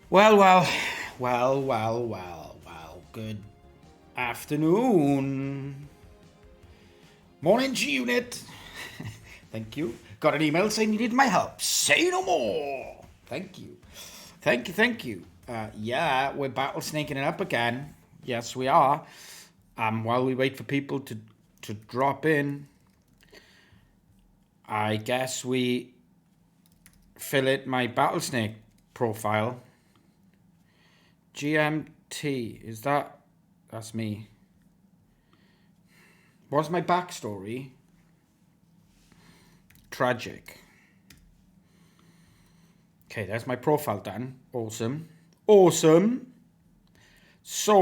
Well. Good afternoon. Morning, G-Unit. Thank you. Got an email saying you needed my help. Say no more. Thank you. Yeah, we're battlesnaking it up again. Yes, we are. While we wait for people to drop in, I guess we fill in my Battlesnake profile. GMT, is that's me. What's my backstory? Tragic. Okay, there's my profile done. Awesome. So,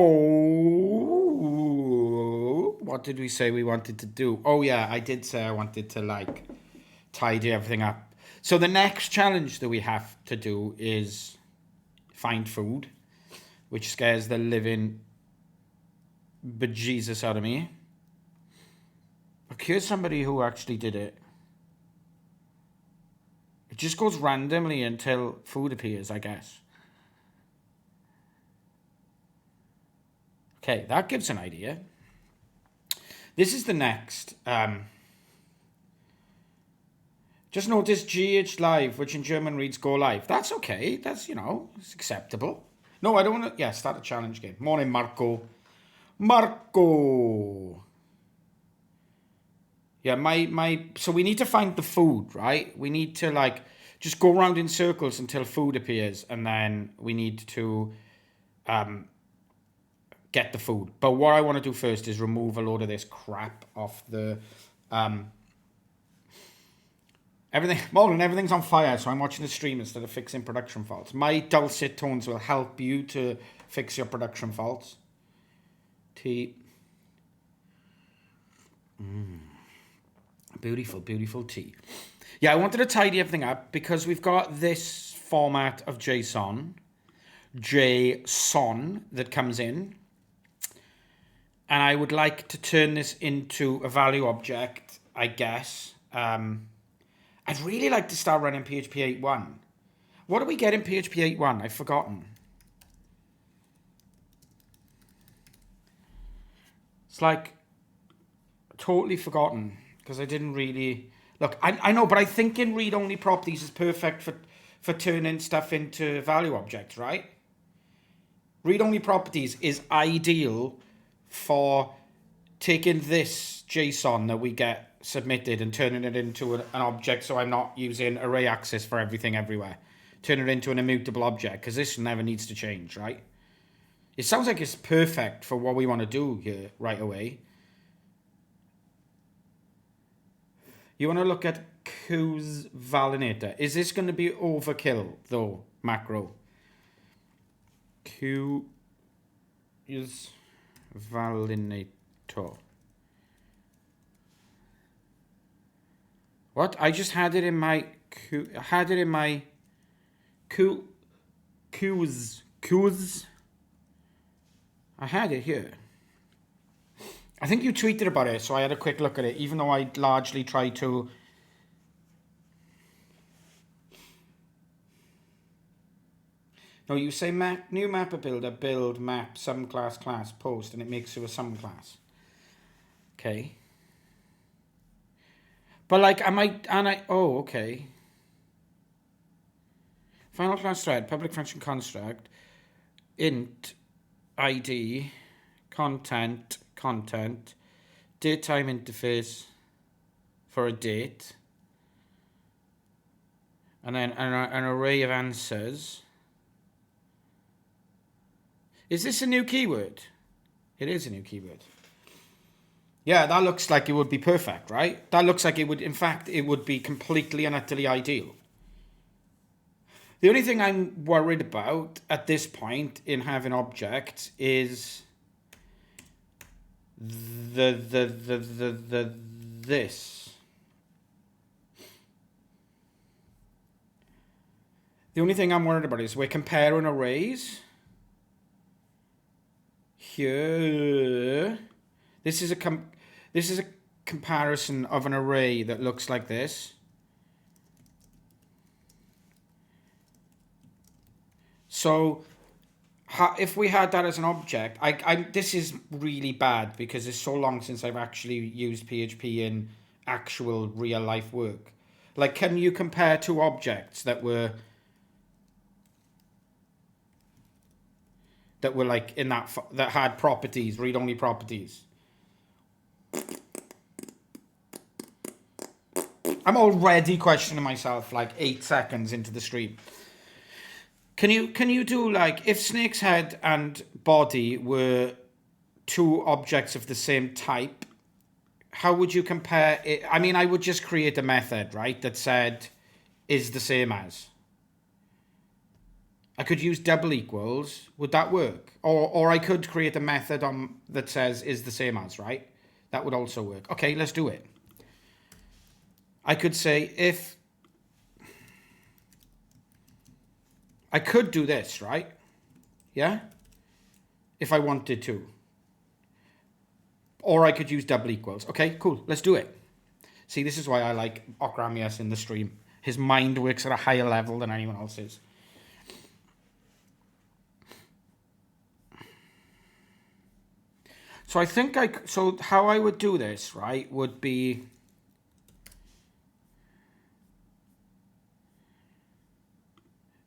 what did we say we wanted to do? Oh yeah, I did say I wanted to tidy everything up. So the next challenge that we have to do is find food, which scares the living bejesus out of me. Look, here's somebody who actually did it. It just goes randomly until food appears, I guess. Okay, that gives an idea. This is the next. Just notice GH live, which in German reads go live. That's okay. That's, it's acceptable. No, I don't want to. Yeah, start a challenge game. Morning, Marco. Yeah, so we need to find the food, right? We need to like just go around in circles until food appears, and then we need to get the food. But what I want to do first is remove a load of this crap off the everything. Morning, everything's on fire, so I'm watching the stream instead of fixing production faults. My dulcet tones will help you to fix your production faults. Tea. Beautiful, beautiful tea. Yeah, I wanted to tidy everything up because we've got this format of JSON that comes in. And I would like to turn this into a value object, I guess. I'd really like to start running PHP 8.1. What do we get in PHP 8.1? I've forgotten. It's like totally forgotten because I didn't really look. I know, but I think in read-only properties is perfect for turning stuff into value objects, right? Read-only properties is ideal for taking this JSON that we get submitted and turning it into an object, so I'm not using array access for everything everywhere. Turn it into an immutable object because this never needs to change, right? It sounds like it's perfect for what we want to do here right away. You want to look at Q's valinator. Is this going to be overkill, though, macro? Q is valinator. What? I just had it in my Q. I had it in my Q's. I had it here. I think you tweeted about it, so I had a quick look at it, even though I largely tried to... No, you say map, new mapper builder, build, map, sum class, class, post, and it makes you a sum class. Okay. But like, oh, okay. Final class thread, public function construct, int, ID, content, datetime interface for a date, and then an array of answers. Is this a new keyword? It is a new keyword. Yeah, that looks like it would be perfect, right? That looks like it would, in fact, it would be completely and utterly ideal. The only thing I'm worried about at this point in having objects is this. The only thing I'm worried about is we're comparing arrays. Here, this is a comparison of an array that looks like this. So if we had that as an object, this is really bad because it's so long since I've actually used PHP in actual real life work. Like, can you compare two objects that were like in that had properties, read-only properties? I'm already questioning myself like 8 seconds into the stream. Can you do like, if snake's head and body were two objects of the same type, how would you compare it? I mean, I would just create a method, right, that said is the same as. I could use double equals. Would that work? Or I could create a method that says is the same as, right? That would also work. Okay, let's do it. I could say if... I could do this, right? Yeah? If I wanted to. Or I could use double equals. Okay, cool. Let's do it. See, this is why I like Okramias in the stream. His mind works at a higher level than anyone else's. So I think so how I would do this, right, would be...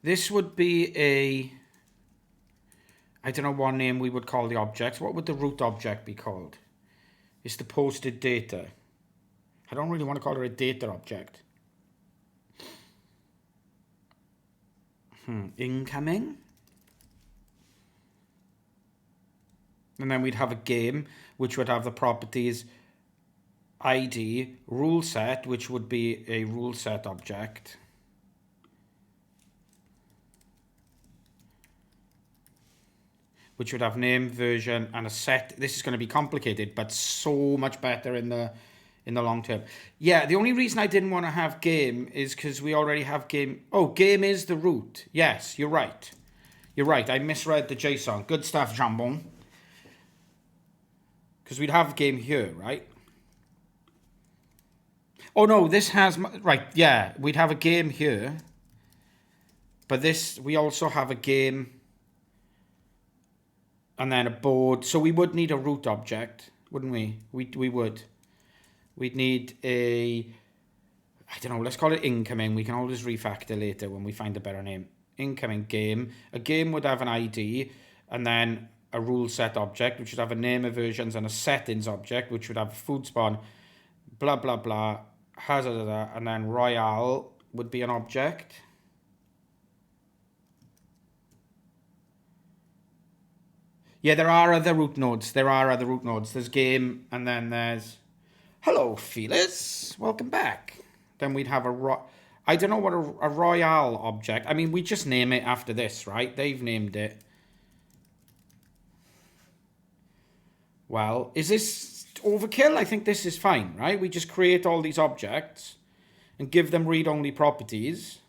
This would be a... I don't know what name we would call the object. What would the root object be called? It's the posted data. I don't really want to call it a data object. Incoming. And then we'd have a game, which would have the properties ID, rule set, which would be a rule set object. Which would have name, version, and a set. This is going to be complicated, but so much better in the long term. Yeah, the only reason I didn't want to have game is because we already have game. Oh, game is the root. Yes, you're right. You're right. I misread the JSON. Good stuff, Jambon. Because we'd have game here, right? Oh, no, this has... Right, yeah, we'd have a game here. But this, we also have a game... And then a board. So we would need a root object, wouldn't we? We would. We'd need a... I don't know, let's call it incoming. We can always refactor later when we find a better name. Incoming game. A game would have an ID, and then a rule set object, which would have a name of versions, and a settings object, which would have a food spawn, blah, blah, blah, hazard, and then royale would be an object. Yeah, there are other root nodes. There's game, and then there's... Hello, Felix. Welcome back. Then we'd have I don't know what a royale object... I mean, we just name it after this, right? They've named it. Well, is this overkill? I think this is fine, right? We just create all these objects and give them read-only properties.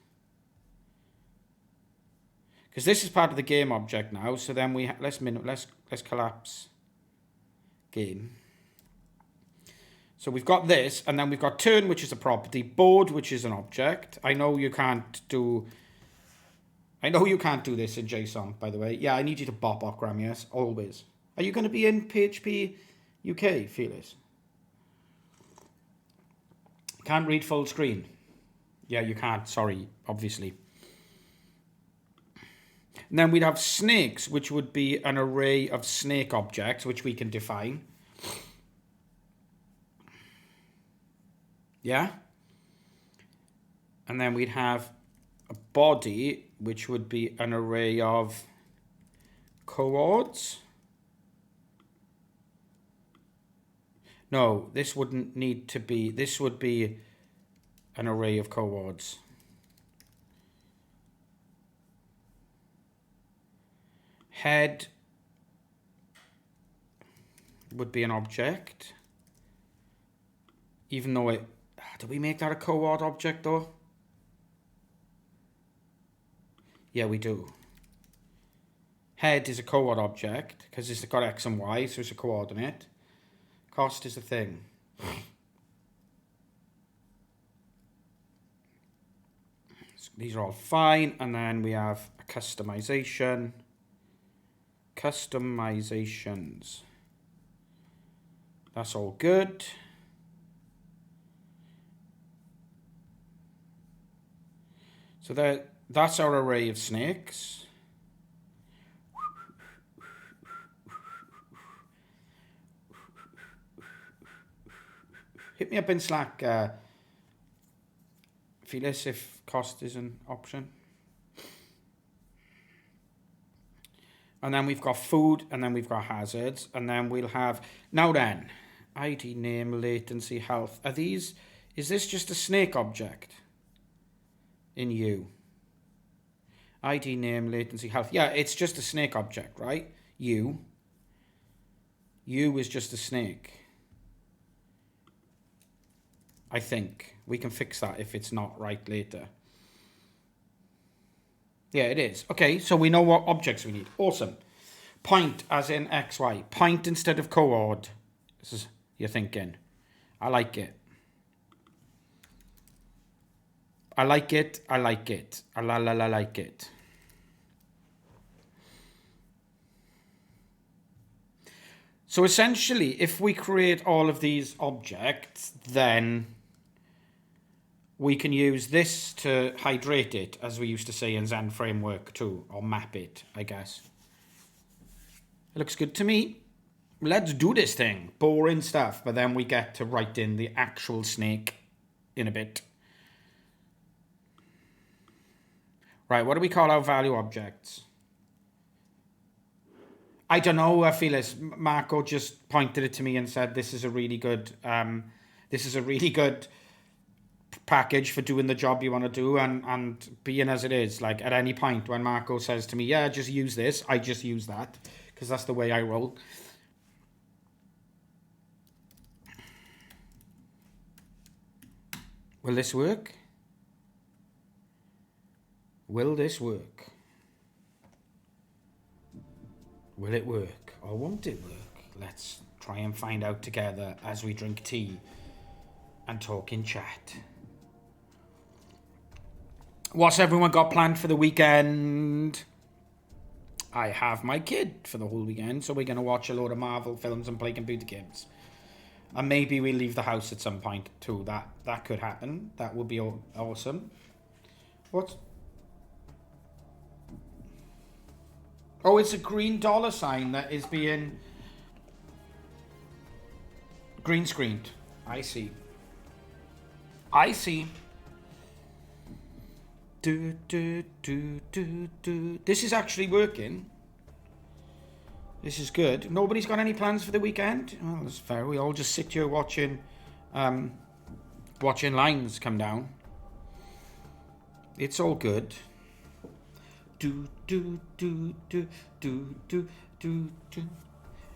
Because this is part of the game object now, so then we let's collapse game. So we've got this, and then we've got turn, which is a property, board, which is an object. I know you can't do this in JSON, by the way. Yeah, I need you to bop Okram, yes, always. Are you going to be in PHP UK, Felix? Can't read full screen. Yeah, you can't. Sorry, obviously. And then we'd have snakes, which would be an array of snake objects, which we can define. Yeah? And then we'd have a body, which would be an array of coords. No, this wouldn't need to be... This would be an array of coords. Head would be an object. Even though it... Do we make that a coord object, though? Yeah, we do. Head is a coord object, because it's got X and Y, so it's a coordinate. Cost is a thing. So these are all fine, and then we have a customization. Customizations. That's all good. So that's our array of snakes. Hit me up in Slack, Felix, if cost is an option. And then we've got food, and then we've got hazards, and then we'll have... Now then, ID, name, latency, health. Are these... Is this just a snake object? In U. ID, name, latency, health. Yeah, it's just a snake object, right? U. U is just a snake. I think. We can fix that if it's not right later. Yeah, it is. Okay, so we know what objects we need. Awesome. Point as in XY. Point instead of coord. This is you're thinking. I like it. I like it. I like it. I like it. So essentially, if we create all of these objects, then we can use this to hydrate it, as we used to say in Zen Framework 2, or map it, I guess. It looks good to me. let's do this thing. Boring stuff, but then we get to write in the actual snake in a bit. Right, what do we call our value objects? I don't know, Phyllis. Marco just pointed it to me and said this is a really good package for doing the job you want to do, and being as it is, like at any point when Marco says to me, yeah, just use this, I just use that, because that's the way I roll. Will this work? Will this work? Will it work or won't it work? Let's try and find out together as we drink tea and talk in chat. What's everyone got planned for the weekend? I have my kid for the whole weekend, so we're going to watch a load of Marvel films and play computer games. And maybe we'll leave the house at some point too. That could happen. That would be awesome. What? Oh, it's a green dollar sign that is being green screened. I see. This is actually working. This is good. Nobody's got any plans for the weekend? Oh, that's fair. We all just sit here watching lines come down. It's all good.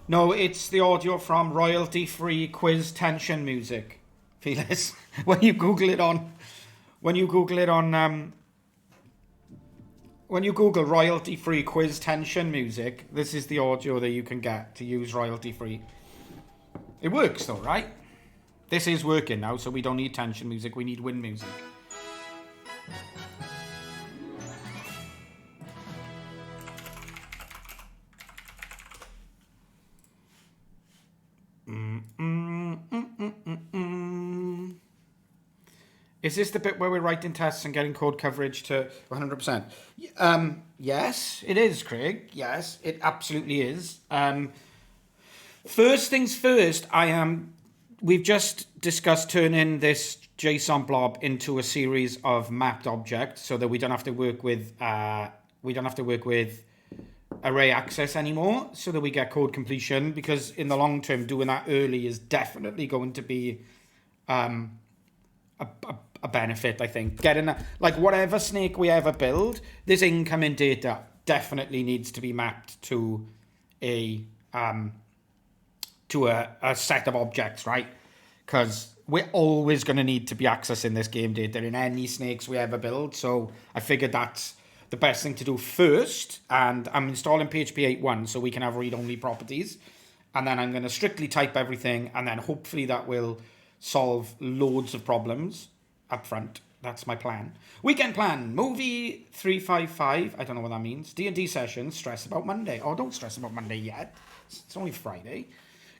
No, it's the audio from royalty-free quiz tension music. Felix, when you Google royalty-free quiz tension music, this is the audio that you can get to use royalty-free. It works though, right? This is working now, so we don't need tension music, we need win music. Is this the bit where we're writing tests and getting code coverage to 100%? Yes, it is, Craig. Yes, it absolutely is. First things first, we've just discussed turning this JSON blob into a series of mapped objects so that we don't have to work with array access anymore, so that we get code completion, because in the long term doing that early is definitely going to be a benefit. I think getting like whatever snake we ever build, this incoming data definitely needs to be mapped to a set of objects, right? Because we're always going to need to be accessing this game data in any snakes we ever build, so I figured that's the best thing to do first. And I'm installing PHP 8.1 so we can have read-only properties, and then I'm going to strictly type everything, and then hopefully that will solve loads of problems up front. That's my plan. Weekend plan: movie 355. I don't know what that means. D&D sessions. Stress about Monday. Oh, don't stress about Monday yet. It's only Friday.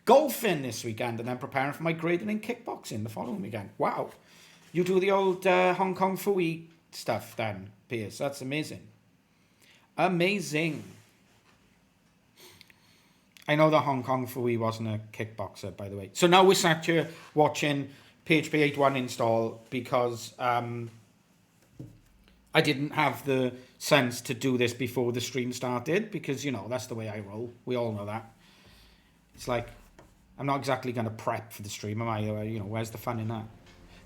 Golfing this weekend, and then preparing for my grading in kickboxing the following weekend. Wow. You do the old Hong Kong Fooey stuff then, Piers. That's amazing. Amazing. I know that Hong Kong Fooey wasn't a kickboxer, by the way. So now we're sat here watching PHP 8.1 install because I didn't have the sense to do this before the stream started, because, you know, that's the way I roll. We all know that. It's like, I'm not exactly going to prep for the stream, am I? You know, where's the fun in that?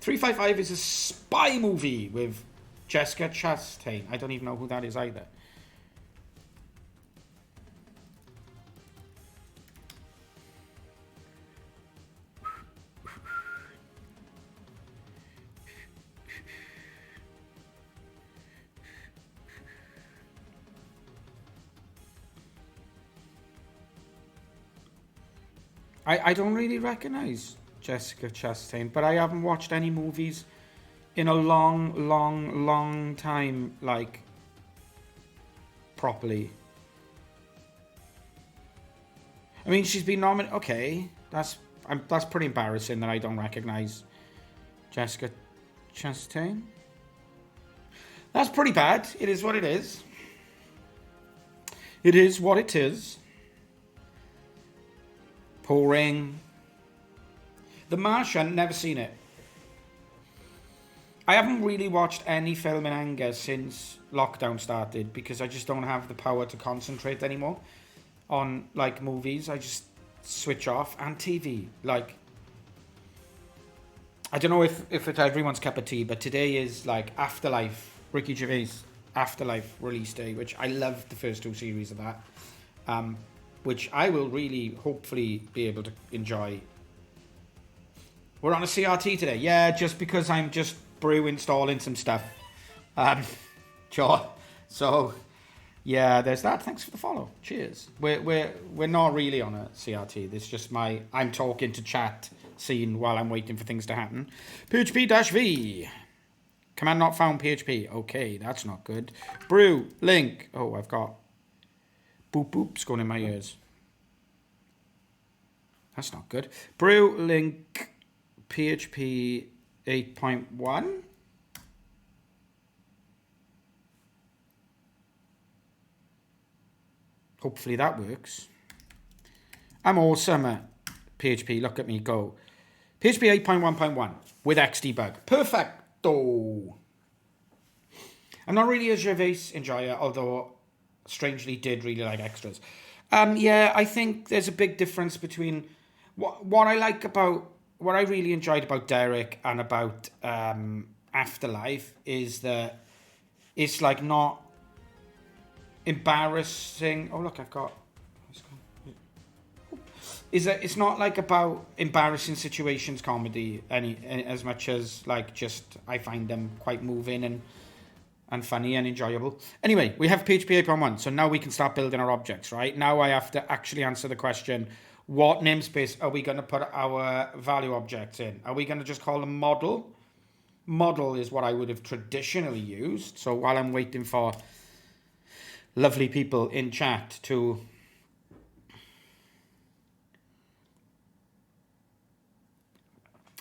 355 is a spy movie with Jessica Chastain. I don't even know who that is either. I don't really recognize Jessica Chastain, but I haven't watched any movies in a long time, like, properly. I mean, she's been nominated. Okay, that's pretty embarrassing that I don't recognize Jessica Chastain. That's pretty bad. It is what it is. It is what it is. Pouring. The Martian, never seen it. I haven't really watched any film in anger since lockdown started because I just don't have the power to concentrate anymore on like movies. I just switch off, and TV. Like, I don't know if it's everyone's cup of tea, but today is like Afterlife, Ricky Gervais Afterlife release day, which I loved the first 2 series of that, which I will really hopefully be able to enjoy. We're on a CRT today, yeah, just because I'm just installing some stuff. Sure. So yeah, there's that. Thanks for the follow. Cheers. We're not really on a CRT. This is just I'm talking to chat scene while I'm waiting for things to happen. PHP-V. Command not found PHP. Okay, that's not good. Brew link. Oh, I've got boop boops going in my ears. That's not good. Brew link PHP 8.1. Hopefully that works. I'm awesome at PHP. Look at me go. PHP 8.1.1 with Xdebug. Perfecto. I'm not really a Gervais enjoyer, although strangely did really like extras. Yeah, I think there's a big difference between what I really enjoyed about Derek and about Afterlife is that it's like not embarrassing. Oh look, I've got. Is that it's not like about embarrassing situations comedy any as much as like just I find them quite moving and funny and enjoyable. Anyway, we have PHP 8.1, so now we can start building our objects, right? Now I have to actually answer the question, what namespace are we going to put our value objects in? Are we going to just call them model? Model is what I would have traditionally used. So while I'm waiting for lovely people in chat to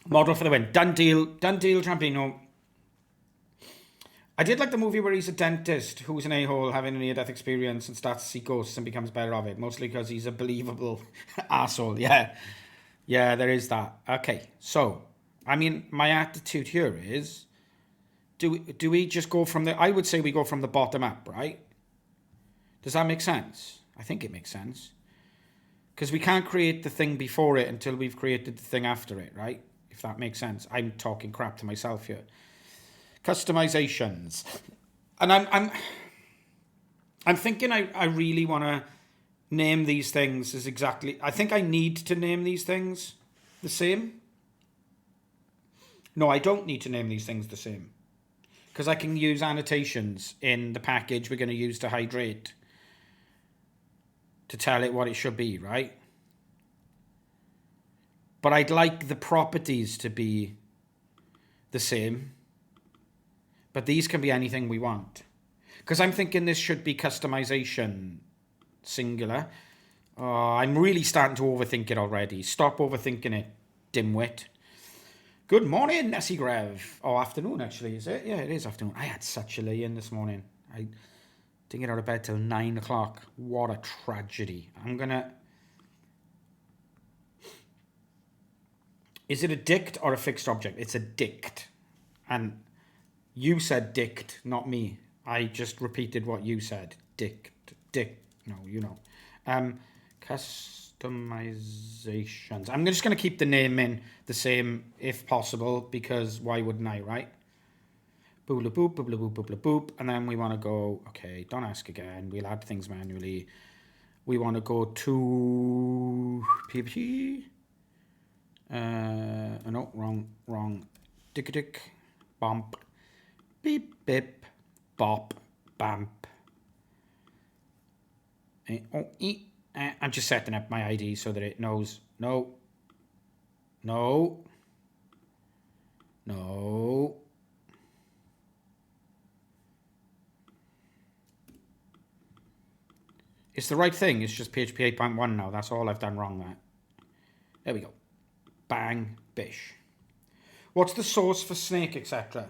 model for the win. Done deal, Trampino. I did like the movie where he's a dentist who's an a-hole having a near-death experience and starts to see ghosts and becomes better of it, mostly because he's a believable asshole. Yeah, there is that. Okay, so, I mean, my attitude here is, do we just go from I would say we go from the bottom up, right? Does that make sense? I think it makes sense. Because we can't create the thing before it until we've created the thing after it, right? If that makes sense. I'm talking crap to myself here. Customizations. And I'm thinking I really want to name these things as exactly... I think I need to name these things the same. No, I don't need to name these things the same. Because I can use annotations in the package we're going to use to hydrate to tell it what it should be, right? But I'd like the properties to be the same. But these can be anything we want. Because I'm thinking this should be customization singular. I'm really starting to overthink it already. Stop overthinking it, dimwit. Good morning, Nessie Grev. Oh, afternoon, actually, is it? Yeah, it is afternoon. I had such a lay-in this morning. I didn't get out of bed till 9 o'clock. What a tragedy. I'm going to... Is it a dict or a fixed object? It's a dict. And you said dict, not me. I just repeated what you said. Dict. No, you know. Customizations. I'm just going to keep the name in the same if possible, because why wouldn't I, right? Boobla boop, boobla boop, boobla boop. And then we want to go, okay, don't ask again. We'll add things manually. We want to go to PHP. No, wrong. Dick, bump, beep, bip, bop, bamp. I'm just setting up my ID so that it knows. No. It's the right thing. It's just PHP 8.1 now. That's all I've done wrong there. There we go. Bang, bish. What's the source for snake, etc.?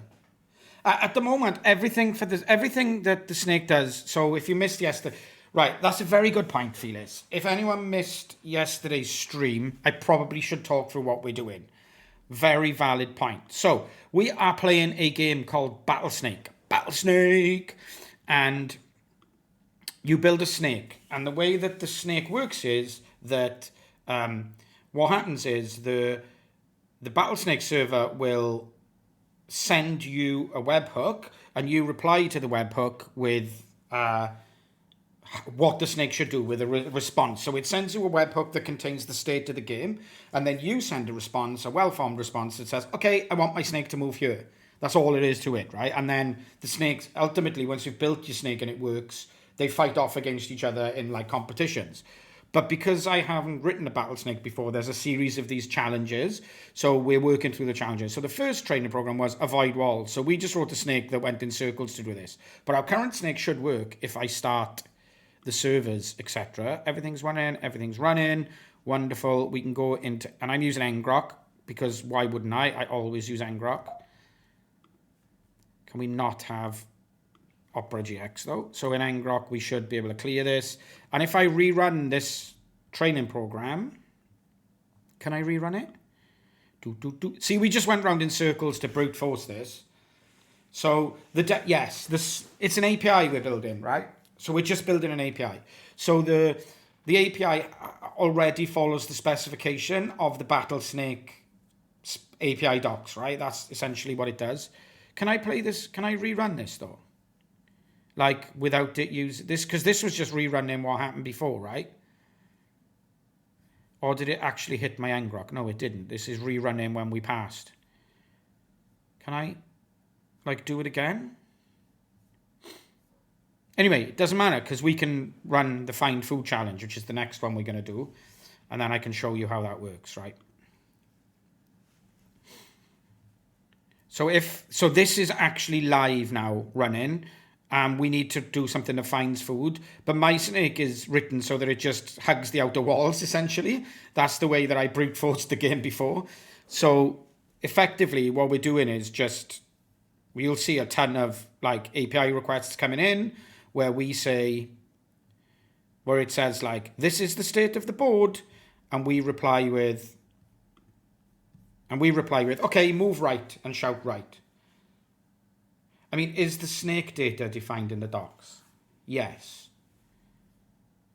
At the moment, everything that the snake does. So if you missed yesterday, Right, that's a very good point, Felix. If anyone missed yesterday's stream, I probably should talk through what we're doing. Very valid point. So, we are playing a game called Battlesnake. Battlesnake! And you build a snake. And the way that the snake works is that what happens is the Battlesnake server will send you a webhook, and you reply to the webhook with what the snake should do with a response. So it sends you a webhook that contains the state of the game, and then you send a response, a well-formed response that says, okay, I want my snake to move here. That's all it is to it, right? And then the snakes, ultimately, once you've built your snake and it works, they fight off against each other in like competitions. But because I haven't written a Battlesnake before, there's a series of these challenges. So we're working through the challenges. So the first training program was avoid walls. So we just wrote a snake that went in circles to do this. But our current snake should work if I start the servers, etc. Everything's running. Wonderful. We can go into, and I'm using ngrok because why wouldn't I? I always use ngrok. Can we not have Opera GX though? So in ngrok, we should be able to clear this. And if I rerun this training program, can I rerun it? See, we just went round in circles to brute force this. So it's an API we're building, right? So we're just building an API. So the API already follows the specification of the Battlesnake API docs, right? That's essentially what it does. Can I play this? Can I rerun this though? Like without it using this, because this was just rerunning what happened before, right? Or did it actually hit my ngrok? No, it didn't. This is rerunning when we passed. Can I like do it again? Anyway, it doesn't matter because we can run the find food challenge, which is the next one we're going to do. And then I can show you how that works, right? So this is actually live now running. We need to do something that finds food. But my snake is written so that it just hugs the outer walls, essentially. That's the way that I brute forced the game before. So effectively, what we're doing is just, you'll see a ton of like API requests coming in where we say, where it says like, this is the state of the board. And we reply with, okay, move right and shout right. I mean, is the snake data defined in the docs? Yes.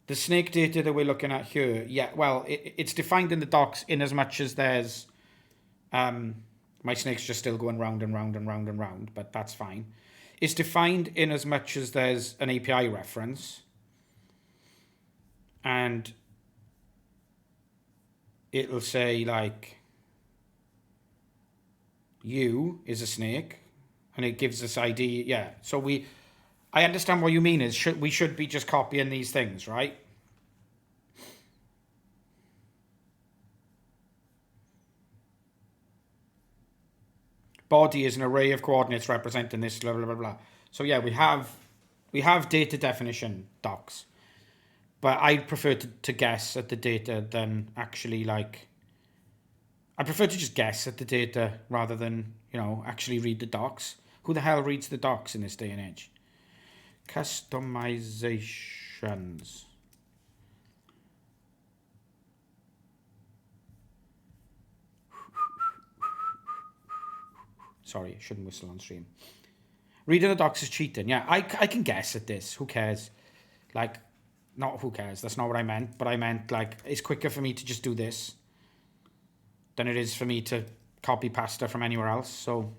The snake data that we're looking at here, yeah, well, it's defined in the docs in as much as there's, my snake's just still going round and round and round and round, but that's fine. It's defined in as much as there's an API reference. And it'll say like, you is a snake. And it gives us ID, yeah. So I understand what you mean is we should be just copying these things, right? Body is an array of coordinates representing this, blah, blah, blah, blah. So yeah, we have data definition docs. But I prefer to guess at the data than actually like, I prefer to just guess at the data rather than, actually read the docs. Who the hell reads the docs in this day and age? Customizations. Sorry, shouldn't whistle on stream. Reading the docs is cheating. Yeah, I can guess at this. Who cares? Like, not who cares. That's not what I meant. But I meant like, it's quicker for me to just do this than it is for me to copy pasta from anywhere else. So,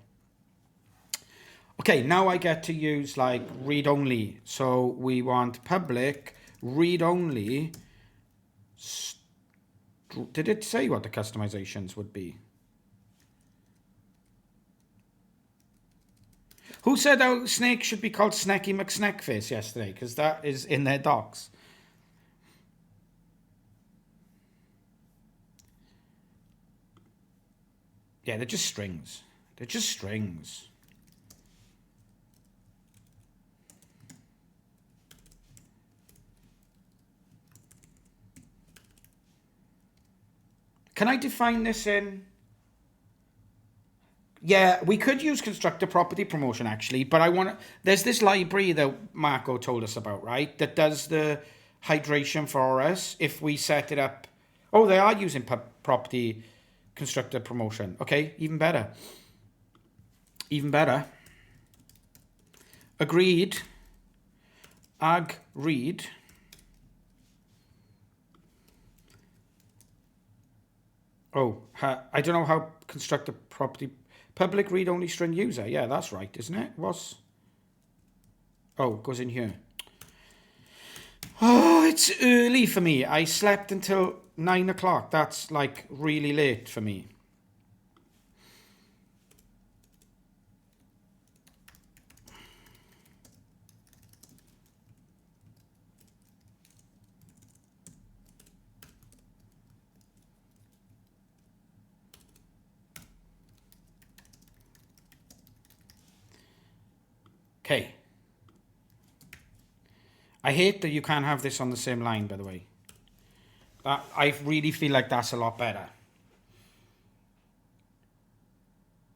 okay, now I get to use like read only. So we want public read only. Did it say what the customizations would be? Who said our snake should be called Snacky McSnackface yesterday? Because that is in their docs. Yeah, they're just strings. They're just strings. Can I define this in? Yeah, we could use constructor property promotion actually, but I want to. There's this library that Marco told us about, right? That does the hydration for us if we set it up. Oh, they are using property constructor promotion. Okay, even better. Even better. Agreed. Agreed. Oh, I don't know how constructor property public read-only string user. Yeah, that's right, isn't it? What's... Oh, it goes in here. Oh, it's early for me. I slept until 9 o'clock. That's like really late for me. Okay. I hate that you can't have this on the same line, by the way. I really feel like that's a lot better.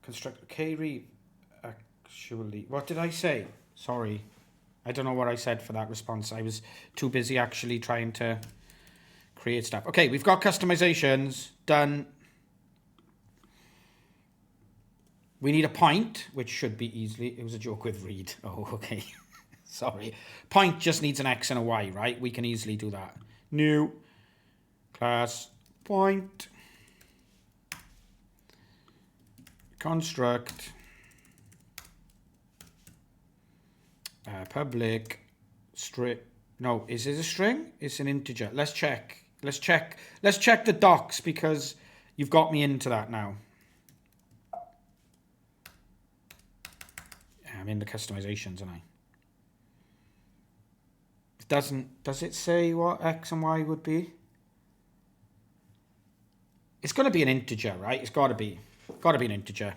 Construct... Okay, actually... What did I say? Sorry. I don't know what I said for that response. I was too busy actually trying to create stuff. Okay, we've got customizations done. We need a point, which should be easily... It was a joke with read. Oh, okay. Sorry. Point just needs an X and a Y, right? We can easily do that. New class point construct public string. No, is it a string? It's an integer. Let's check. Let's check the docs because you've got me into that now. I'm in the customizations, aren't I? Does it say what X and Y would be? It's got to be an integer, right? It's got to be an integer.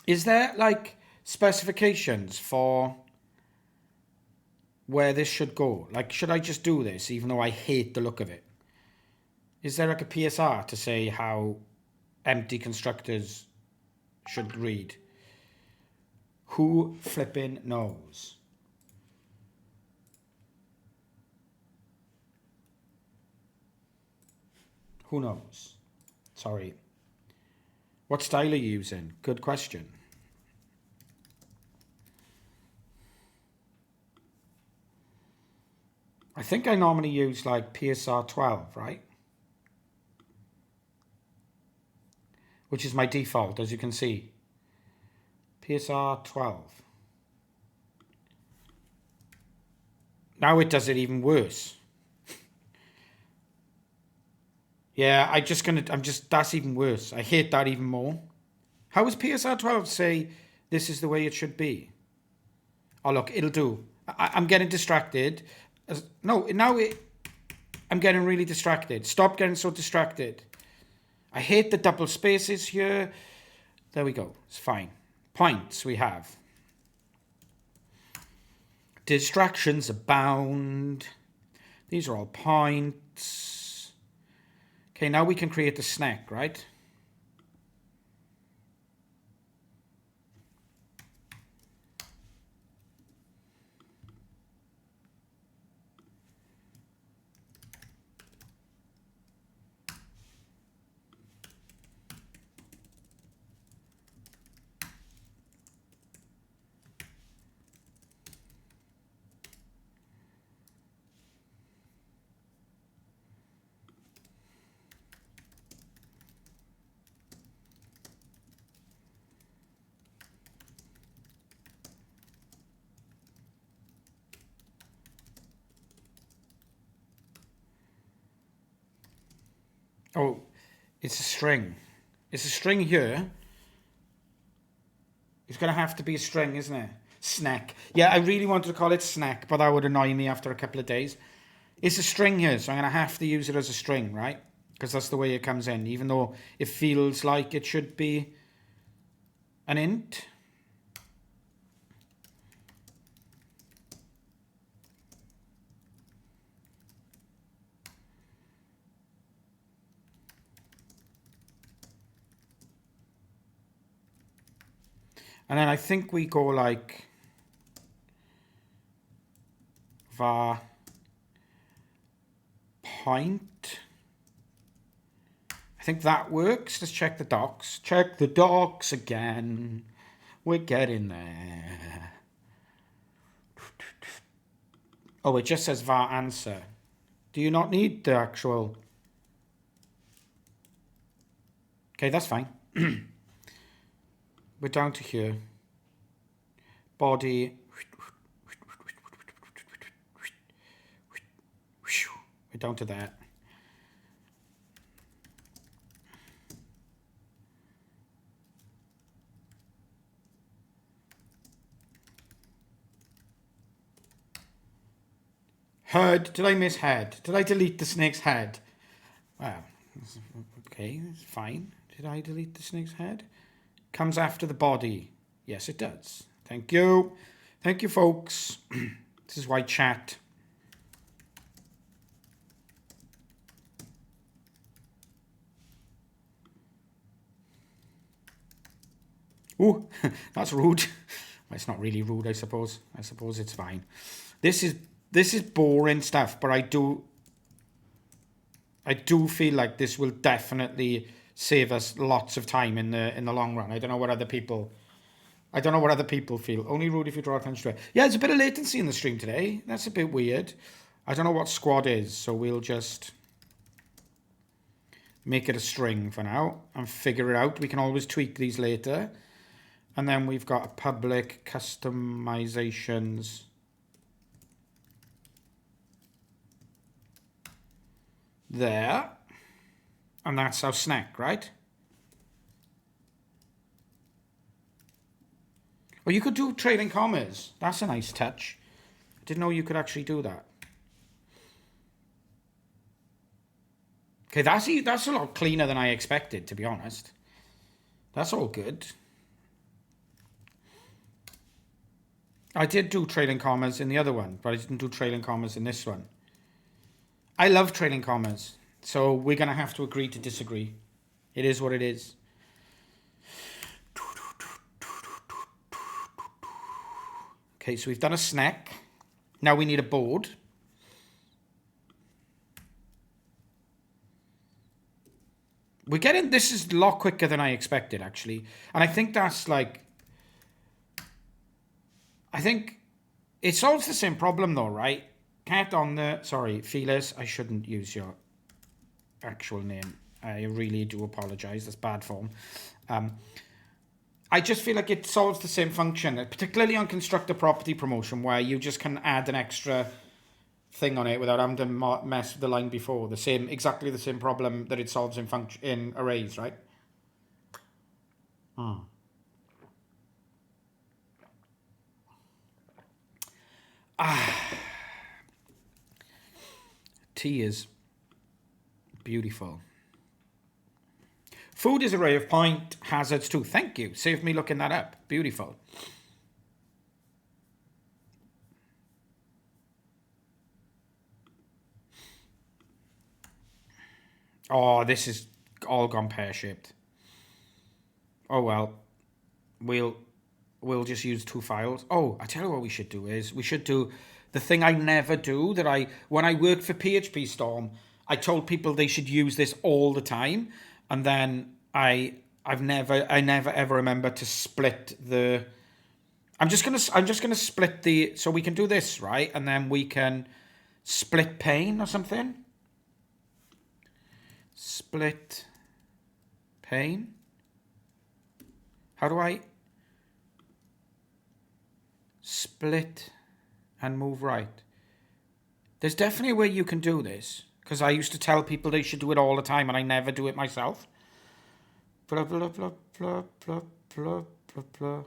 Is there like specifications for where this should go? Like, should I just do this even though I hate the look of it? Is there like a PSR to say how empty constructors should read? Who flipping knows? Who knows? Sorry. What style are you using? Good question. I think I normally use like PSR 12, right? Which is my default, as you can see. PSR 12. Now it does it even worse. Yeah, that's even worse. I hate that even more. How does PSR 12 say this is the way it should be? Oh, look, it'll do. I'm getting distracted. I'm getting really distracted. Stop getting so distracted. I hate the double spaces here. There we go. It's fine. Points we have. Distractions abound. These are all points. Okay, now we can create the snack, right? Oh, it's a string. It's a string here. It's going to have to be a string, isn't it? Snack. Yeah, I really wanted to call it snack, but that would annoy me after a couple of days. It's a string here, so I'm going to have to use it as a string, right? Because that's the way it comes in, even though it feels like it should be an int. And then I think we go like var point. I think that works. Let's check the docs. Check the docs again. We're getting there. Oh, it just says var answer. Do you not need the actual... Okay, that's fine. We're down to here. Body. We're down to that. Head. Did I miss head? Did I delete the snake's head? Well, okay, that's fine. Did I delete the snake's head? Comes after the body. Yes, it does. Thank you. Thank you, folks. This is why chat. Ooh, that's rude. Well, it's not really rude, I suppose. I suppose it's fine. This is boring stuff, but I do feel like this will definitely save us lots of time in the long run. I don't know what other people feel. Only rude if you draw attention to it. Yeah, there's a bit of latency in the stream today. That's a bit weird. I don't know what squad is, so we'll just make it a string for now and figure it out. We can always tweak these later. And then we've got a public customizations. There. And that's our snack, right? Well, you could do trailing commas. That's a nice touch. I didn't know you could actually do that. Okay, that's a lot cleaner than I expected, to be honest. That's all good. I did do trailing commas in the other one, but I didn't do trailing commas in this one. I love trailing commas, so we're going to have to agree to disagree. It is what it is. Okay, so we've done a snack. Now we need a board. We're getting... This is a lot quicker than I expected, actually. And I think that's like... I think it solves the same problem though, right? Cat on the... Sorry, Felis, I shouldn't use your actual name. I really do apologize. That's bad form. I just feel like it solves the same function, particularly on constructor property promotion, where you just can add an extra thing on it without having to mess with the line before. Exactly the same problem that it solves in arrays, right? Tea is beautiful. Food is array of point, hazards too. Thank you. Saved me looking that up. Beautiful. Oh, this is all gone pear-shaped. Oh well. We'll just use two files. Oh, I tell you what we should do is we should do the thing I never do when I worked for PHP Storm, I told people they should use this all the time, and then I never ever remember to split the... I'm just gonna split the... So we can do this, right? And then we can split pane or something. Split pane. How do I... Split and move right. There's definitely a way you can do this, because I used to tell people they should do it all the time and I never do it myself. Blah, blah, blah, blah, blah, blah, blah, blah.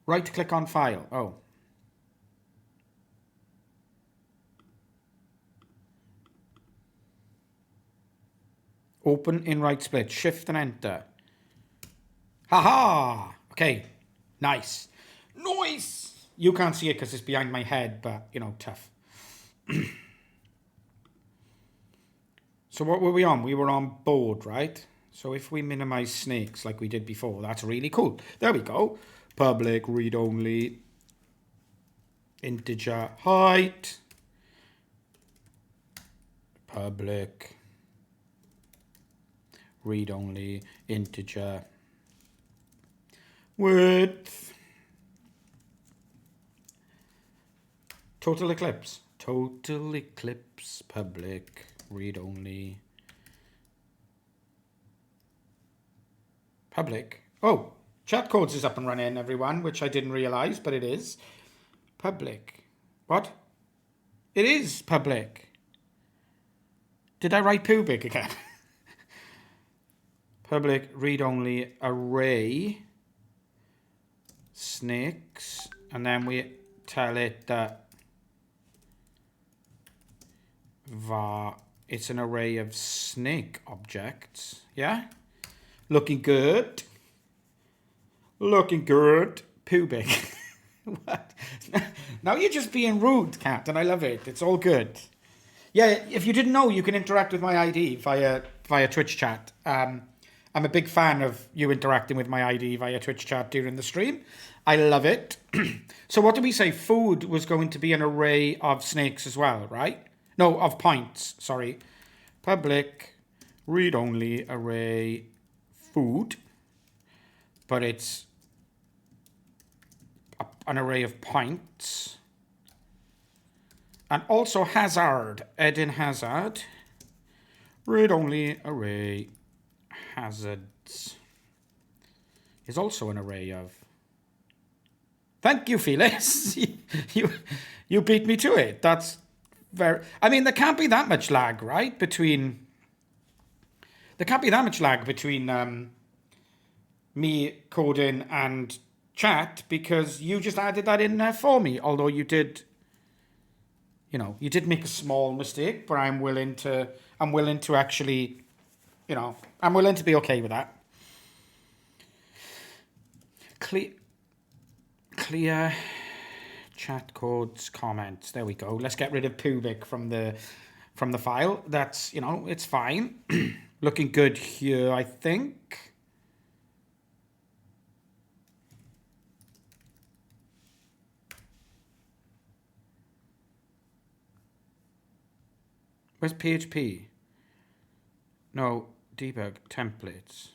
Right click on file. Oh, Open in right split. Shift and enter. Haha! Okay. Nice. Nice! You can't see it because it's behind my head, but, you know, tough. So what were we on? We were on board, right? So if we minimize snakes like we did before, that's really cool. There we go. Public, read-only, integer, height. Public, read-only, integer, width. Total eclipse. Total eclipse, public, read-only. Public. Oh, chatcodes is up and running, everyone, which I didn't realize, but it is. Public. What? It is public. Did I write pubic again? Public, read-only, array, snakes, and then we tell it that var, it's an array of snake objects. Yeah? Looking good. Looking good. Pubic. What? Now you're just being rude, Cat, and I love it. It's all good. Yeah, if you didn't know, you can interact with my ID via Twitch chat. I'm a big fan of you interacting with my ID via Twitch chat during the stream. I love it. So what did we say? Food was going to be an array of snakes as well, right? No, of points, sorry. Public, read-only, array, food. But it's an array of points. And also hazard, Eden hazard. Read-only, array, hazards. Is also an array of. Thank you, Felix. you beat me to it. That's very. I mean, there can't be that much lag, right? There can't be that much lag between me coding and chat because you just added that in there for me. Although you did, you know, you did make a small mistake, but I'm willing to actually, you know, I'm willing to be okay with that. Clear chat codes, comments. There we go. Let's get rid of pubic from the file. That's, you know, it's fine. Looking good here, I think. Where's PHP? No, debug templates.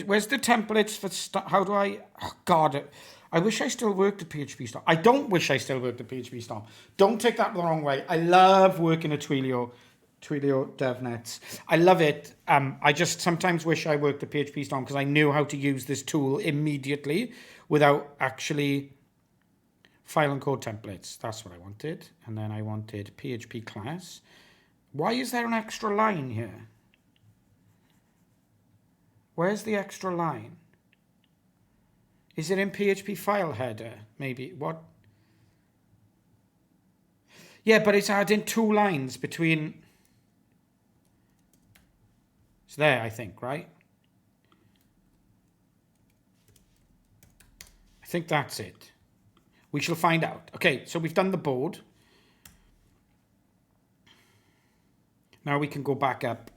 Where's the templates for how do I? Oh God, I wish I still worked at PHP Storm. I don't wish I still worked at PHP Storm. Don't take that the wrong way. I love working at Twilio DevNets. I love it. I just sometimes wish I worked at PHP Storm because I knew how to use this tool immediately without actually file and code templates. That's what I wanted. And then I wanted PHP class. Why is there an extra line here? Where's the extra line? Is it in PHP file header? Maybe. What? Yeah, but it's adding 2 lines between. It's there, I think, right? I think that's it. We shall find out. Okay, so we've done the board. Now we can go back up.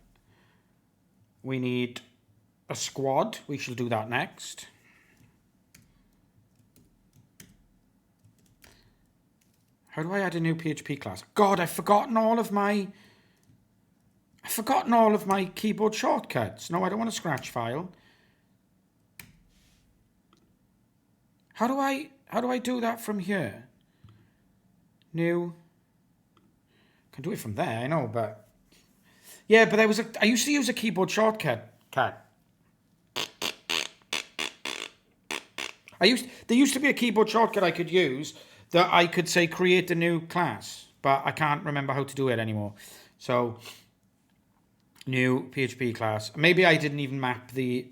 We need a squad. We shall do that next. How do I add a new PHP class? God, I've forgotten all of my keyboard shortcuts. No, I don't want a scratch file. How do I do that from here? New. Can do it from there, I know, but yeah, but I used to use a keyboard shortcut. There used to be a keyboard shortcut I could use that I could say create a new class, but I can't remember how to do it anymore. So new PHP class. Maybe I didn't even map the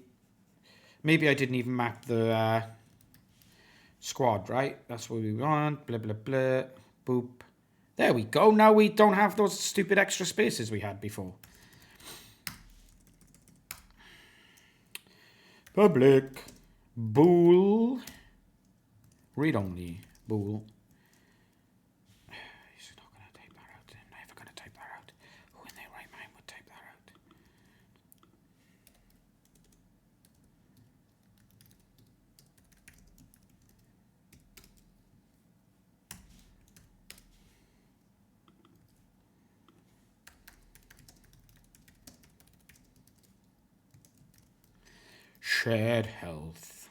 squad, right? That's what we want. Blah blah blah. Boop. There we go. Now we don't have those stupid extra spaces we had before. Public bool read only bool. He's not gonna type that out. I'm never gonna type that out. Who in their right mind would type that out? Shared health.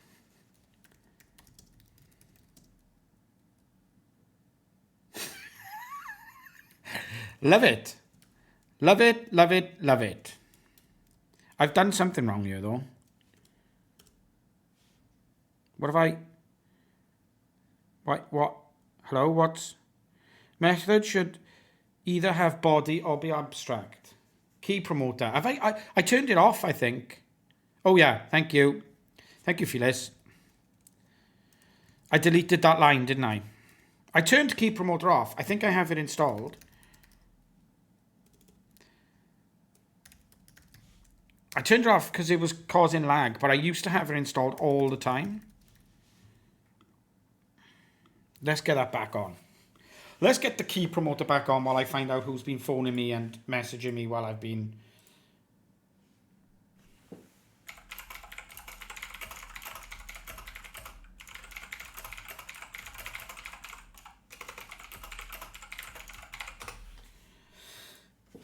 Love it. Love it, love it, love it. I've done something wrong here, though. What have I... What? Hello, what's... Method should either have body or be abstract. Key promoter. Have I turned it off, I think. Oh, yeah, thank you. Thank you, Phyllis. I deleted that line, didn't I? I turned key promoter off. I think I have it installed. I turned it off because it was causing lag, but I used to have it installed all the time. Let's get that back on. Let's get the key promoter back on while I find out who's been phoning me and messaging me while I've been...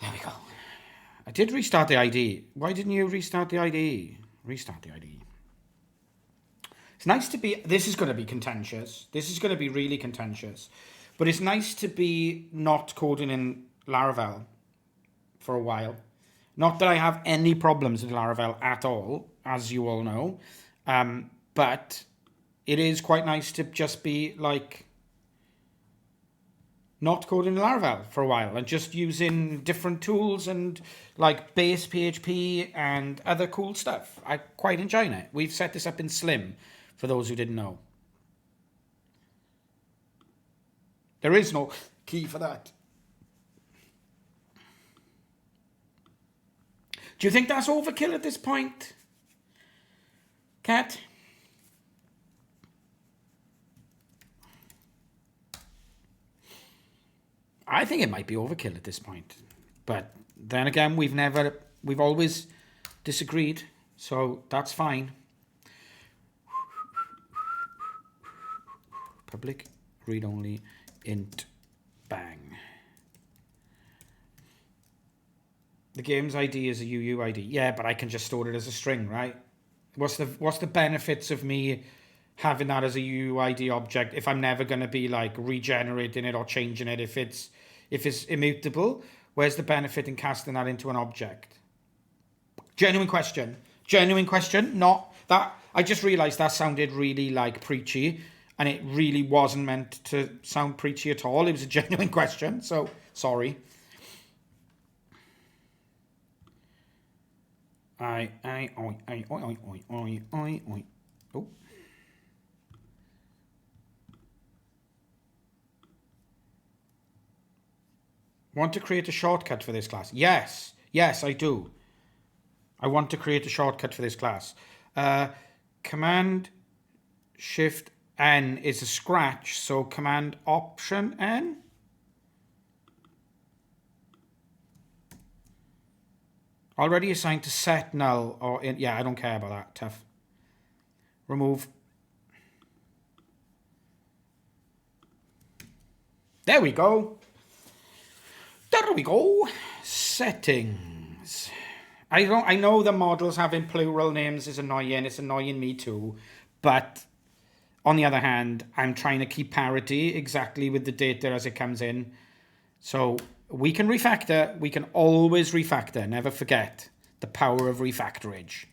There we go. I did restart the ID. Why didn't you restart the ID? Restart the ID. It's nice to be... This is going to be contentious. This is going to be really contentious. But it's nice to be not coding in Laravel for a while. Not that I have any problems with Laravel at all, as you all know. But it is quite nice to just be like... not coding in Laravel for a while and just using different tools and like base PHP and other cool stuff. I quite enjoying it. We've set this up in Slim for those who didn't know. There is no key for that. Do you think that's overkill at this point, Kat? I think it might be overkill at this point. But then again, we've always disagreed. So that's fine. Public read only int bang. The game's ID is a UUID. Yeah, but I can just store it as a string, right? What's the benefits of me having that as a UUID object if I'm never going to be like regenerating it or changing it if it's immutable? Where's the benefit in casting that into an object? Genuine question. Genuine question. Not that I just realized that sounded really like preachy, and it really wasn't meant to sound preachy at all. It was a genuine question, so sorry. Oh. Want to create a shortcut for this class? Yes, I do. I want to create a shortcut for this class. Command Shift N is a scratch, so Command Option N. Already assigned to set null or in. Yeah, I don't care about that. Tough. Remove. There we go. There we go. Settings. I know the models having plural names is annoying. It's annoying me too. But on the other hand, I'm trying to keep parity exactly with the data as it comes in. So we can refactor. We can always refactor. Never forget the power of refactorage.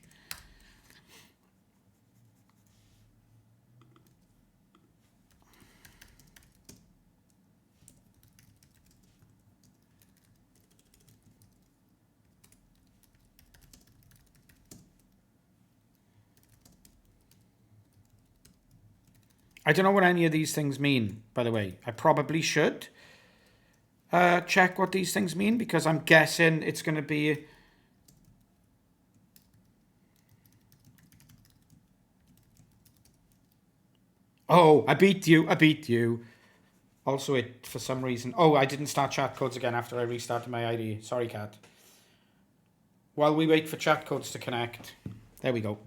I don't know what any of these things mean, by the way. I probably should check what these things mean, because I'm guessing it's going to be... Oh, I beat you. I beat you. Also, it for some reason. Oh, I didn't start chat codes again after I restarted my ID. Sorry, cat. While we wait for chat codes to connect, there we go.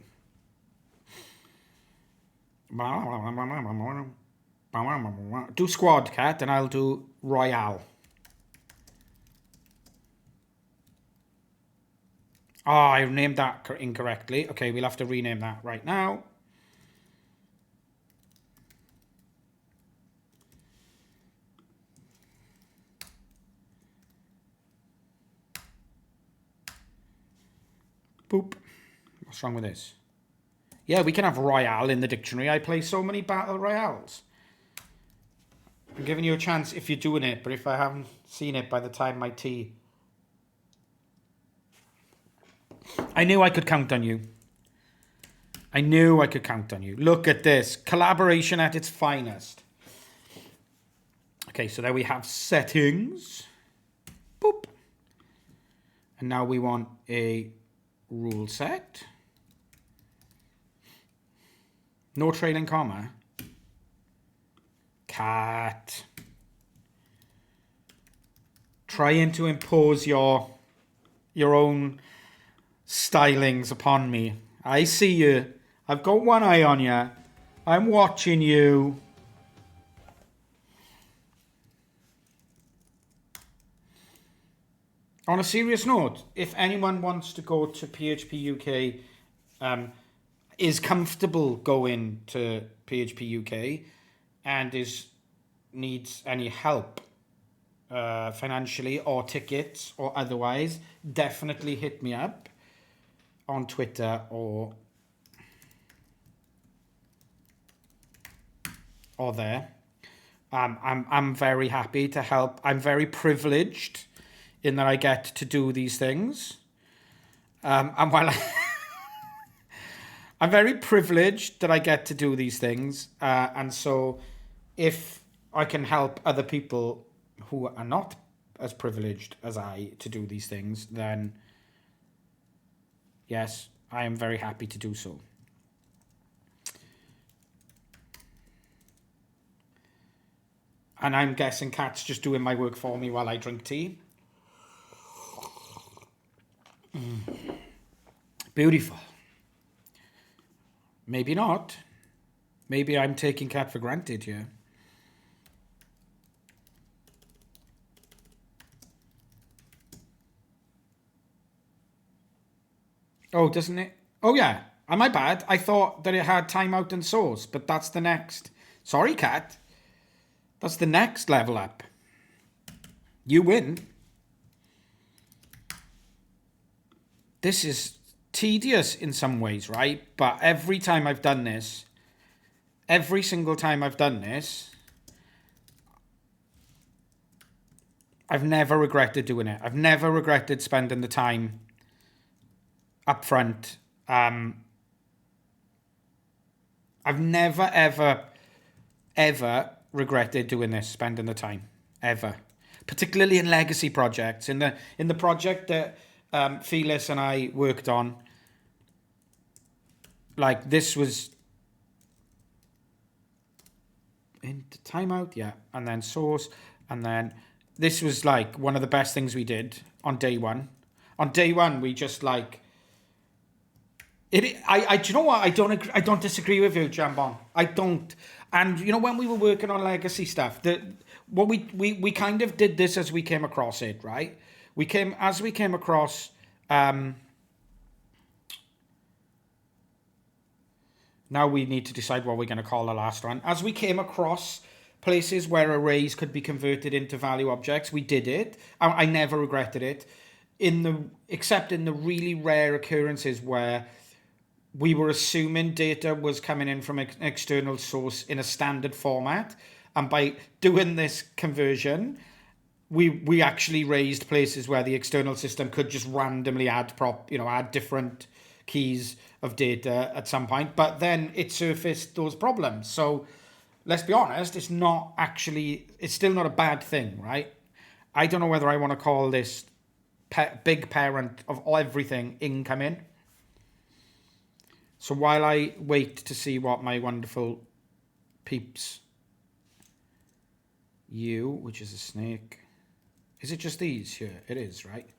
Do squad, cat, and I'll do royale. Oh, I named that incorrectly. Okay, we'll have to rename that right now. Boop. What's wrong with this? Yeah, we can have royale in the dictionary. I play so many battle royales. I'm giving you a chance if you're doing it, but if I haven't seen it by the time my tea... I knew I could count on you. I knew I could count on you. Look at this. Collaboration at its finest. Okay, so there we have settings. Boop. And now we want a rule set. No trailing comma. Cat. Trying to impose your own stylings upon me. I see you. I've got one eye on you. I'm watching you. On a serious note, if anyone wants to go to PHP UK, is comfortable going to PHP UK, and needs any help financially or tickets or otherwise, definitely hit me up on Twitter or there. I'm very happy to help. I'm very privileged in that I get to do these things. And while I'm very privileged that I get to do these things, and so if I can help other people who are not as privileged as I to do these things, then yes, I am very happy to do so. And I'm guessing Kat's just doing my work for me while I drink tea. Beautiful. Maybe not. Maybe I'm taking Kat for granted here. Oh, doesn't it? Oh, yeah. My bad. I thought that it had timeout and source, but that's the next. Sorry, Kat. That's the next level up. You win. This is tedious in some ways, right? But every time I've done this, every single time I've done this, I've never regretted doing it. I've never regretted spending the time up front. I've never, ever regretted doing this, spending the time. Ever. Particularly in legacy projects. In the project that Felis and I worked on, like this was into timeout, yeah, and then source, and then this was like one of the best things we did on day one. On day one, we just like it. Do you know what? I don't disagree with you, Jambon. I don't. And you know when we were working on legacy stuff, we kind of did this as we came across it, right? We came across. Now we need to decide what we're going to call the last one. As we came across places where arrays could be converted into value objects, we did it. I never regretted it, except in the really rare occurrences where we were assuming data was coming in from an external source in a standard format, and by doing this conversion, we actually raised places where the external system could just randomly add different keys of data at some point, but then it surfaced those problems. So let's be honest, it's still not a bad thing, right? I don't know whether I want to call this big parent of everything incoming. So while I wait to see what my wonderful peeps. You, which is a snake. Is it just these here? It is, right?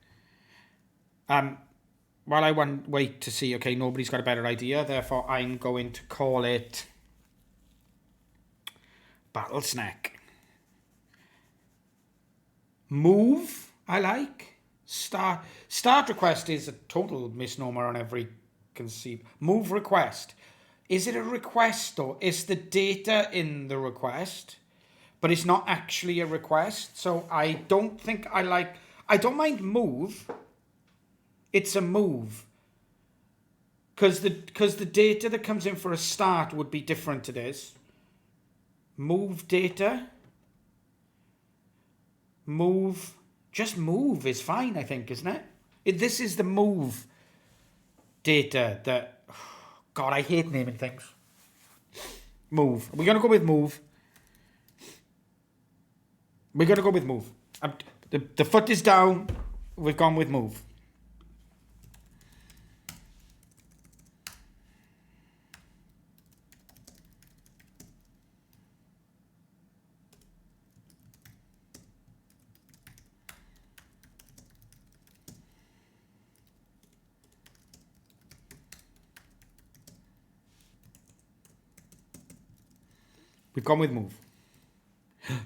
While I wait to see, okay, nobody's got a better idea, therefore I'm going to call it Battlesnake. Move, I like. Start request is a total misnomer on every conceit. Move request. Is it a request though? It's the data in the request, but it's not actually a request. So I don't think I don't mind move. It's a move. Because the data that comes in for a start would be different to this. Move data. Move. Just move is fine, I think, isn't it? This is the move data that... God, I hate naming things. Move. We're going to go with move. We're going to go with move. The foot is down. We've gone with move. We've gone with move.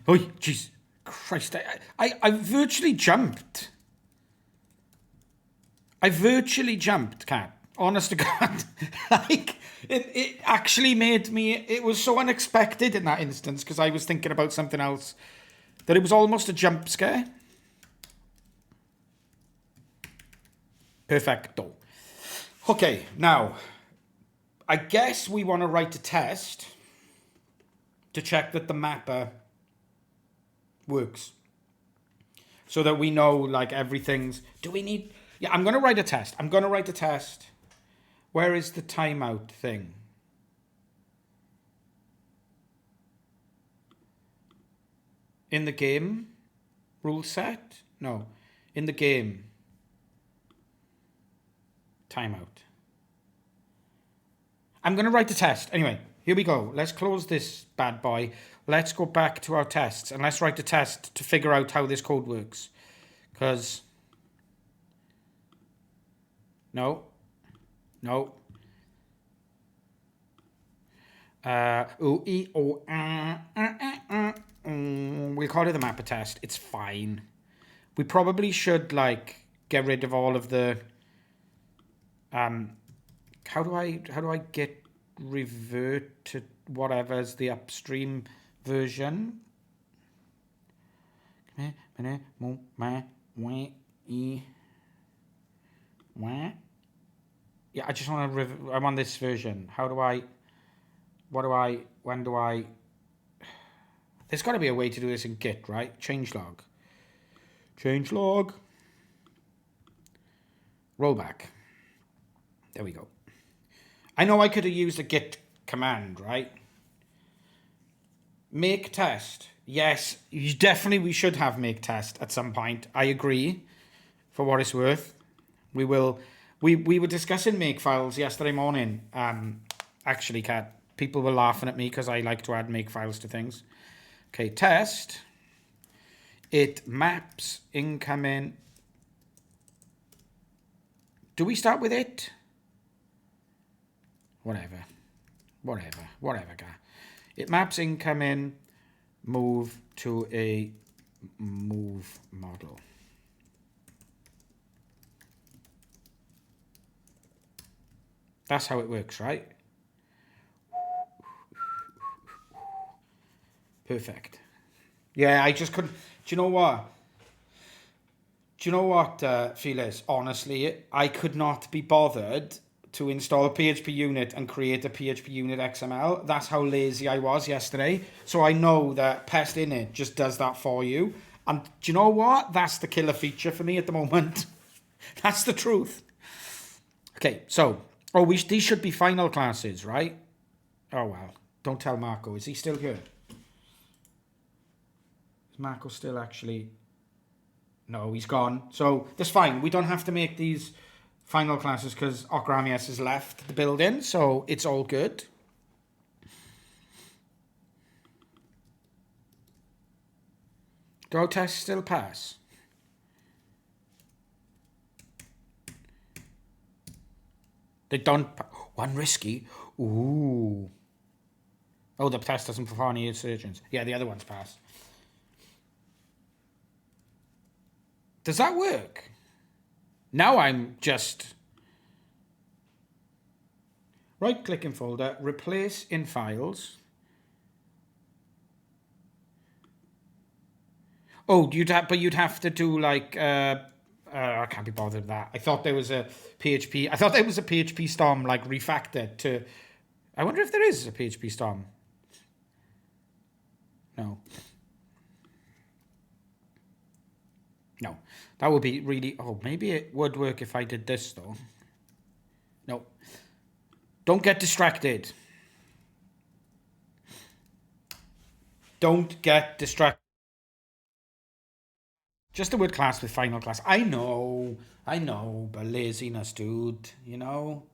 Oh, jeez. Christ. I virtually jumped. I virtually jumped, Cat. Honest to God. Like, it actually made me... It was so unexpected in that instance because I was thinking about something else that it was almost a jump scare. Perfecto. Okay, now, I guess we want to write a test to check that the mapper works. So that we know, like, everything's... Do we need... Yeah, I'm going to write a test. Where is the timeout thing? In the game? Rule set? No. In the game. Timeout. I'm going to write a test. Anyway, here we go. Let's close this bad boy. Let's go back to our tests and let's write a test to figure out how this code works. Because... No. We'll call it the mapper test. It's fine. We probably should, like, get rid of all of the... How do I get revert to whatever's the upstream version? Yeah, I just want to... I'm on this version. How do I... When do I... There's got to be a way to do this in Git, right? Changelog. Rollback. There we go. I know I could have used a git command, right? Make test. Yes, definitely we should have make test at some point. I agree, for what it's worth. We will... We were discussing make files yesterday morning. Actually, Kat, people were laughing at me because I like to add make files to things. Okay, test. It maps incoming. Do we start with it? Whatever, guy. It maps incoming move to a move model. That's how it works, right? Perfect. Yeah, I just couldn't... Do you know what, Felix? Honestly, I could not be bothered to install a PHP unit and create a PHP unit XML. That's how lazy I was yesterday. So I know that Pest Init just does that for you. And do you know what? That's the killer feature for me at the moment. That's the truth. Okay, so... Oh, these should be final classes, right? Oh, well. Don't tell Marco. Is he still here? Is Marco still actually... No, he's gone. So, that's fine. We don't have to make these final classes because Okramias has left the building. So, it's all good. Do our tests still pass? They don't. One risky. Ooh. Oh, the test doesn't perform any assertions. Yeah, the other ones pass. Does that work? Now I'm just... Right-click in folder, replace in files. Oh, you'd have to do like... I can't be bothered with that. I thought there was a PHP... I thought there was a PHP Storm like refactored to... I wonder if there is a PHP Storm. No. No. That would be really... Oh, maybe it would work if I did this, though. No. Don't get distracted. Don't get distracted. Just the word class with final class. I know, but laziness, dude. You know?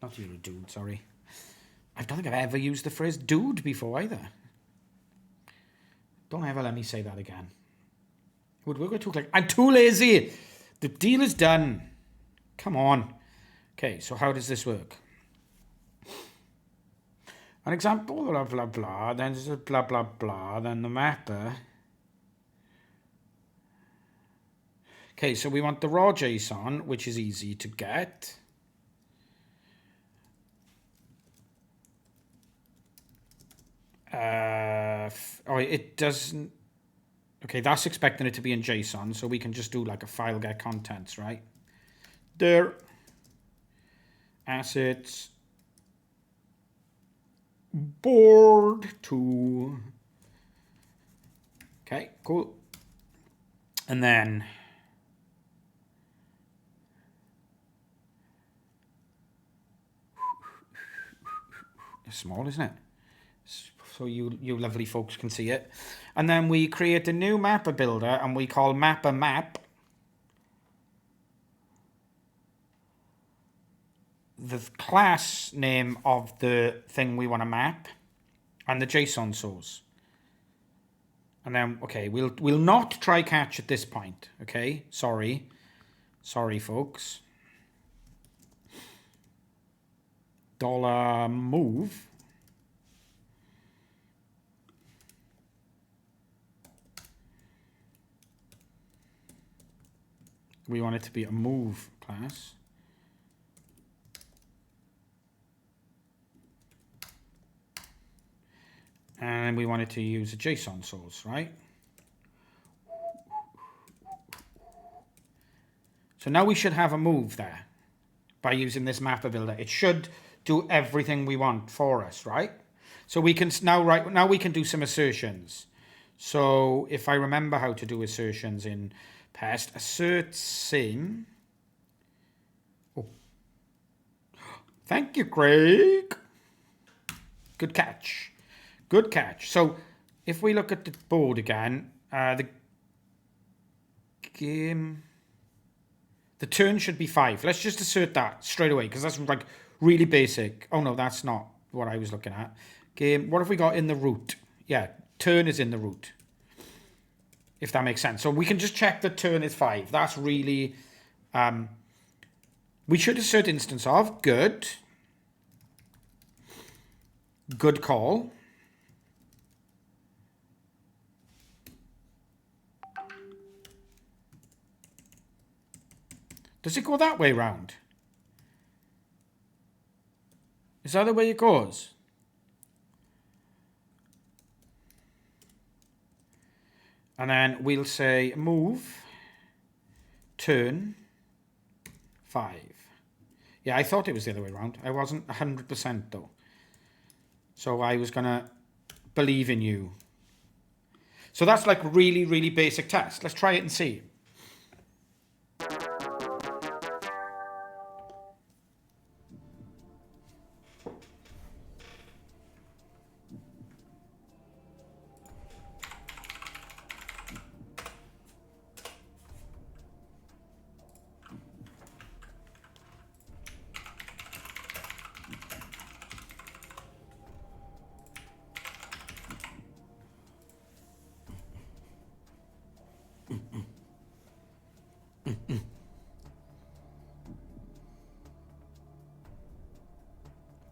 Not you're a dude, sorry. I don't think I've ever used the phrase dude before either. Don't ever let me say that again. Would work with 2 clicks. I'm too lazy. The deal is done. Come on. Okay, so how does this work? An example, blah, blah, blah. Then there's a blah, blah, blah. Then the mapper. Okay, so we want the raw JSON, which is easy to get. Oh, it doesn't... Okay, that's expecting it to be in JSON, so we can just do like a file get contents, right? There. Assets. Board to... Okay, cool. And then... It's small, isn't it? So you lovely folks can see it. And then we create a new mapper builder and we call mapper map. The class name of the thing we want to map and the JSON source. And then, okay, we'll not try catch at this point, okay? Sorry, folks. $move. We want it to be a move class. And we want it to use a JSON source, right? So now we should have a move there by using this mapper builder. It should do everything we want for us, right? So we can now we can do some assertions. So if I remember how to do assertions in pest, assert sim. Oh. Thank you, Craig. Good catch. Good catch. So if we look at the board again, the game... The turn should be 5. Let's just assert that straight away because that's like really basic. Oh no, that's not what I was looking at. Game, what have we got in the root? Yeah, turn is in the root. If that makes sense. So we can just check that turn is 5. That's really... we should assert instance of. Good. Good call. Does it go that way round? Is that the way it goes? And then we'll say move, turn, 5. Yeah, I thought it was the other way around. I wasn't 100% though. So I was going to believe in you. So that's like really, really basic test. Let's try it and see.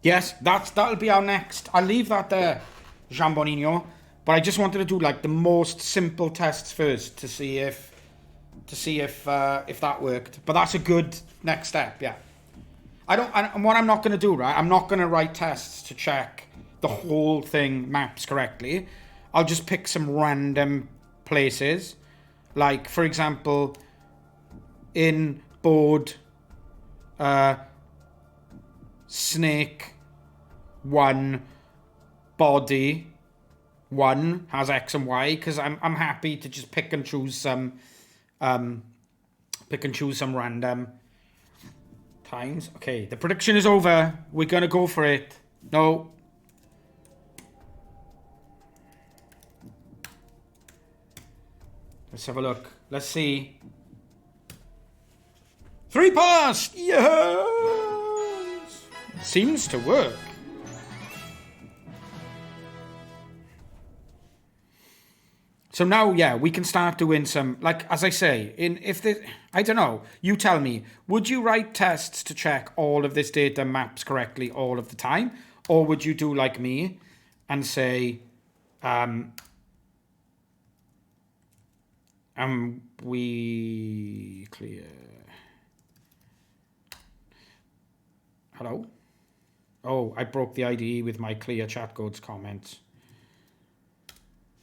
Yes, that'll be our next. I'll leave that there, Jambonino. But I just wanted to do like the most simple tests first to see if that worked. But that's a good next step. Yeah. And what I'm not going to do, right? I'm not going to write tests to check the whole thing maps correctly. I'll just pick some random places, like for example, in board, snake 1 body 1 has X and Y, because I'm happy to just pick and choose some random times. Okay, the prediction is over. We're gonna go for it. No. Let's have a look. Let's see. 3 passed! Yes! Seems to work. So now, yeah, we can start doing some, like, as I say, I don't know, you tell me, would you write tests to check all of this data maps correctly all of the time? Or would you do like me and say, we clear. Hello? Oh, I broke the IDE with my clear chatcodes comments.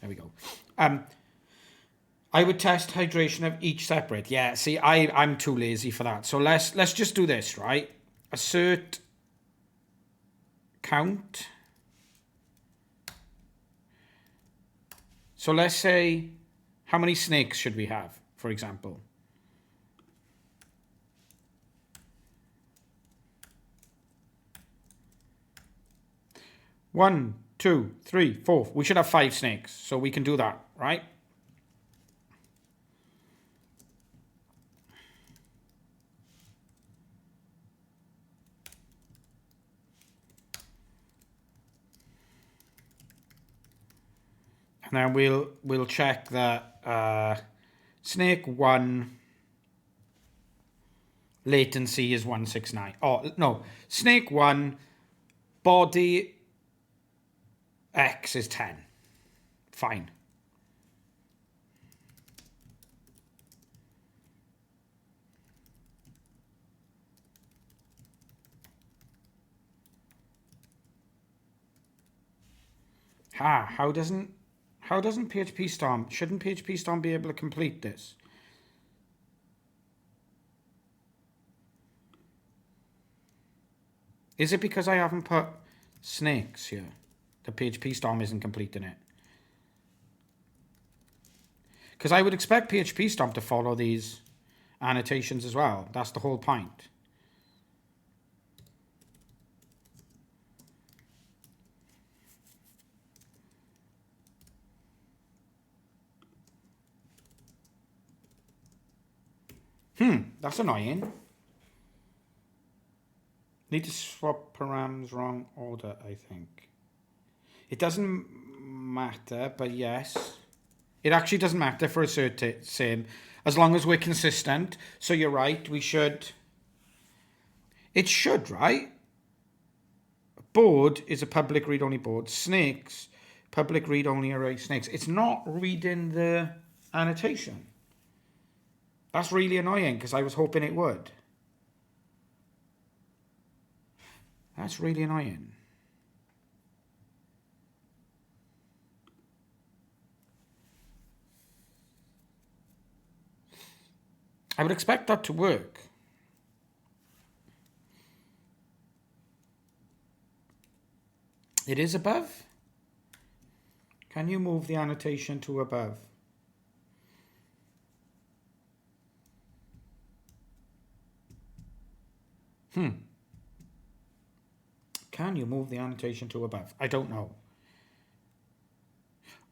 There we go. I would test hydration of each separate. Yeah, see, I'm too lazy for that. So let's just do this, right? Assert count. So let's say, how many snakes should we have, for example? One, 2, 3, 4. We should have 5 snakes, so we can do that, right? And then we'll check that snake 1 latency is 169. Oh no, snake 1 body X is 10. Fine. How doesn't PHP Storm, shouldn't PHP Storm be able to complete this? Is it because I haven't put snakes here? The PHP Storm isn't completing it. Because I would expect PHP Storm to follow these annotations as well. That's the whole point. That's annoying. Need to swap params wrong order, I think. It doesn't matter, but yes. It actually doesn't matter for assert same, as long as we're consistent. So you're right, we should. It should, right? Board is a public read-only board. Snakes, public read-only array snakes. It's not reading the annotation. That's really annoying, because I was hoping it would. That's really annoying. I would expect that to work. It is above? Can you move the annotation to above? Can you move the annotation to above? I don't know.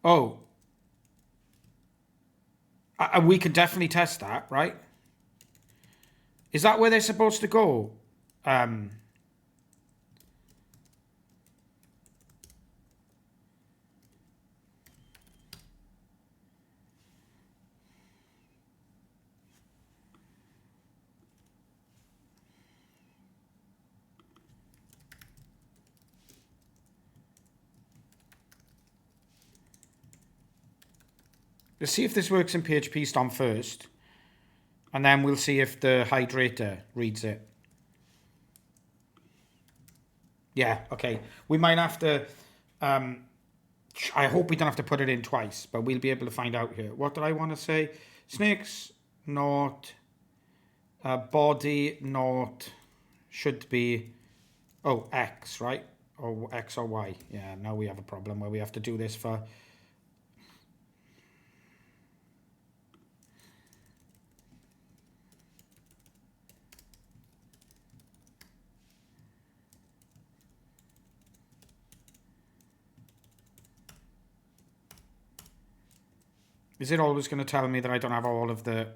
Oh. We can definitely test that, right? Is that where they're supposed to go? Let's see if this works in PHP Storm first. And then we'll see if the hydrator reads it. Yeah, okay. We might have to... I hope we don't have to put it in twice, but we'll be able to find out here. What did I want to say? Snakes, not... body, not... Should be... Oh, X, right? Or X or Y. Yeah, now we have a problem where we have to do this for... Is it always going to tell me that I don't have all of the...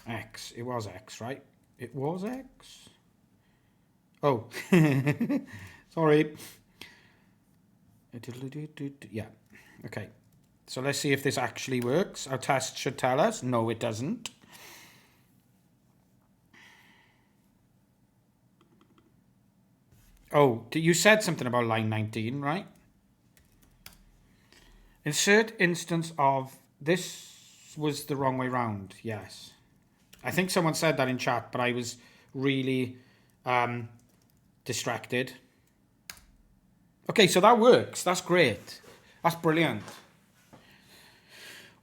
X. It was X, right? It was X? Oh. Sorry. Yeah. Okay. So let's see if this actually works. Our test should tell us. No, it doesn't. Oh, you said something about line 19, right? Insert instance of... This was the wrong way round. Yes. I think someone said that in chat, but I was really distracted. Okay, so that works. That's great. That's brilliant.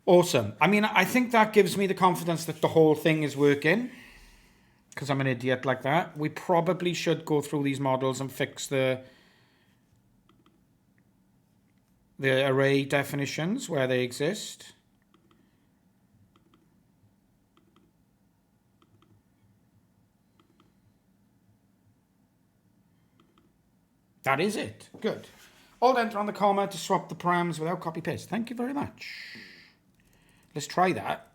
Awesome. I mean, I think that gives me the confidence that the whole thing is working, because I'm an idiot like that. We probably should go through these models and fix the array definitions where they exist. That is it. Good. Alt enter on the comma to swap the params without copy paste. Thank you very much. Let's try that.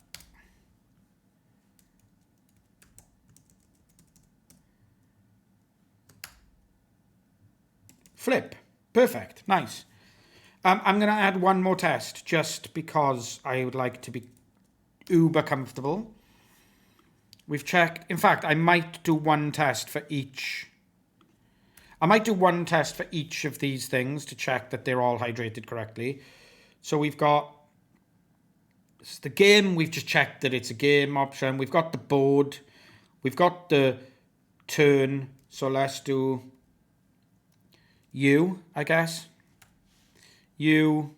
Flip. Perfect. Nice. I'm going to add one more test just because I would like to be uber comfortable. We've checked. In fact, I might do one test for each. I might do one test for each of these things to check that they're all hydrated correctly. So we've got this is the game. We've just checked that it's a game option. We've got the board. We've got the turn. So let's do U, I guess. U.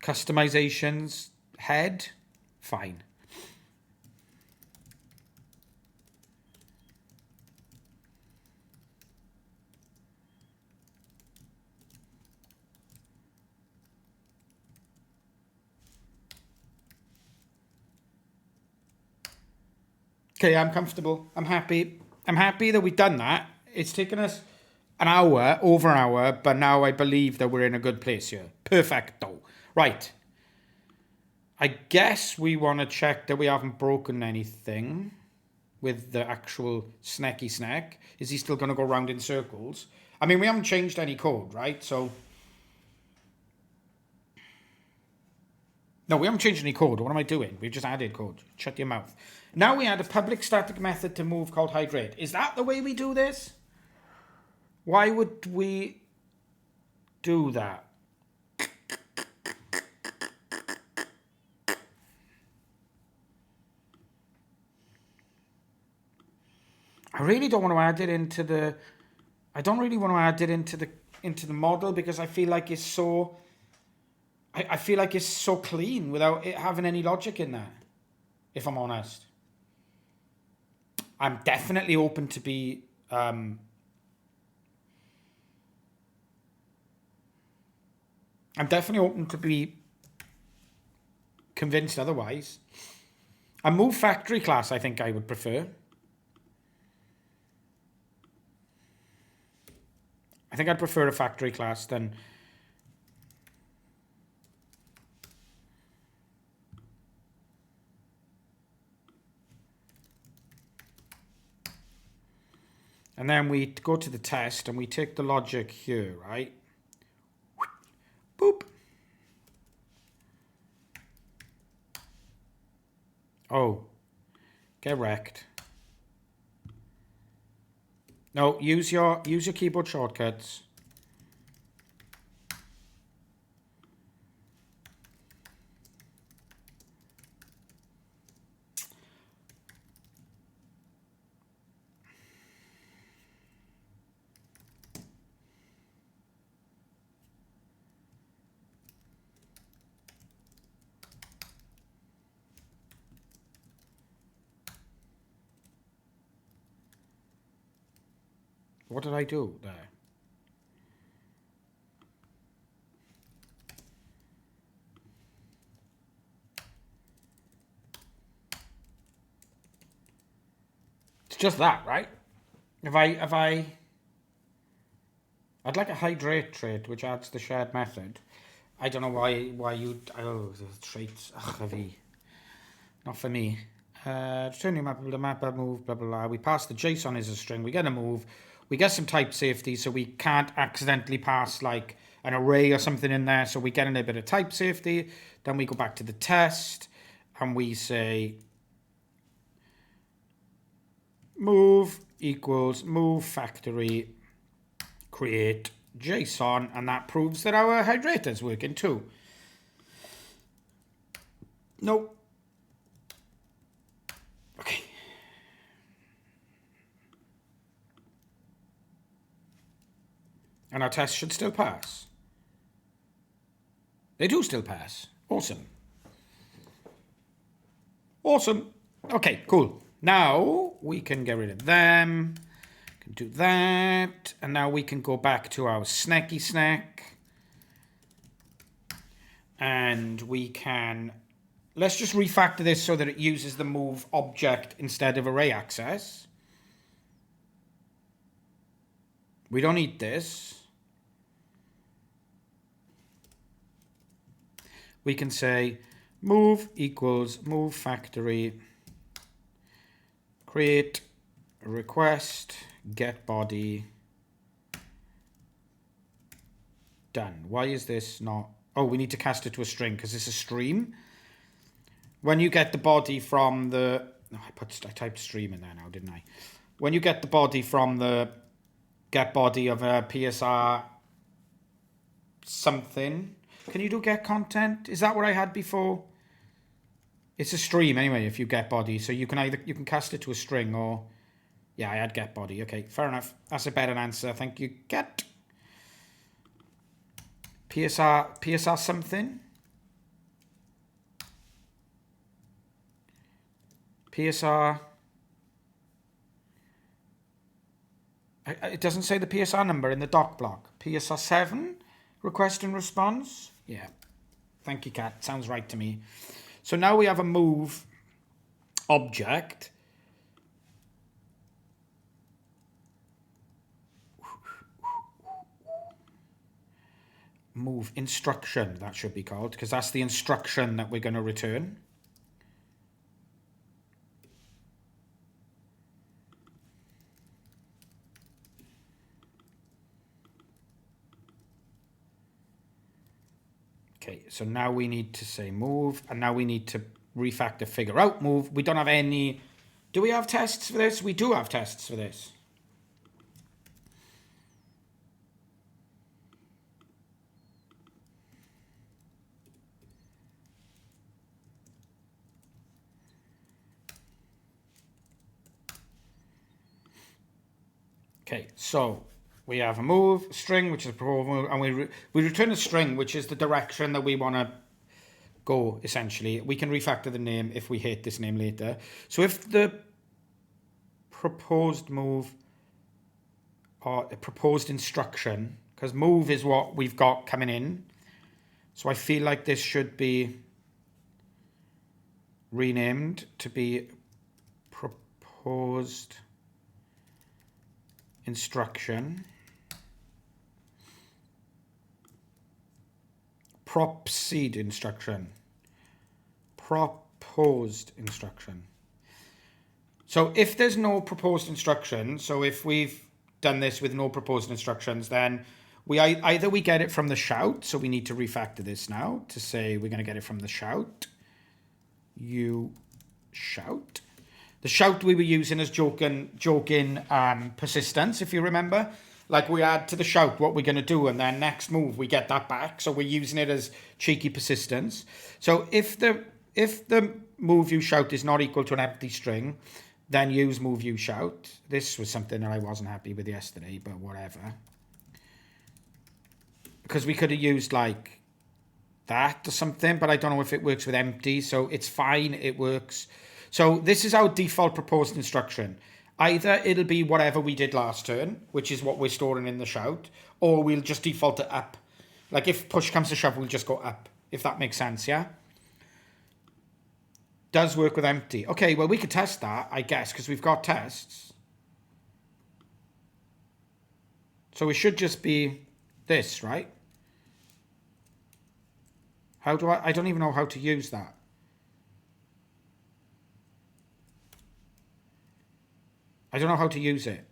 Customizations. Head. Fine. Okay, I'm comfortable. I'm happy. I'm happy that we've done that. It's taken us an hour, over an hour, but now I believe that we're in a good place here. Perfecto. Right. I guess we want to check that we haven't broken anything with the actual snacky snack. Is he still going to go round in circles? I mean, we haven't changed any code, right? So... No, we haven't changed any code. What am I doing? We've just added code. Shut your mouth. Now we add a public static method to move called hydrate. Is that the way we do this? Why would we do that? I really don't want to add it into the... I don't really want to add it into the model because I feel like it's so... I feel like it's so clean without it having any logic in there, if I'm honest. I'm definitely open to be... I'm definitely open to be convinced otherwise. A move factory class, I think I would prefer. I think I'd prefer a factory class than... And then we go to the test and we take the logic here, right? Boop. Oh, get wrecked. No, use your keyboard shortcuts. What did I do there? It's just that, right? I'd like a hydrate trait, which adds the shared method. I don't know why you, oh, the traits, not for me. Return your map, the map, move, blah, blah, blah. We pass the JSON as a string. We get a move. We get some type safety, so we can't accidentally pass like an array or something in there. So we get a little bit of type safety. Then we go back to the test and we say move equals move factory create JSON, and that proves that our hydrator is working too. Nope. Okay. And our tests should still pass. They do still pass. Awesome. Awesome. Okay, cool. Now we can get rid of them. Can do that. And now we can go back to our snacky snack. And we can, let's just refactor this so that it uses the move object instead of array access. We don't need this. We can say move equals move factory create a request get body done. Why is this not? Oh, we need to cast it to a string because it's a stream. When you get the body from the, oh, I typed stream in there now, didn't I? When you get the body from the get body of a PSR something, can you do get content? Is that what I had before? It's a stream anyway if you get body, so you can cast it to a string or, yeah, I had get body. Okay, fair enough. That's a better answer. Thank you. Get PSR something. PSR. It doesn't say the PSR number in the doc block. PSR 7 request and response. Yeah. Thank you, Kat. Sounds right to me. So now we have a move object. Move instruction, that should be called, because that's the instruction that we're going to return. Okay, so now we need to say move, and now we need to refactor figure out move. We don't have any. Do we have tests for this? We do have tests for this. Okay, so we have a move, a string, which is a proposed move, and we return a string, which is the direction that we want to go, essentially. We can refactor the name if we hate this name later. So if the proposed move or a proposed instruction, because move is what we've got coming in, so I feel like this should be renamed to be proposed instruction. Proceed instruction. Proposed instruction. So if there's no proposed instruction, so if we've done this with no proposed instructions, then either we get it from the shout, so we need to refactor this now to say we're going to get it from the shout. You shout. The shout we were using as joking persistence, if you remember. Like we add to the shout what we're going to do, and then next move we get that back. So we're using it as cheeky persistence. So if the move you shout is not equal to an empty string, then use move you shout. This was something that I wasn't happy with yesterday, but whatever. Because we could have used like that or something, but I don't know if it works with empty, so it's fine, it works. So this is our default proposed instruction. Either it'll be whatever we did last turn, which is what we're storing in the shout, or we'll just default it up. Like if push comes to shove, we'll just go up, if that makes sense, yeah? Does work with empty. Okay, well, we could test that, I guess, because we've got tests. So it should just be this, right? How do I don't even know how to use that. I don't know how to use it.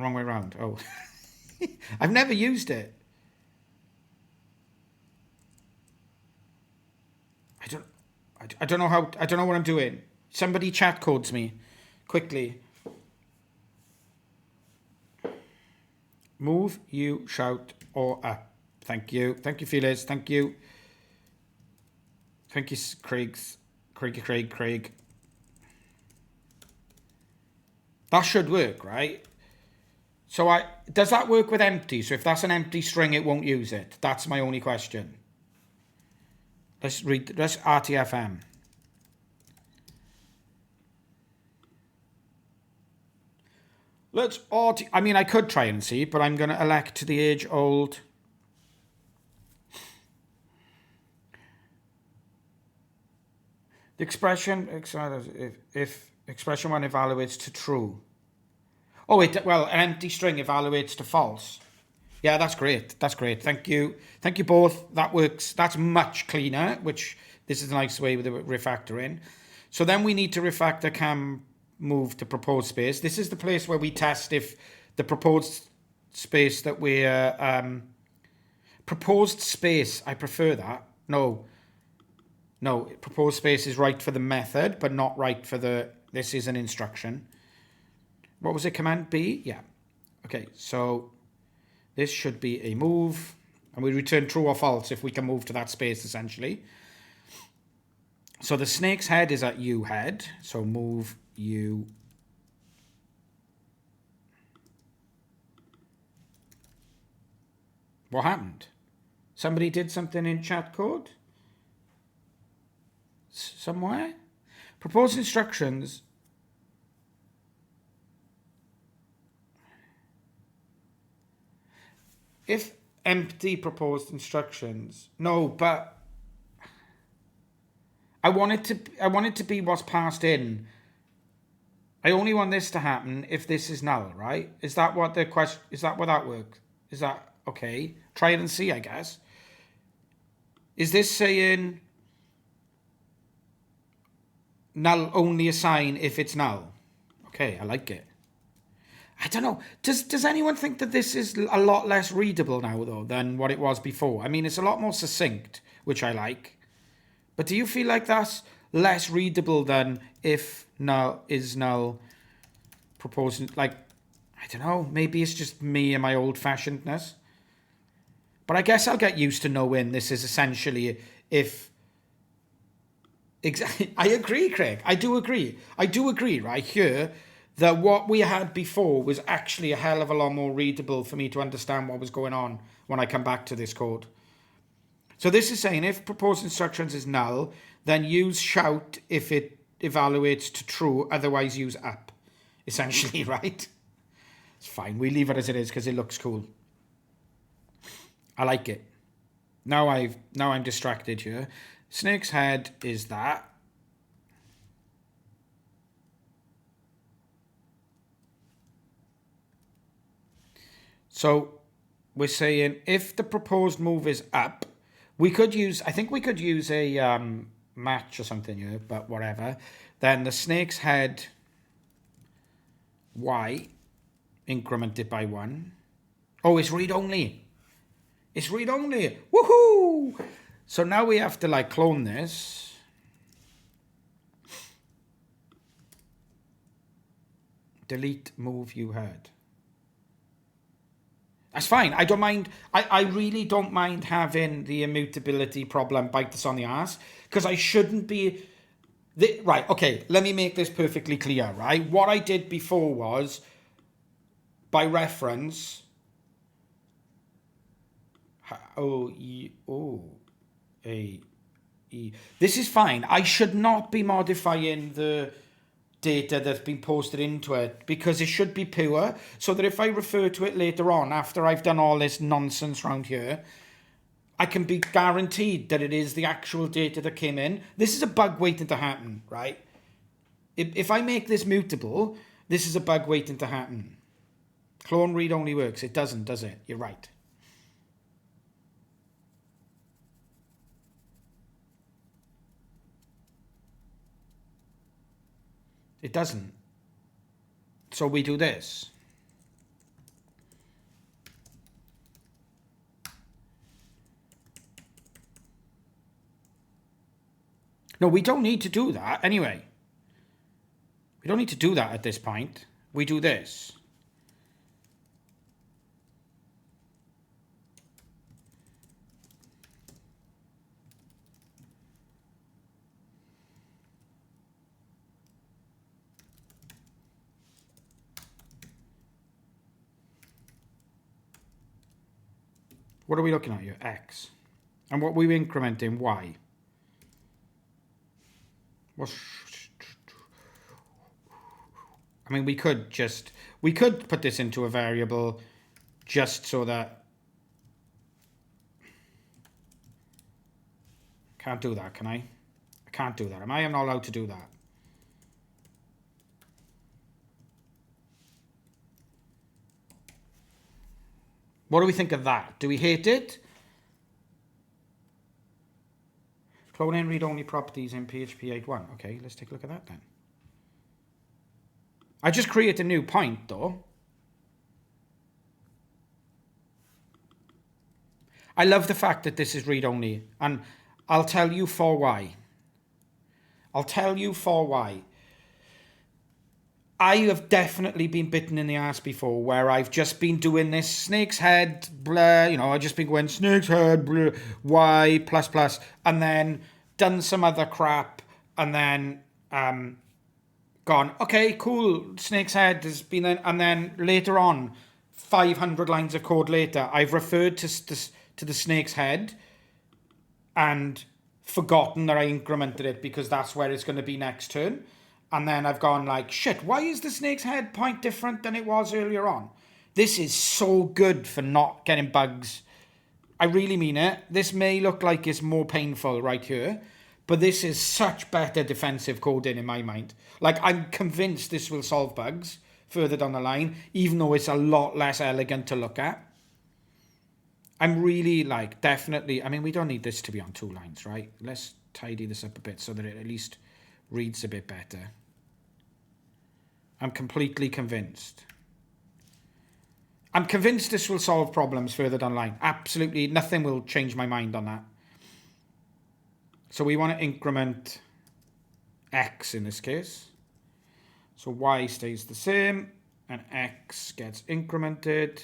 Wrong way around. Oh. I've never used it. I don't know how, I don't know what I'm doing. Somebody chat codes me quickly. Move, you, shout, or up. Thank you. Thank you, Felix. Thank you. Thank you, Craig. That should work, right? So does that work with empty? So if that's an empty string, it won't use it. That's my only question. Let's RTFM. I mean, I could try and see, but I'm going to elect the age-old. The expression, if expression 1 evaluates to true. Oh, well, an empty string evaluates to false. Yeah, that's great. That's great. Thank you. Thank you both. That works. That's much cleaner, which this is a nice way with the refactoring. So then we need to refactor cam move to proposed space. This is the place where we test if the proposed space that we're... proposed space, I prefer that. No, proposed space is right for the method, but not right for the... This is an instruction. What was it? Command B? Yeah. Okay, so this should be a move. And we return true or false if we can move to that space, essentially. So the snake's head is at U head. So move U. What happened? Somebody did something in chat code? Somewhere? Proposed instructions. If empty proposed instructions. No, but I want it to be what's passed in. I only want this to happen if this is null, right? Is that what the question? Is that what that works? Is that okay? Try it and see, I guess. Is this saying null only assign if it's null? Okay, I like it. I don't know. Does anyone think that this is a lot less readable now, though, than what it was before? I mean, it's a lot more succinct, which I like. But do you feel like that's less readable than if null is null proposing? Like, I don't know. Maybe it's just me and my old-fashionedness. But I guess I'll get used to knowing this is essentially if... Exactly. I agree, Craig. I do agree, right here, that what we had before was actually a hell of a lot more readable for me to understand what was going on when I come back to this code. So this is saying if proposed instructions is null, then use shout if it evaluates to true, otherwise use up. Essentially, right? It's fine. We leave it as it is because it looks cool. I like it. Now I'm distracted here. Snake's head is that. So we're saying if the proposed move is up, we could use, I think we could use a match or something here, but whatever. Then the snake's head Y incremented by 1. Oh, it's read only. It's read only. Woohoo! So now we have to like clone this. delete move you heard. That's fine. I don't mind. I really don't mind having the immutability problem bite us on the ass, because I shouldn't be... Right, okay, let me make this perfectly clear, right? What I did before was, by reference... This is fine. I should not be modifying the data that's been posted into it, because it should be pure, so that if I refer to it later on, after I've done all this nonsense around here, I can be guaranteed that it is the actual data that came in. This is a bug waiting to happen, right? If I make this mutable, this is a bug waiting to happen. Clone read only works. It doesn't, does it? You're right. It doesn't. So we do this. No, we don't need to do that anyway. We don't need to do that at this point. We do this. What are we looking at here? X. And what are we incrementing? Y. I mean, we could put this into a variable just so that... Can't do that, can I? I can't do that. I'm not allowed to do that. What do we think of that? Do we hate it? Clone and read-only properties in PHP 8.1. Okay, let's take a look at that then. I just create a new point, though. I love the fact that this is read-only, and I'll tell you for why. I'll tell you for why. I have definitely been bitten in the ass before, where I've just been doing this snake's head, blah, you know, I've just been going snake's head, blah, y, plus, plus, and then done some other crap, and then gone, okay, cool, snake's head has been in, and then later on, 500 lines of code later, I've referred to the snake's head and forgotten that I incremented it because that's where it's going to be next turn. And then I've gone like, shit, why is the snake's head point different than it was earlier on? This is so good for not getting bugs. I really mean it. This may look like it's more painful right here, but this is such better defensive coding in my mind. Like, I'm convinced this will solve bugs further down the line, even though it's a lot less elegant to look at. I'm really, like, definitely... I mean, we don't need this to be on 2 lines, right? Let's tidy this up a bit so that it at least reads a bit better. I'm completely convinced. I'm convinced this will solve problems further down the line. Absolutely nothing will change my mind on that. So we want to increment X in this case. So Y stays the same and X gets incremented.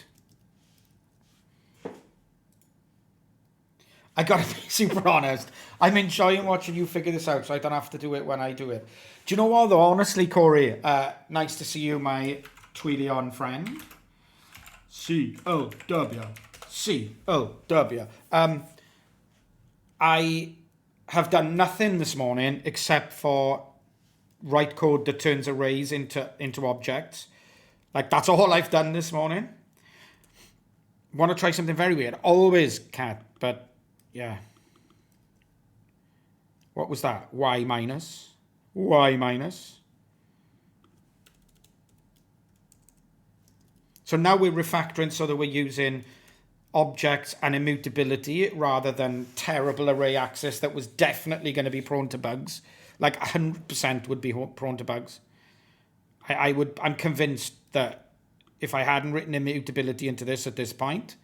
I gotta be super honest. I'm enjoying watching you figure this out so I don't have to do it when I do it. Do you know what though? Honestly, Corey, nice to see you, my Twilion friend. C-O-W. C-O-W. I have done nothing this morning except for write code that turns arrays into objects. Like, that's all I've done this morning. Want to try something very weird. Always cat, but... yeah. What was that? Y minus. Y minus. So now we're refactoring so that we're using objects and immutability rather than terrible array access that was definitely going to be prone to bugs. Like 100% would be prone to bugs. I'm convinced that if I hadn't written immutability into this at this point,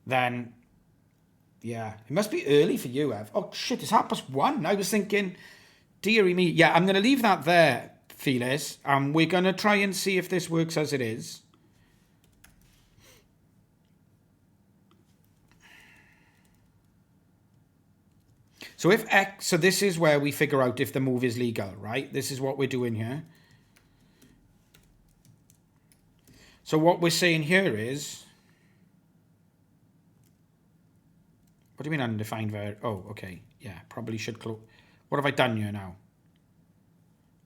then Yeah, it must be early for you, Ev. Oh, shit, it's 1:30. I was thinking, dearie me. Yeah, I'm going to leave that there, Phyllis. We're going to try and see if this works as it is. So if X, so this is where we figure out if the move is legal, right? This is what we're doing here. So what we're saying here is, what do you mean undefined variable? Oh, okay. Yeah, probably should close. What have I done here now?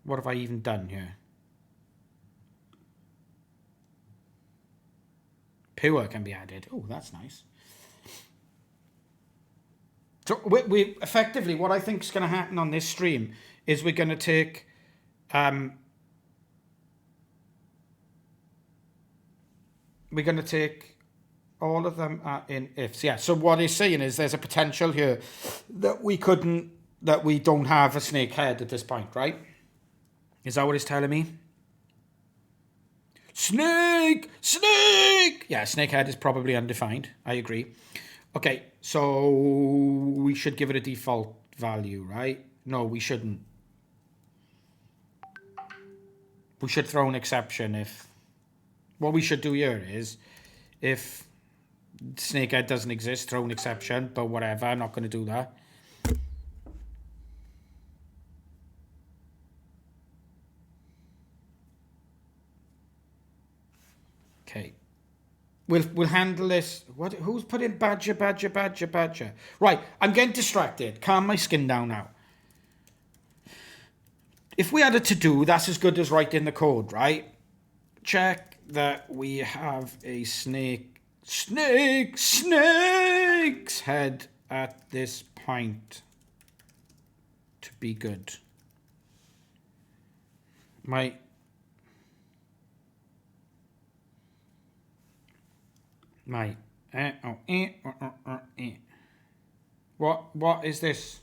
What have I even done here? Pure can be added. Oh, that's nice. So we effectively, what I think is going to happen on this stream is we're going to take all of them are in ifs. Yeah. So what he's saying is there's a potential here that we don't have a snake head at this point, right? Is that what he's telling me? Snake! Snake! Yeah, snake head is probably undefined. I agree. Okay, so we should give it a default value, right? No, we shouldn't. We should throw an exception if... What we should do here is, if snakehead doesn't exist, throw an exception, but whatever, I'm not going to do that. Okay. We'll handle this. What? Who's put in badger? Right, I'm getting distracted. Calm my skin down now. If we had a to-do, that's as good as writing the code, right? Check that we have a snake's head at this point to be good. What is this?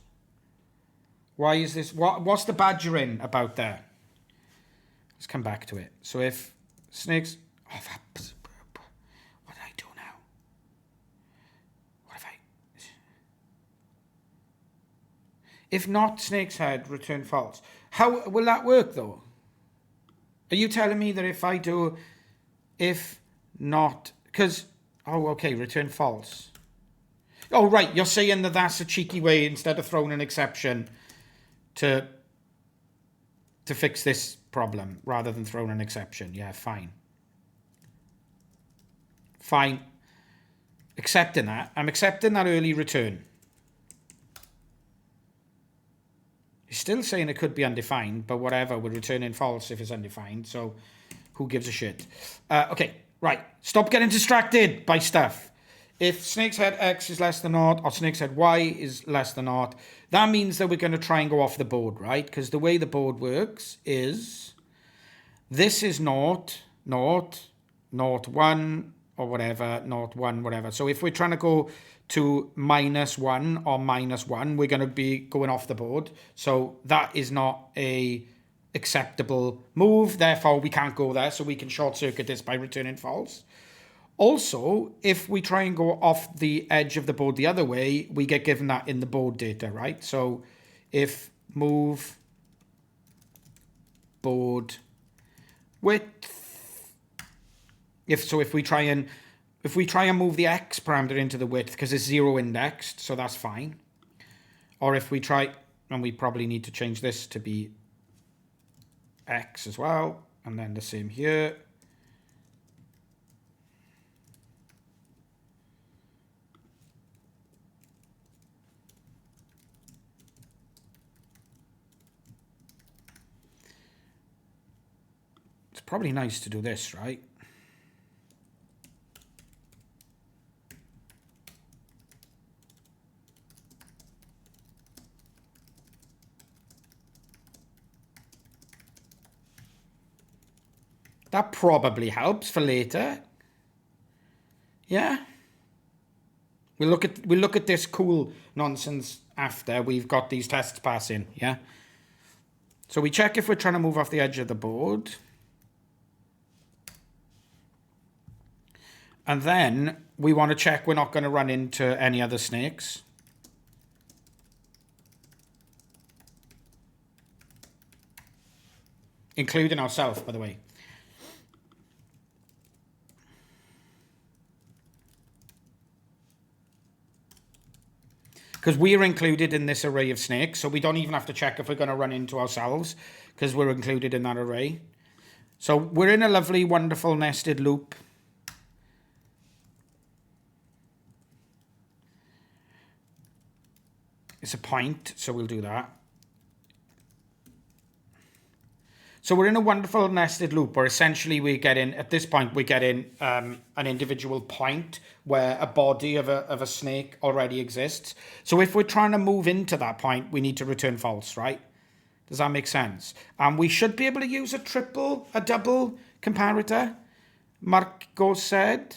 Why is this? What's the badgering about there? Let's come back to it. So if snakes... Oh, what did I do now? What if I... If not snake's head, return false. How will that work, though? Are you telling me that if I do... If not... Because... Oh, okay, return false. Oh, right, you're saying that that's a cheeky way, instead of throwing an exception, to fix this problem, rather than throwing an exception. Yeah, fine. Fine. Accepting that. I'm accepting that early return. He's still saying it could be undefined, but whatever, we're returning false if it's undefined, so who gives a shit? Okay, right. Stop getting distracted by stuff. If snake's head X is less than naught, or snake's head Y is less than naught, that means that we're going to try and go off the board, right? Because the way the board works is, this is naught, 1, or whatever, 0, 1, whatever. So if we're trying to go to -1 or -1, we're going to be going off the board. So that is not a acceptable move. Therefore, we can't go there. So we can short circuit this by returning false. Also, if we try and go off the edge of the board the other way, we get given that in the board data, right? So if move board width, if we try and move the X parameter into the width, because it's 0 indexed, so that's fine. Or if we try, and we probably need to change this to be X as well, and then the same here. It's probably nice to do this, right? That probably helps for later. Yeah. We'll look at this cool nonsense after we've got these tests passing, yeah? So we check if we're trying to move off the edge of the board. And then we want to check we're not going to run into any other snakes. Including ourselves, by the way. Because we're included in this array of snakes, so we don't even have to check if we're going to run into ourselves, because we're included in that array. So we're in a lovely, wonderful nested loop. It's a point, so we'll do that. So we're in a wonderful nested loop where essentially we get in, at this point, we get in an individual point where a body of a snake already exists. So if we're trying to move into that point, we need to return false, right? Does that make sense? And we should be able to use a double comparator, Marco said.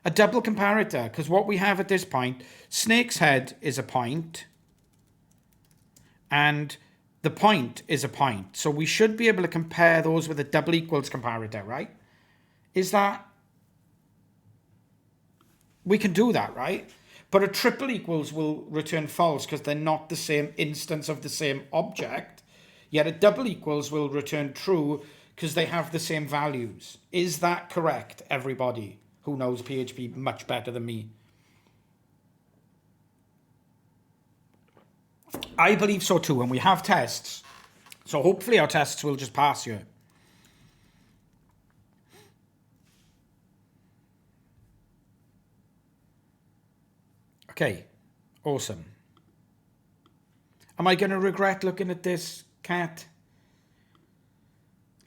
A double comparator, because what we have at this point, snake's head is a point, and the point is a point. So we should be able to compare those with a double equals comparator, right? Is that... We can do that, right? But a triple equals will return false because they're not the same instance of the same object. Yet a double equals will return true because they have the same values. Is that correct, everybody who knows PHP much better than me? I believe so too, and we have tests. So hopefully our tests will just pass here. Okay, awesome. Am I going to regret looking at this, cat?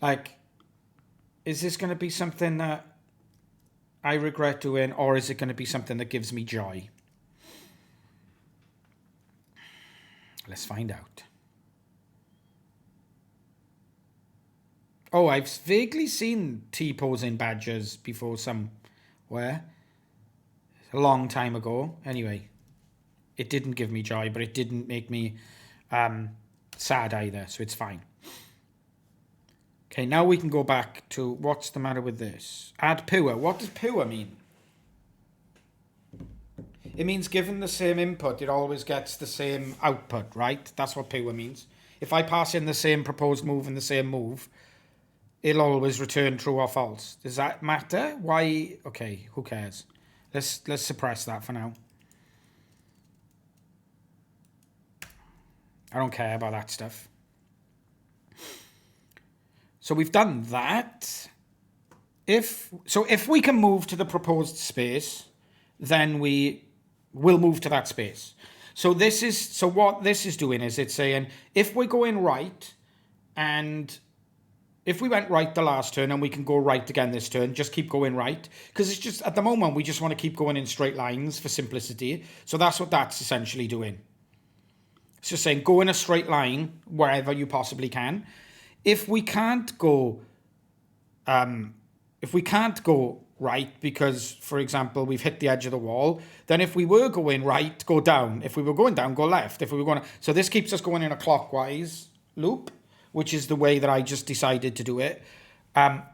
Like, is this going to be something that I regret doing, or is it going to be something that gives me joy? Let's find out. Oh, I've vaguely seen T-posing badgers before somewhere. A long time ago. Anyway, it didn't give me joy, but it didn't make me sad either, so it's fine. Okay, now we can go back to what's the matter with this. Add pure. What does pure mean? It means given the same input, it always gets the same output, right? That's what pure means. If I pass in the same proposed move and the same move, it'll always return true or false. Does that matter? Why? Okay, who cares? Let's suppress that for now. I don't care about that stuff. So we've done that. If we can move to the proposed space, then we will move to that space. So what this is doing is it's saying if we're going right, and if we went right the last turn and we can go right again this turn, just keep going right. Because it's just, at the moment, we just want to keep going in straight lines for simplicity. So that's what that's essentially doing. It's just saying go in a straight line wherever you possibly can. If we can't go right because, for example, we've hit the edge of the wall, then if we were going right, go down. If we were going down, go left. If we were going so this keeps us going in a clockwise loop, which is the way that I just decided to do it. And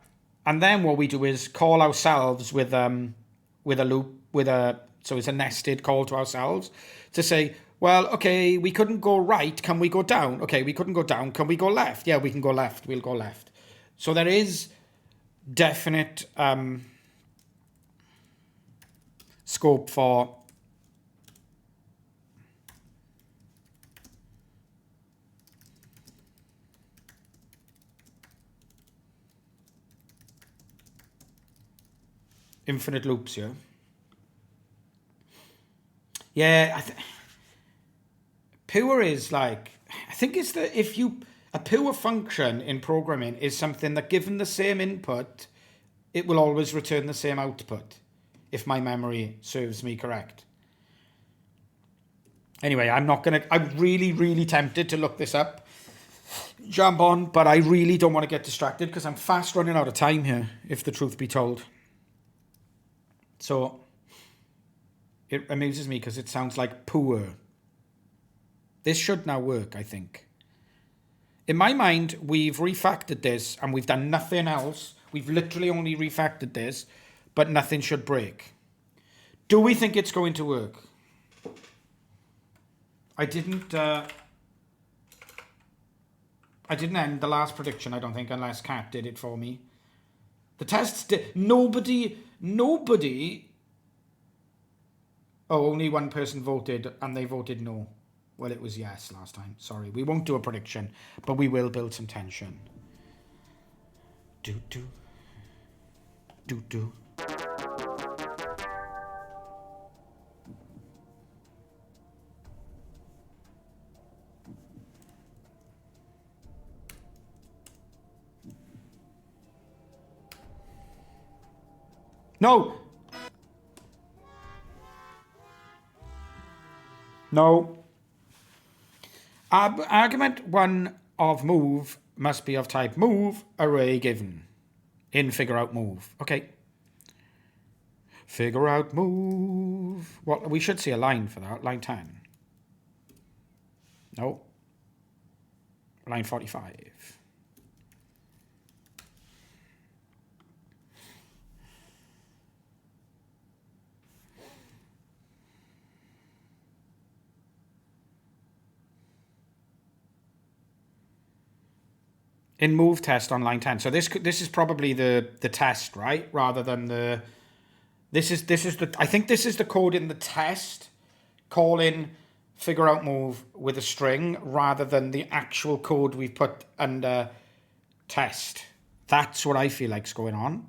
then what we do is call ourselves with a loop, so it's a nested call to ourselves to say, well, okay, we couldn't go right. Can we go down? Okay, we couldn't go down. Can we go left? Yeah, we can go left. We'll go left. So there is definite scope for infinite loops here. Yeah, pure is like, I think it's a pure function in programming is something that given the same input, it will always return the same output, if my memory serves me correct. Anyway, I'm really, really tempted to look this up, jump on, but I really don't want to get distracted because I'm fast running out of time here, if the truth be told. So it amuses me because it sounds like poor. This should now work, I think. In my mind, we've refactored this and we've done nothing else. We've literally only refactored this, but nothing should break. Do we think it's going to work? I didn't end the last prediction, I don't think, unless Cat did it for me. The tests did. Nobody. Oh, only one person voted, and they voted no. Well, it was yes last time. Sorry, we won't do a prediction, but we will build some tension. Do. No. No. Argument 1 of move must be of type move array given in figure out move. Okay. Figure out move. Well, we should see a line for that. Line 10. No. Line 45. In move test on line 10. So this is probably the test, right? Rather than the... This is the... I think this is the code in the test. Call in figure out move with a string rather than the actual code we've put under test. That's what I feel like's going on.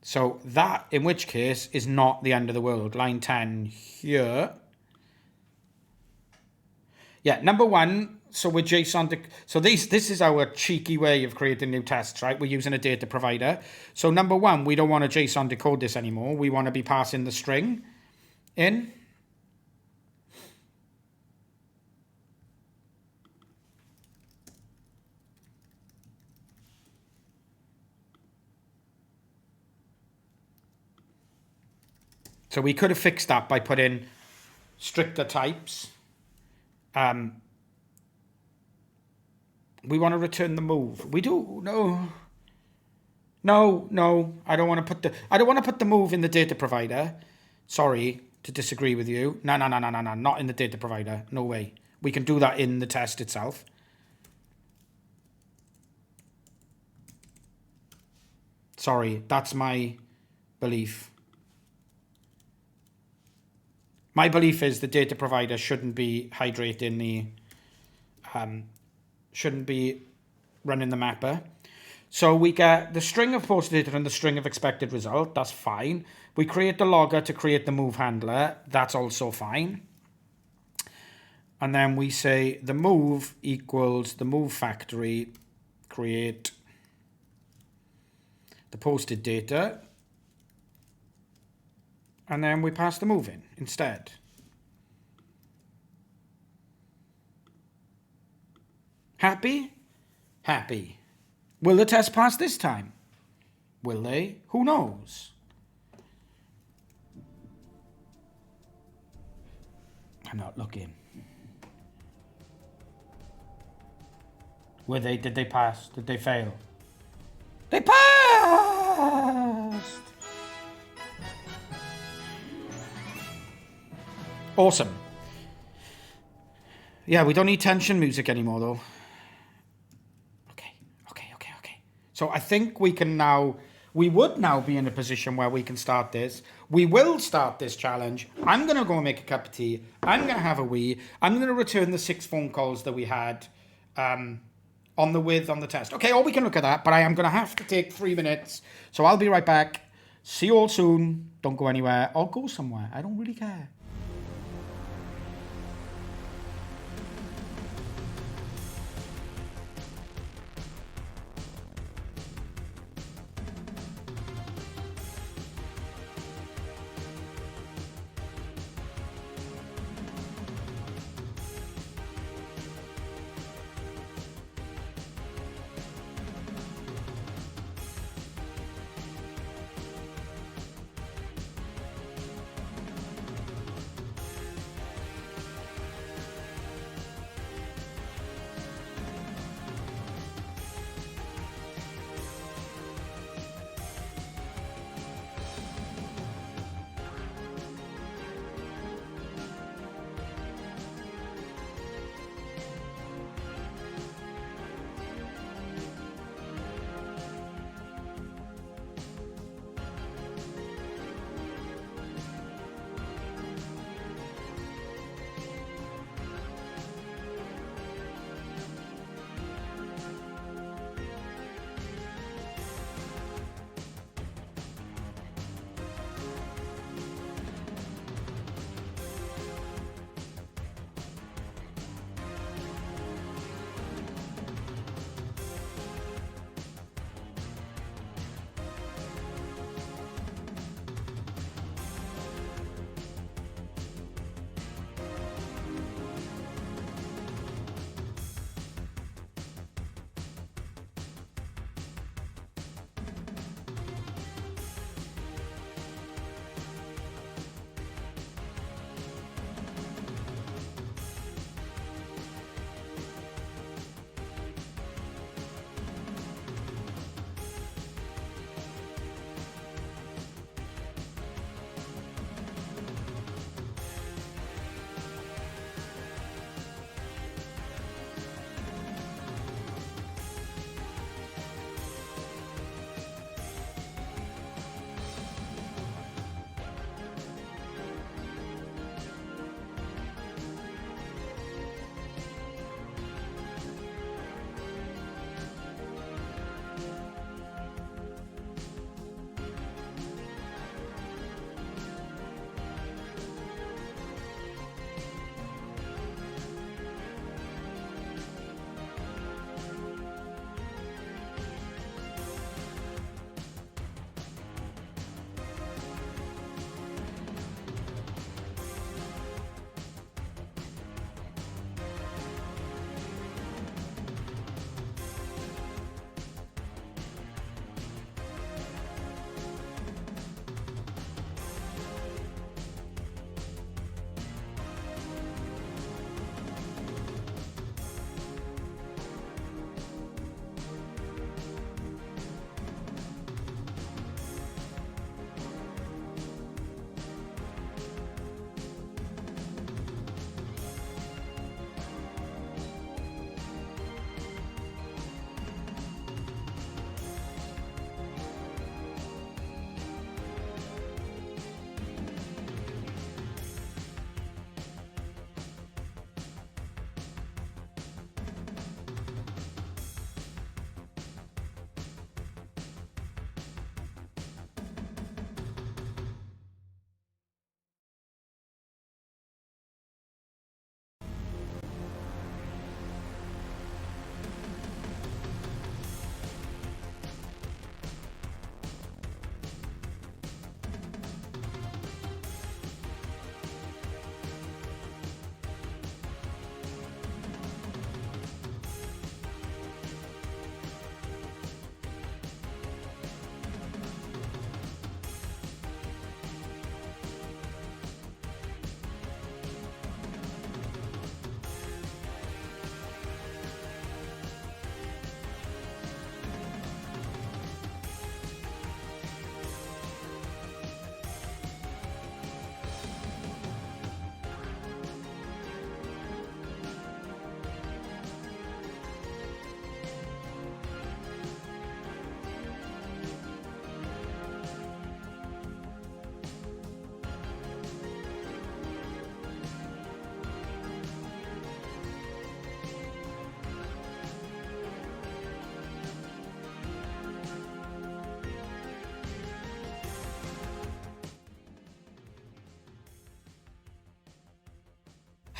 So that, in which case, is not the end of the world. Line 10 here. Yeah, number 1... So with JSON, so this is our cheeky way of creating new tests, right? We're using a data provider. So number 1, we don't want to JSON decode this anymore. We want to be passing the string in. So we could have fixed that by putting stricter types. We want to return the move. We do. No. I don't want to put the move in the data provider. Sorry to disagree with you. No. Not in the data provider. No way. We can do that in the test itself. Sorry, that's my belief. My belief is the data provider shouldn't be hydrating the shouldn't be running the mapper. So we get the string of post data and the string of expected result. That's fine. We create the logger to create the move handler. That's also fine. And then we say the move equals the move factory, create the posted data. And then we pass the move in instead. Happy? Happy. Will the test pass this time? Will they? Who knows? I'm not looking. Were they? Did they pass? Did they fail? They passed! Awesome. Yeah, we don't need tension music anymore, though. Okay. So I think we can now... We would now be in a position where we can start this. We will start this challenge. I'm going to go make a cup of tea. I'm going to have a wee. I'm going to return the 6 phone calls that we had on the test. Okay, or we can look at that, but I am going to have to take 3 minutes. So I'll be right back. See you all soon. Don't go anywhere. Or go somewhere. I don't really care.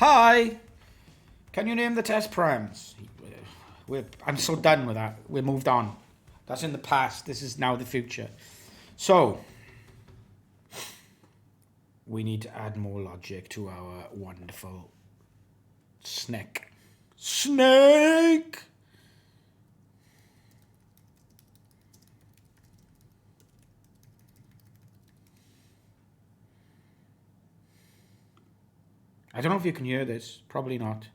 Hi. Can you name the test params? I'm so done with that. We're moved on. That's in the past. This is now the future. So, we need to add more logic to our wonderful snake. Snake! I don't know if you can hear this. Probably not.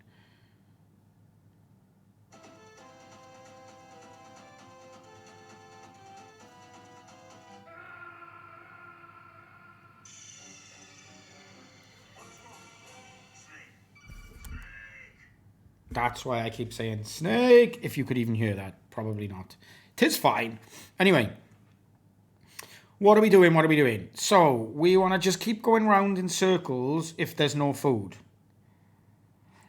That's why I keep saying snake. If you could even hear that. Probably not. 'Tis fine. Anyway. What are we doing? What are we doing? So, we want to just keep going round in circles if there's no food.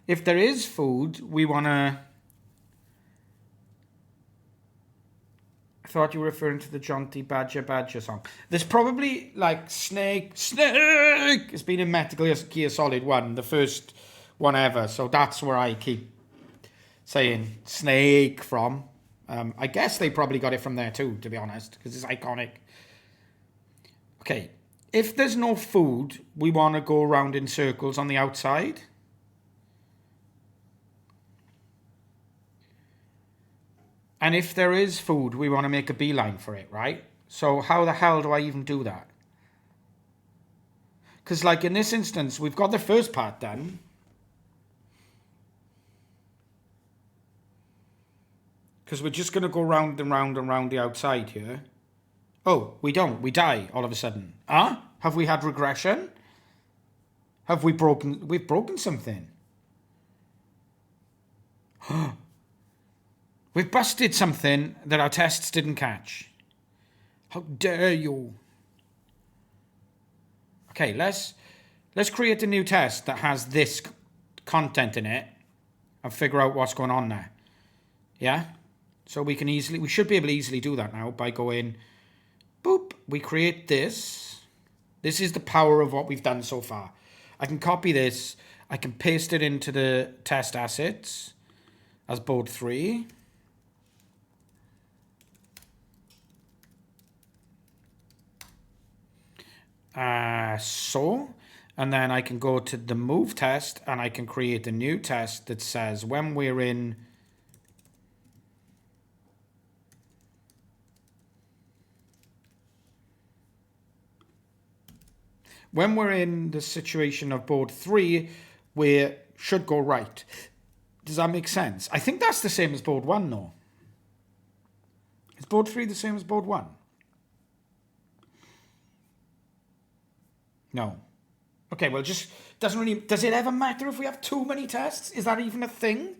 If there is food, we want to... I thought you were referring to the Jaunty Badger song. There's probably, like, snake. It's been in Metal Gear Solid 1, the first one ever. So that's where I keep saying snake from. I guess they probably got it from there too, to be honest, because it's iconic. Okay, if there's no food, we want to go around in circles on the outside. And if there is food, we want to make a beeline for it, right? So how the hell do I even do that? Because, like, in this instance, we've got the first part done. Because we're just going to go round and round and round the outside here. Oh, we don't. We die all of a sudden. Huh? Have we had regression? Have we broken... We've broken something. We've busted something that our tests didn't catch. How dare you? Okay, let's create a new test that has this content in it and figure out what's going on there. Yeah? So we should be able to easily do that now by going... Boop, we create this. This is the power of what we've done so far. I can copy this. I can paste it into the test assets as board 3. And then I can go to the move test and I can create a new test that says when we're in... When we're in the situation of board 3, we should go right. Does that make sense? I think that's the same as board 1, though. Is board 3 the same as board 1? No. Okay, well, just doesn't really... Does it ever matter if we have too many tests? Is that even a thing?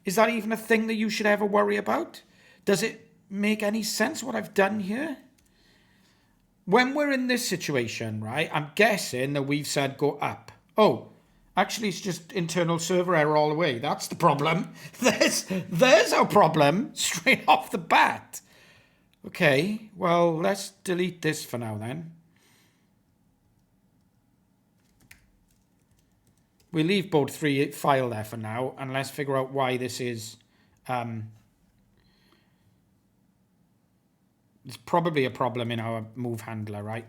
Is that even a thing that you should ever worry about? Does it make any sense what I've done here? When we're in this situation, right, I'm guessing that we've said go up. Oh, actually, it's just internal server error all the way. That's the problem. There's our problem straight off the bat. Okay, well, let's delete this for now then. We leave board 3 file there for now, and let's figure out why this is... There's probably a problem in our move handler, right?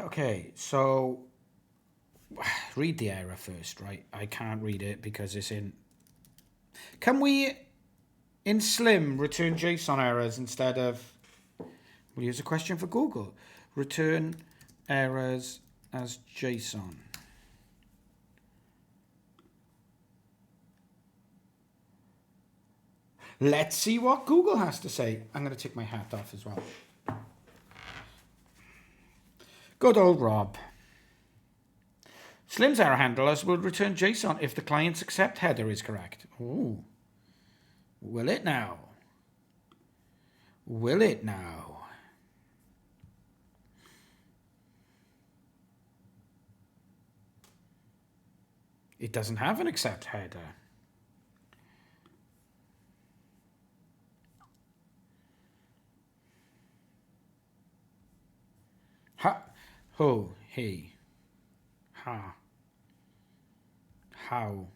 Okay, so read the error first, right? I can't read it because it's in... Can we, in Slim, return JSON errors instead of... We'll use a question for Google. Return errors as JSON. Let's see what Google has to say. I'm going to take my hat off as well. Good old Rob. Slim's error handlers will return JSON if the client's accept header is correct. Ooh. Will it now? Will it now? It doesn't have an accept header. Ho, he, ha, how,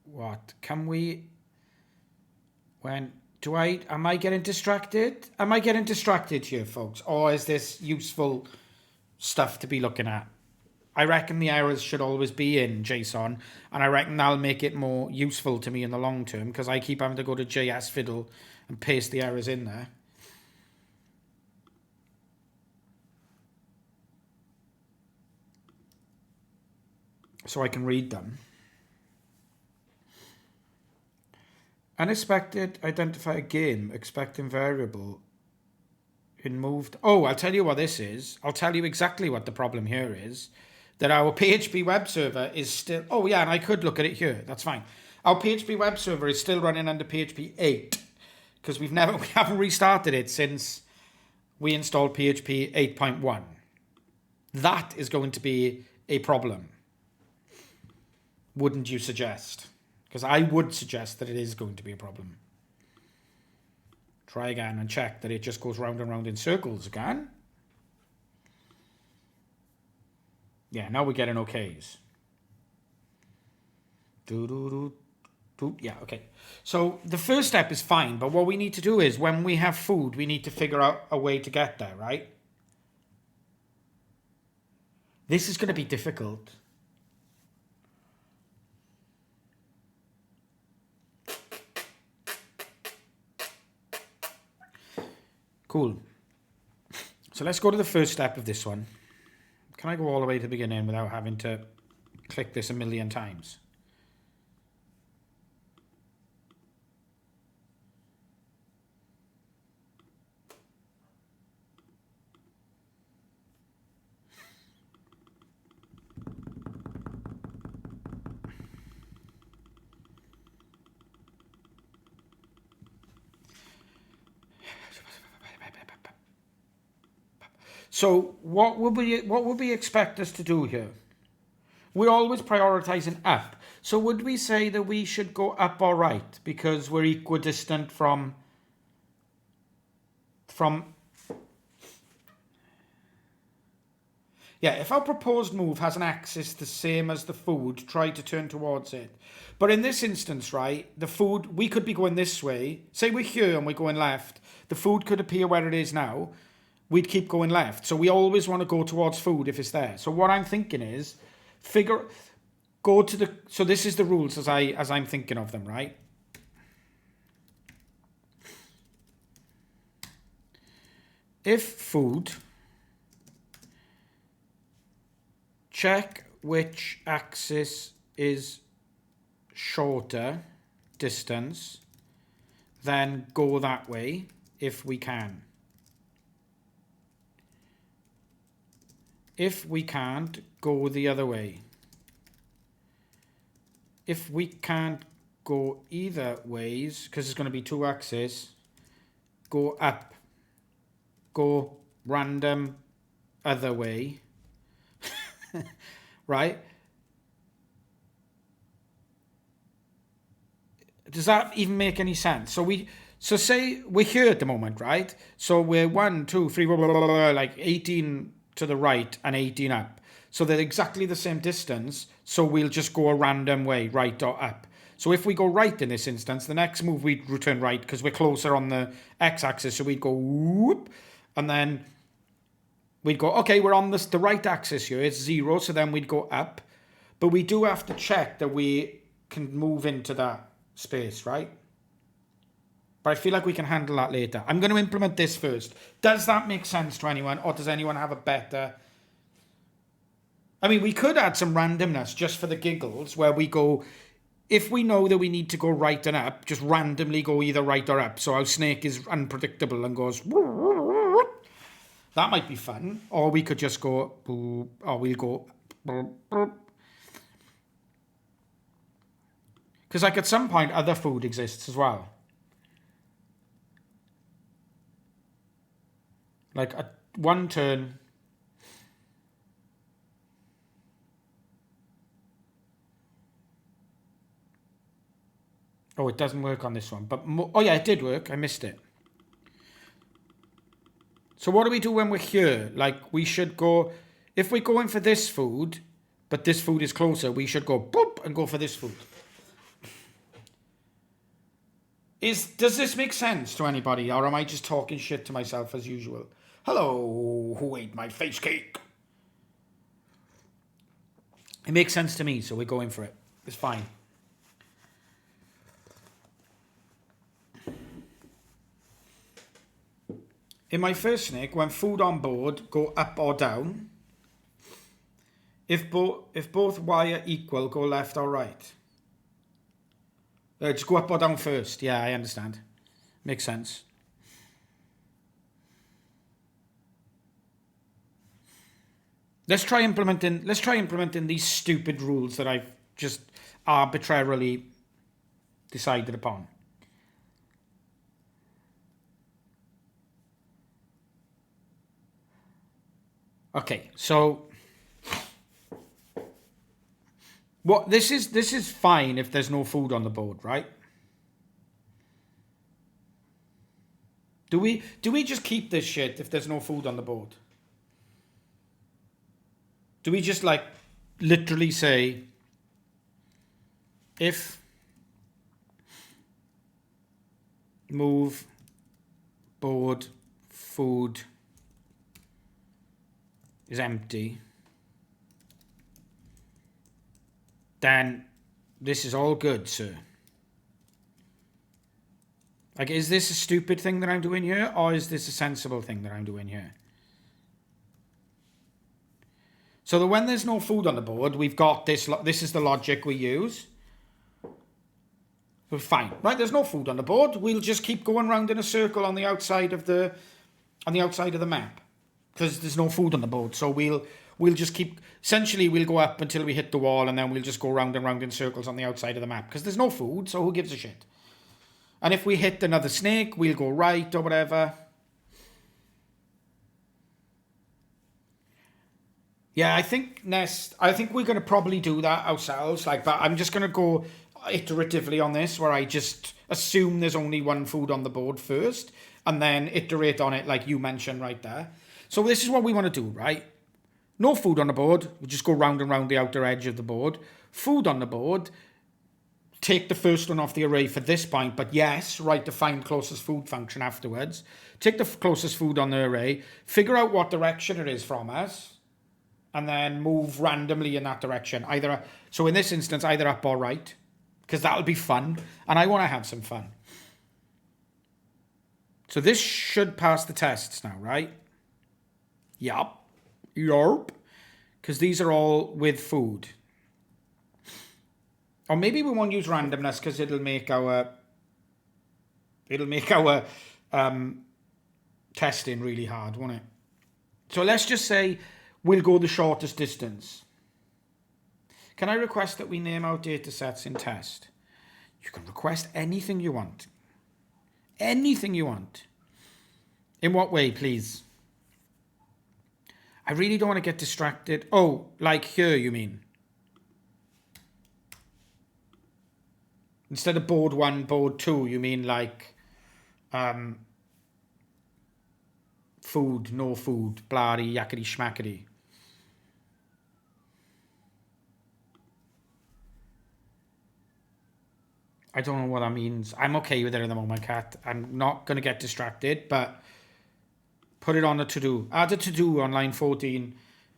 what. Can we, when, am I getting distracted? Am I getting distracted here, folks? Or is this useful stuff to be looking at? I reckon the errors should always be in JSON, and I reckon that'll make it more useful to me in the long term, because I keep having to go to JS Fiddle and paste the errors in there. So I can read them. Unexpected identifier game, expecting variable in moved. Oh, I'll tell you what this is. I'll tell you exactly what the problem here is. That our PHP web server is still... Oh, yeah, and I could look at it here. That's fine. Our PHP web server is still running under PHP 8 because we haven't restarted it since we installed PHP 8.1. That is going to be a problem. Wouldn't you suggest? Because I would suggest that it is going to be a problem. Try again and check that it just goes round and round in circles again. Yeah, now we're getting okays. Yeah, okay. So the first step is fine, but what we need to do is when we have food, we need to figure out a way to get there, right? This is going to be difficult. Cool. So let's go to the first step of this one. Can I go all the way to the beginning without having to click this a million times? So what would we expect us to do here? We're always prioritizing up. So would we say that we should go up or right because we're equidistant from yeah, if our proposed move has an axis the same as the food, try to turn towards it. But in this instance, right, the food, we could be going this way. Say we're here and we're going left. The food could appear where it is now. We'd keep going left. So we always want to go towards food if it's there. So what I'm thinking is, so this is the rules as I'm thinking of them, right? If food, check which axis is shorter distance, then go that way if we can. If we can't, go the other way. If we can't go either ways, because it's going to be two axes, go up. Go random other way. Right? Does that even make any sense? So say we're here at the moment, right? So we're 1, 2, 3, blah, blah, blah, blah, like 18 to the right and 18 up. So they're exactly the same distance. So we'll just go a random way, right or up. So if we go right in this instance, the next move we'd return right because we're closer on the x-axis. So we'd go whoop, and then we'd go, okay, we're on the right axis here. It's 0, so then we'd go up. But we do have to check that we can move into that space, right? But I feel like we can handle that later. I'm going to implement this first. Does that make sense to anyone? Or does anyone have a better... I mean, we could add some randomness just for the giggles, where we go... If we know that we need to go right and up, just randomly go either right or up. So our snake is unpredictable and goes... That might be fun. Or we could just go... Or we'll go... Because like at some point, other food exists as well. Like one turn. Oh, it doesn't work on this one. But oh yeah, it did work. I missed it. So what do we do when we're here? Like we should go... If we're going for this food, but this food is closer, we should go boop and go for this food. Does this make sense to anybody, or am I just talking shit to myself as usual? Hello, who ate my face cake? It makes sense to me, so we're going for it. It's fine. In my first snake, when food on board, go up or down. If both Y are equal, go left or right. Just go up or down first. Yeah, I understand. Makes sense. Let's try implementing these stupid rules that I've just arbitrarily decided upon. Okay, so what this is fine if there's no food on the board, right? Do we just keep this shit if there's no food on the board? Do we just like literally say if move board food is empty, then this is all good, sir? Like, is this a stupid thing that I'm doing here, or is this a sensible thing that I'm doing here? So that when there's no food on the board, we've got this. This is the logic we use. So fine, right? There's no food on the board. We'll just keep going round in a circle on the outside of the map, because there's no food on the board. So we'll just keep. Essentially, we'll go up until we hit the wall, and then we'll just go round and round in circles on the outside of the map, because there's no food. So who gives a shit? And if we hit another snake, we'll go right or whatever. Yeah, I think we're going to probably do that ourselves. Like, but I'm just going to go iteratively on this, where I just assume there's only one food on the board first, and then iterate on it like you mentioned right there. So this is what we want to do, right? No food on the board. We just go round and round the outer edge of the board. Food on the board. Take the first one off the array for this point, but yes, write the find closest food function afterwards. Take the closest food on the array. Figure out what direction it is from us. And then move randomly in that direction. So in this instance, either up or right. Because that'll be fun. And I want to have some fun. So this should pass the tests now, right? Yup. Because these are all with food. Or maybe we won't use randomness, because it'll make our testing really hard, won't it? So let's just say we'll go the shortest distance. Can I request that we name our data sets in test? You can request anything you want. Anything you want. In what way, please? I really don't want to get distracted. Oh, like here, you mean? Instead of board 1, board 2, you mean like food, no food, blardy, yakety schmackety. I don't know what that means. I'm okay with it at the moment, Kat. I'm not going to get distracted, but put it on a to-do. Add a to-do on line 14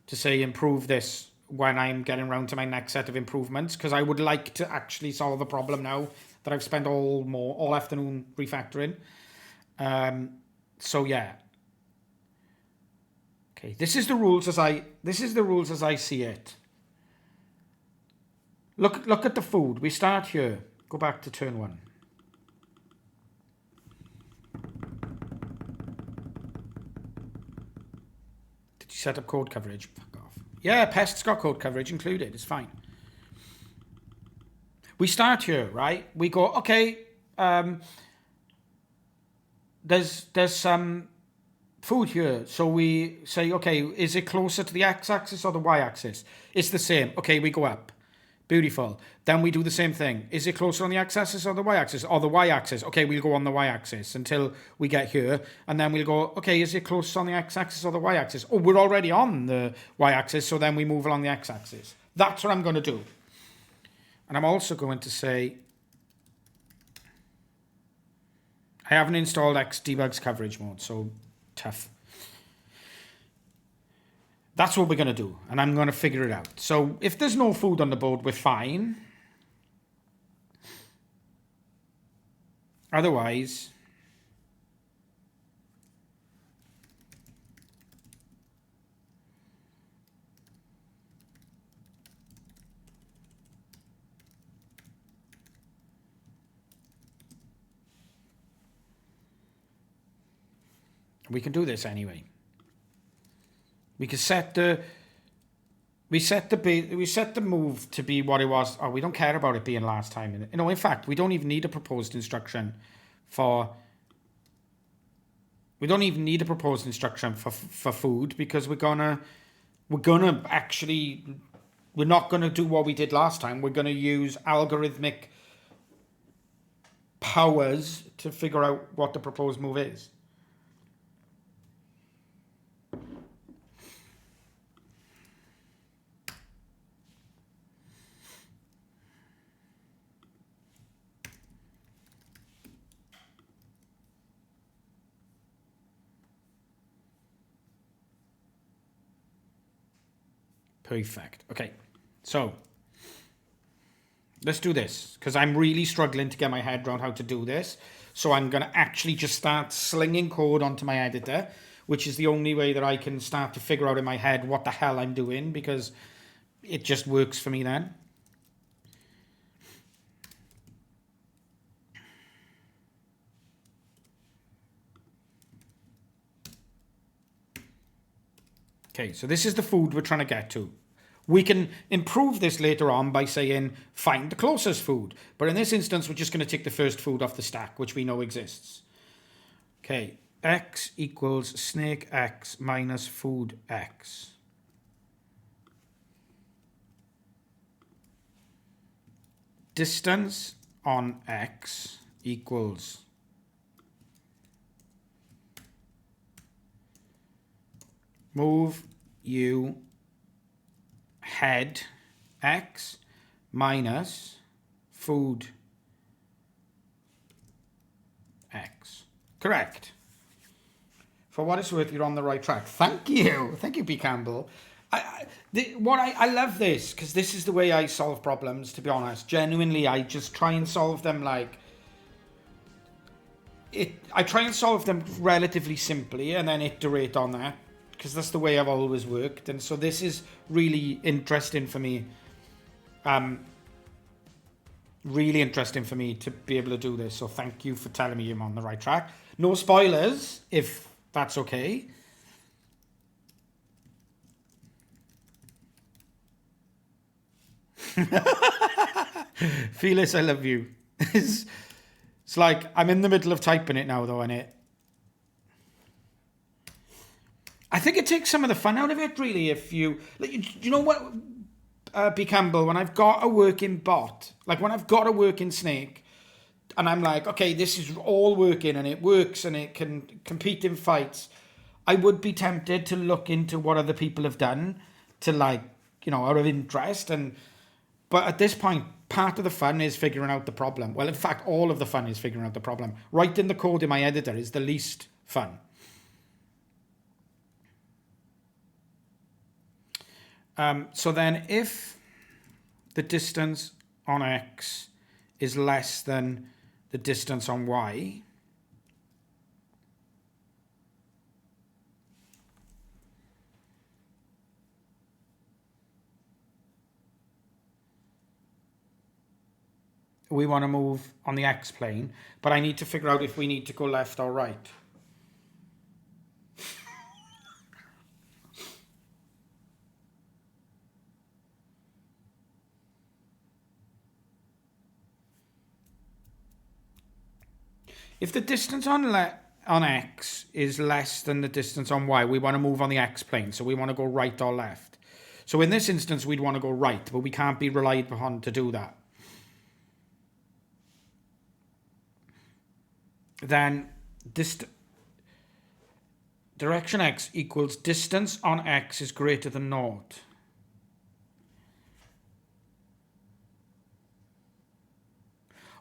to say improve this when I'm getting around to my next set of improvements, because I would like to actually solve a problem now that I've spent all afternoon refactoring. So yeah. Okay, this is the rules as I see it. Look at the food. We start here. Go back to turn 1. Did you set up code coverage? Fuck off. Yeah, pest's got code coverage included. It's fine. We start here, right? We go, okay, there's some food here. So we say, okay, is it closer to the x-axis or the y-axis? It's the same. Okay, we go up. Beautiful. Then we do the same thing. Is it closer on the x-axis or the y-axis? Or the y-axis. Okay, we'll go on the y-axis until we get here. And then we'll go, okay, is it closer on the x-axis or the y-axis? Oh, we're already on the y-axis, so then we move along the x-axis. That's what I'm going to do. And I'm also going to say, I haven't installed Xdebugs coverage mode, so tough. That's what we're going to do, and I'm going to figure it out. So if there's no food on the board, we're fine. Otherwise, we can do this anyway. We can set the move to be what it was. Oh, we don't care about it being last time. In fact, we don't even need a proposed instruction for. We don't even need a proposed instruction for food, because we're not gonna do what we did last time. We're gonna use algorithmic powers to figure out what the proposed move is. Perfect. Okay, so let's do this, because I'm really struggling to get my head around how to do this. So I'm going to actually just start slinging code onto my editor, which is the only way that I can start to figure out in my head what the hell I'm doing, because it just works for me then. Okay, so this is the food we're trying to get to. We can improve this later on by saying, find the closest food. But in this instance, we're just going to take the first food off the stack, which we know exists. Okay, x equals snake x minus food x. Distance on x equals move u head x minus food x. Correct. For what it's worth, you're on the right track. Thank you. Thank you, B. Campbell. I love this, because this is the way I solve problems, to be honest. Genuinely, I just try and solve them like... I try and solve them relatively simply and then iterate on that, because that's the way I've always worked. And so this is really interesting for me. Really interesting for me to be able to do this. So thank you for telling me I'm on the right track. No spoilers, if that's okay. Felix, I love you. It's like, I'm in the middle of typing it now, though, and I think it takes some of the fun out of it, really, if you... Like, you know what, B. Campbell, when I've got a working bot, like when I've got a working snake, and I'm like, okay, this is all working, and it works, and it can compete in fights, I would be tempted to look into what other people have done to, like, you know, out of interest. But at this point, part of the fun is figuring out the problem. Well, in fact, all of the fun is figuring out the problem. Writing the code in my editor is the least fun. So then if the distance on x is less than the distance on y, we want to move on the x plane, but I need to figure out if we need to go left or right. If the distance on x is less than the distance on y, we want to move on the x plane, so we want to go right or left. So in this instance, we'd want to go right, but we can't be relied upon to do that. Then direction x equals distance on x is greater than naught.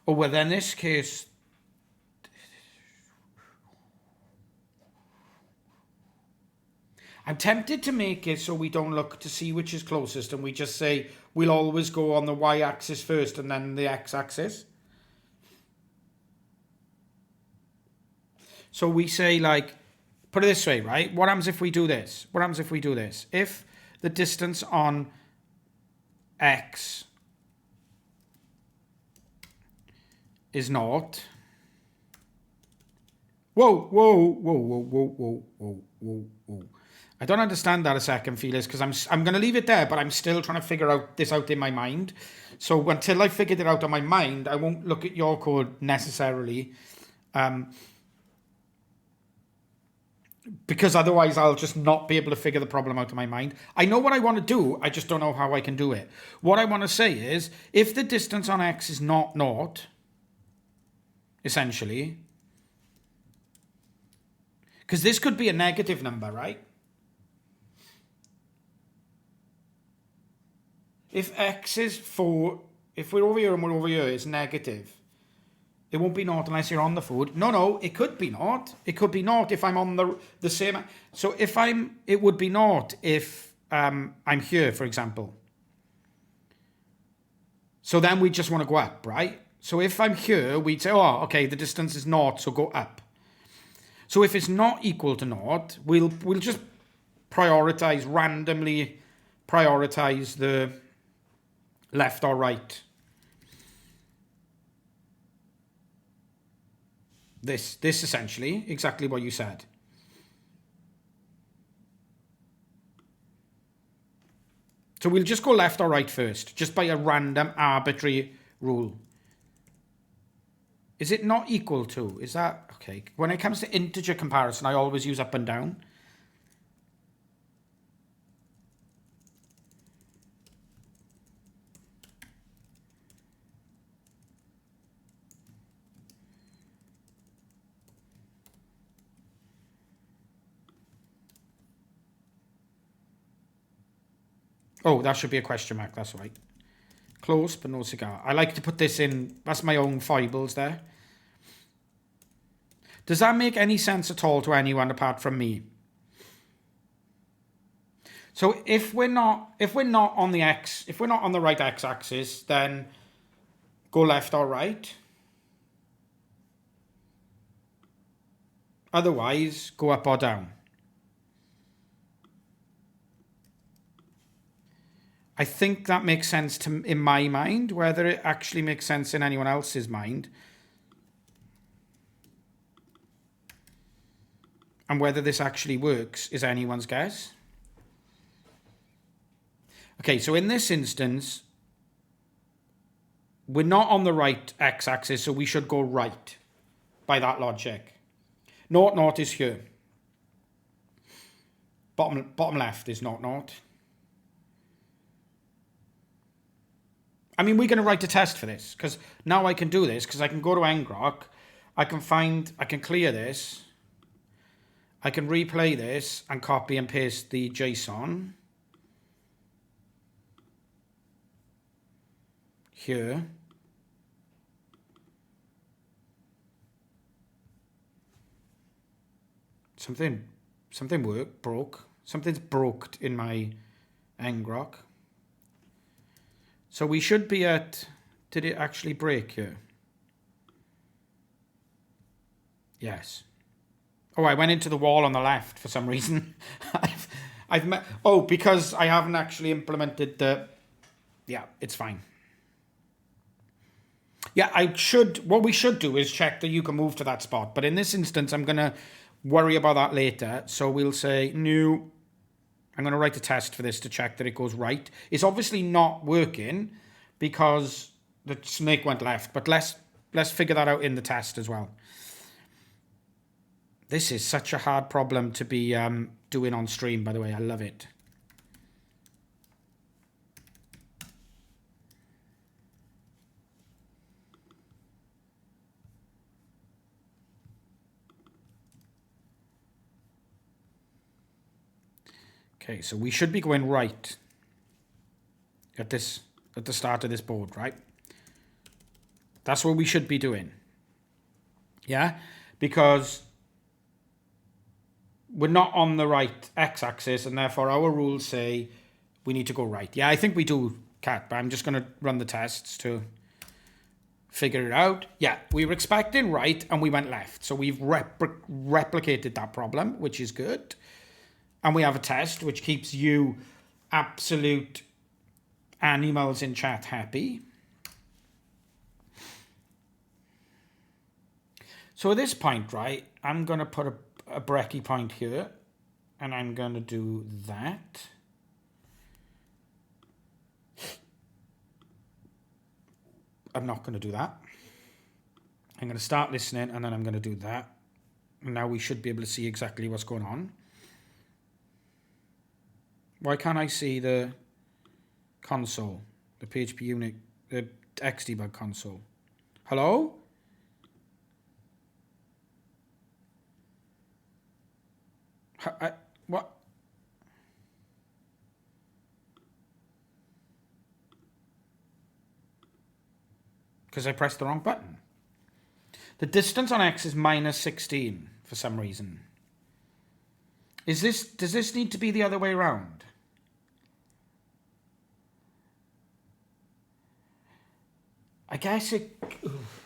Oh, well, then in this case, I'm tempted to make it so we don't look to see which is closest and we just say we'll always go on the y-axis first and then the x-axis. So we say, like, put it this way, right? What happens if we do this? What happens if we do this? If the distance on x is naught. Whoa, whoa, whoa, whoa, whoa, whoa, whoa, whoa, whoa. I don't understand that a second, Felix, because I'm going to leave it there, but I'm still trying to figure this out in my mind. So until I figured it out in my mind, I won't look at your code necessarily. Because otherwise I'll just not be able to figure the problem out in my mind. I know what I want to do, I just don't know how I can do it. What I want to say is, if the distance on x is not naught, essentially, because this could be a negative number, right? If x is 4, if we're over here and we're over here, it's negative. It won't be naught unless you're on the food. No, it could be naught. It could be naught if I'm on the same. So it would be naught if I'm here, for example. So then we just want to go up, right? So if I'm here, we'd say, oh, okay, the distance is naught, so go up. So if it's not equal to naught, we'll just randomly prioritize the left or right. This essentially, exactly what you said. So we'll just go left or right first, just by a random arbitrary rule. Is it not equal to? Is that, okay. When it comes to integer comparison, I always use up and down. Oh, that should be a question mark, that's right. Close, but no cigar. I like to put this in, that's my own foibles there. Does that make any sense at all to anyone apart from me? So if we're not on the right x-axis, then go left or right. Otherwise, go up or down. I think that makes sense in my mind. Whether it actually makes sense in anyone else's mind, and whether this actually works, is anyone's guess. Okay, so in this instance, we're not on the right x-axis, so we should go right by that logic. Naught is here. Bottom left is naught. I mean, we're going to write a test for this, because now I can do this, because I can go to ngrok, I can clear this, I can replay this and copy and paste the JSON here. Something broke. Something's broke in my ngrok. So we should be at, did it actually break here? Yes. Oh, I went into the wall on the left for some reason. Because I haven't actually implemented yeah, it's fine. Yeah, what we should do is check that you can move to that spot. But in this instance, I'm going to worry about that later. So we'll say new. I'm going to write a test for this to check that it goes right. It's obviously not working because the snake went left, but let's figure that out in the test as well. This is such a hard problem to be doing on stream, by the way. I love it. Okay, so we should be going right at the start of this board, right? That's what we should be doing. Yeah? Because we're not on the right x-axis, and therefore our rules say we need to go right. Yeah, I think we do, Cat, but I'm just going to run the tests to figure it out. Yeah, we were expecting right, and we went left. So we've replicated that problem, which is good. And we have a test which keeps you absolute animals in chat happy. So at this point, right, I'm going to put a brekkie point here, and I'm going to do that. I'm not going to do that. I'm going to start listening, and then I'm going to do that. And now we should be able to see exactly what's going on. Why can't I see the console, the PHP unit, the Xdebug console? Hello? What? Because I pressed the wrong button. The distance on X is minus 16 for some reason. Does this need to be the other way around? I guess it... Oof.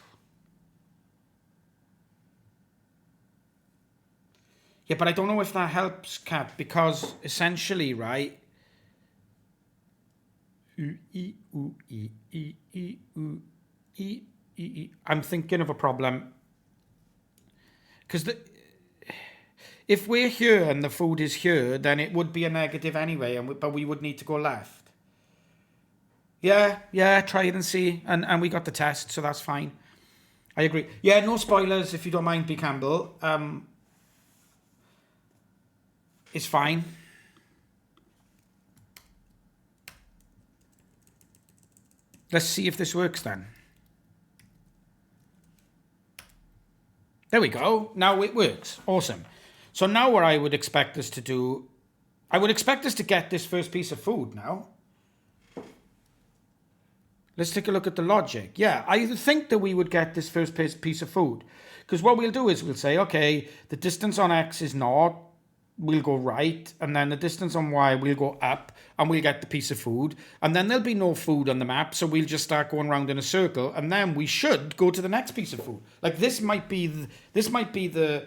Yeah, but I don't know if that helps, Kat, because essentially, right? I'm thinking of a problem. Because if we're here and the food is here, then it would be a negative anyway, but we would need to go left. Yeah, try it and see. And we got the test, so that's fine. I agree. Yeah, no spoilers if you don't mind, B. Campbell. It's fine. Let's see if this works then. There we go. Now it works. Awesome. So now what I would expect us to do, I would expect us to get this first piece of food now. Let's take a look at the logic. Yeah, I think that we would get this first piece of food. Because what we'll do is we'll say, okay, the distance on X is naught. We'll go right, and then the distance on Y, we'll go up, and we'll get the piece of food. And then there'll be no food on the map, so we'll just start going around in a circle, and then we should go to the next piece of food. Like, this might be the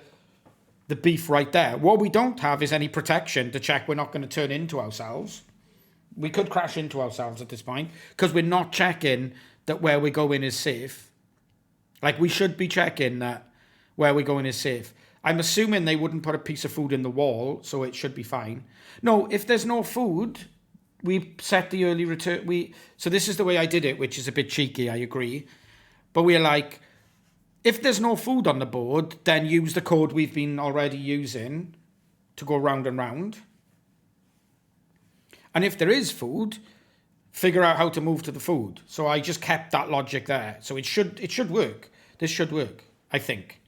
beef right there. What we don't have is any protection to check we're not going to turn into ourselves. We could crash into ourselves at this point, because we're not checking that where we're going is safe. Like, we should be checking that where we're going is safe. I'm assuming they wouldn't put a piece of food in the wall, so it should be fine. No, if there's no food, we set the early return. So this is the way I did it, which is a bit cheeky, I agree. But we're like, if there's no food on the board, then use the code we've been already using to go round and round. And if there is food, figure out how to move to the food. So I just kept that logic there. So it should work. This should work, I think.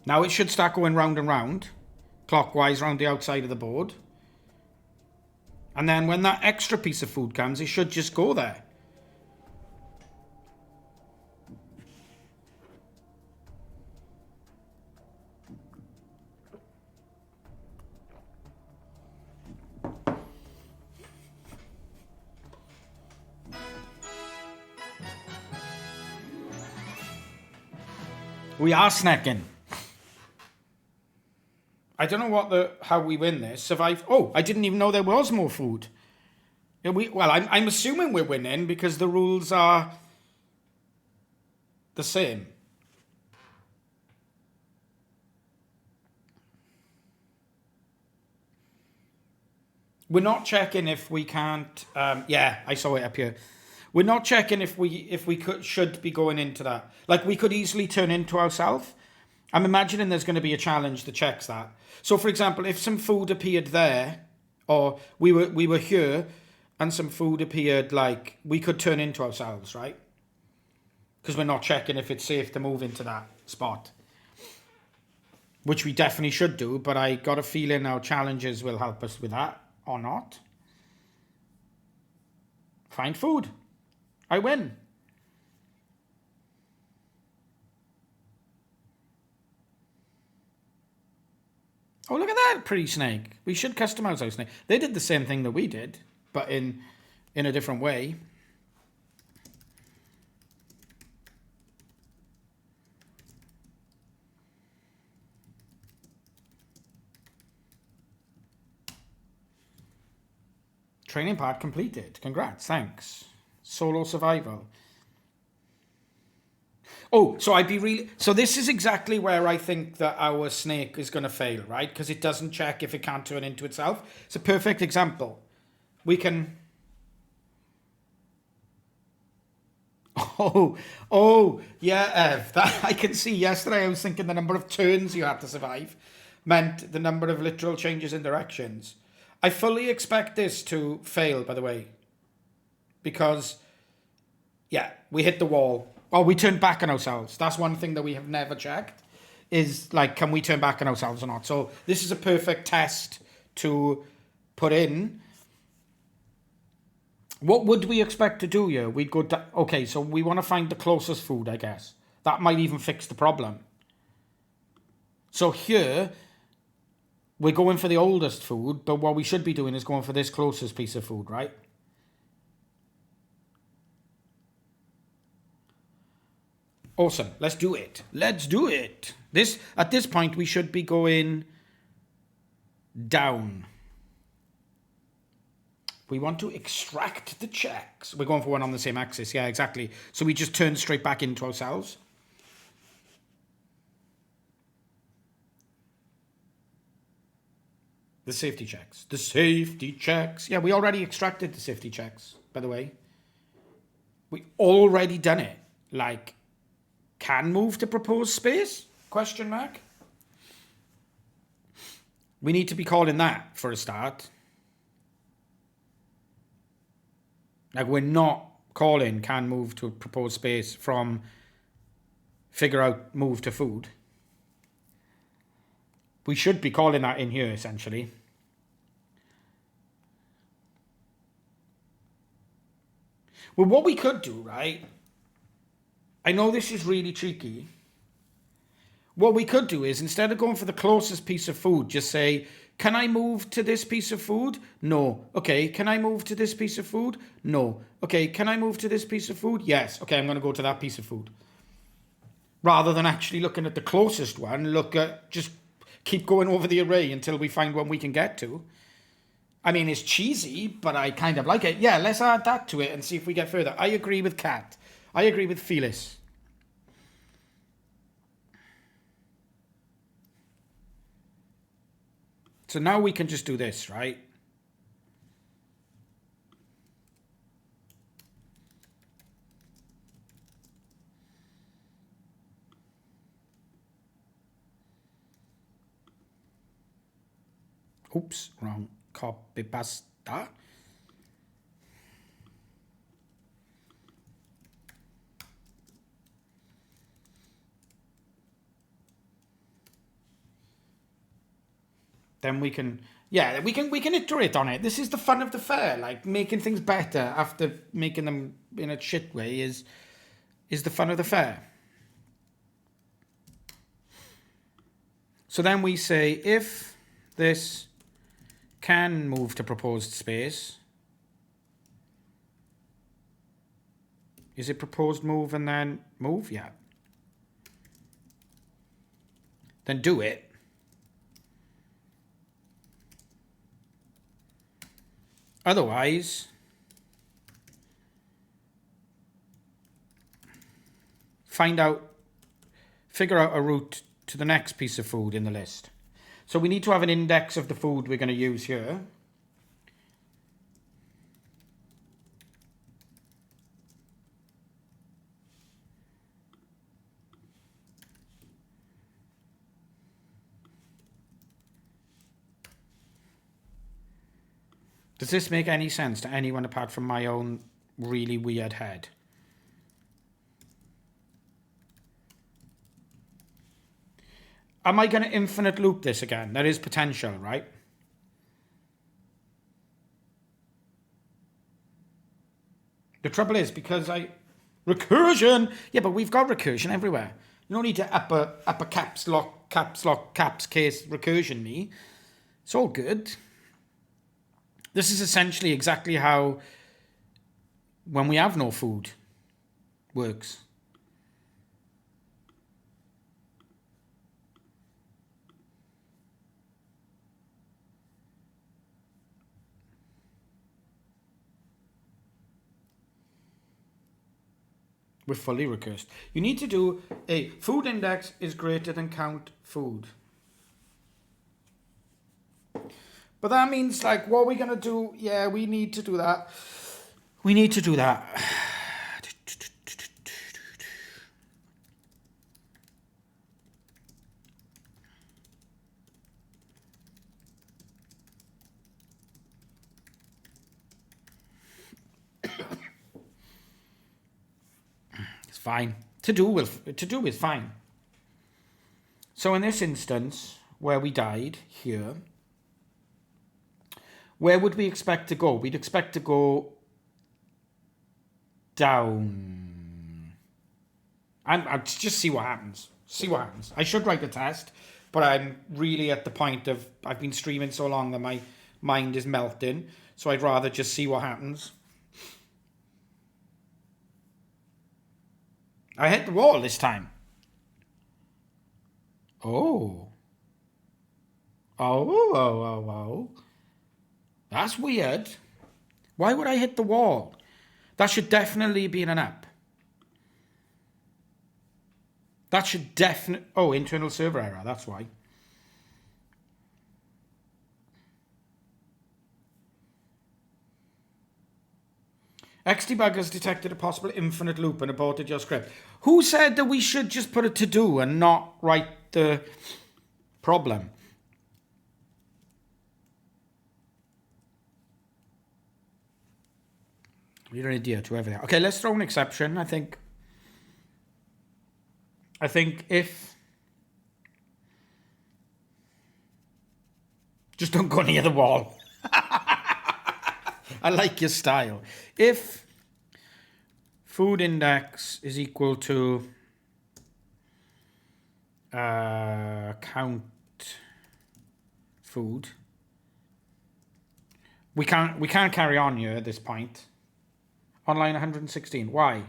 Now it should start going round and round, clockwise round the outside of the board. And then when that extra piece of food comes, it should just go there. We are snacking. I don't know how we win this. Survive. Oh, I didn't even know there was more food. I'm assuming we're winning because the rules are the same. We're not checking if we can't. Yeah, I saw it up here. We're not checking if we should be going into that. Like, we could easily turn into ourselves. I'm imagining there's going to be a challenge that checks that. So, for example, if some food appeared there, or we were here, and some food appeared, like, we could turn into ourselves, right? Because we're not checking if it's safe to move into that spot. Which we definitely should do, but I got a feeling our challenges will help us with that, or not. Find food. I win. Oh, look at that pretty snake. We should customize our snake. They did the same thing that we did, but in a different way. Training part completed. Congrats. Thanks. Solo survival. Oh, so I'd be really... So this is exactly where I think that our snake is going to fail, right? Because it doesn't check if it can't turn into itself. It's a perfect example. We can... Oh, yeah, Ev. That I can see. Yesterday I was thinking the number of turns you had to survive meant the number of literal changes in directions. I fully expect this to fail, by the way. Because, yeah, we hit the wall. Oh, we turned back on ourselves. That's one thing that we have never checked. Is, like, can we turn back on ourselves or not? So this is a perfect test to put in. What would we expect to do here? We'd go... Okay, so we want to find the closest food, I guess. That might even fix the problem. So here... We're going for the oldest food, but what we should be doing is going for this closest piece of food, right? Awesome. Let's do it. Let's do it. At this point, we should be going down. We want to extract the checks. We're going for one on the same axis. Yeah, exactly. So we just turn straight back into ourselves. The safety checks. The safety checks. Yeah, we already extracted the safety checks, by the way. We already done it. Like, can move to proposed space? Question mark. We need to be calling that for a start. Like, we're not calling can move to a proposed space from figure out move to food. We should be calling that in here, essentially. Well, what we could do, right? I know this is really tricky. What we could do is, instead of going for the closest piece of food, just say, can I move to this piece of food? No. Okay, can I move to this piece of food? No. Okay, can I move to this piece of food? Yes. Okay, I'm going to go to that piece of food. Rather than actually looking at the closest one, just keep going over the array until we find one we can get to. I mean, it's cheesy, but I kind of like it. Yeah, let's add that to it and see if we get further. I agree with Kat. I agree with Phyllis. So now we can just do this, right? Oops, wrong. Copy pasta. Then we can, yeah, we can iterate on it. This is the fun of the fair. Like, making things better after making them in a shit way is the fun of the fair. So then we say, if this can move to proposed space, is it proposed move and then move? Yeah. Then do it. Otherwise, figure out a route to the next piece of food in the list. So we need to have an index of the food we're going to use here. Does this make any sense to anyone apart from my own really weird head? Am I going to infinite loop this again? There is potential, right? The trouble is, because recursion! Yeah, but we've got recursion everywhere. You don't need to upper caps lock, caps case recursion me. It's all good. This is essentially exactly how when we have no food works. We're fully recursed. You need to do a food index is greater than count food. But that means, like, what are we going to do? Yeah, we need to do that. We need to do that. It's fine. To do is fine. So in this instance, where we died here, where would we expect to go? We'd expect to go down. I'll just see what happens. See what happens. I should write the test, but I'm really at the point of, I've been streaming so long that my mind is melting, so I'd rather just see what happens. I hit the wall this time. Oh. Oh. That's weird. Why would I hit the wall? That should definitely be an app. That should definitely... Oh, internal server error, that's why. Xdebug has detected a possible infinite loop and aborted your script. Who said that we should just put a to-do and not write the problem? You're an idiot to everything. Okay, let's throw an exception. I think if... Just don't go near the wall. I like your style. If food index is equal to count food, we can't carry on here at this point. On line 116. Why?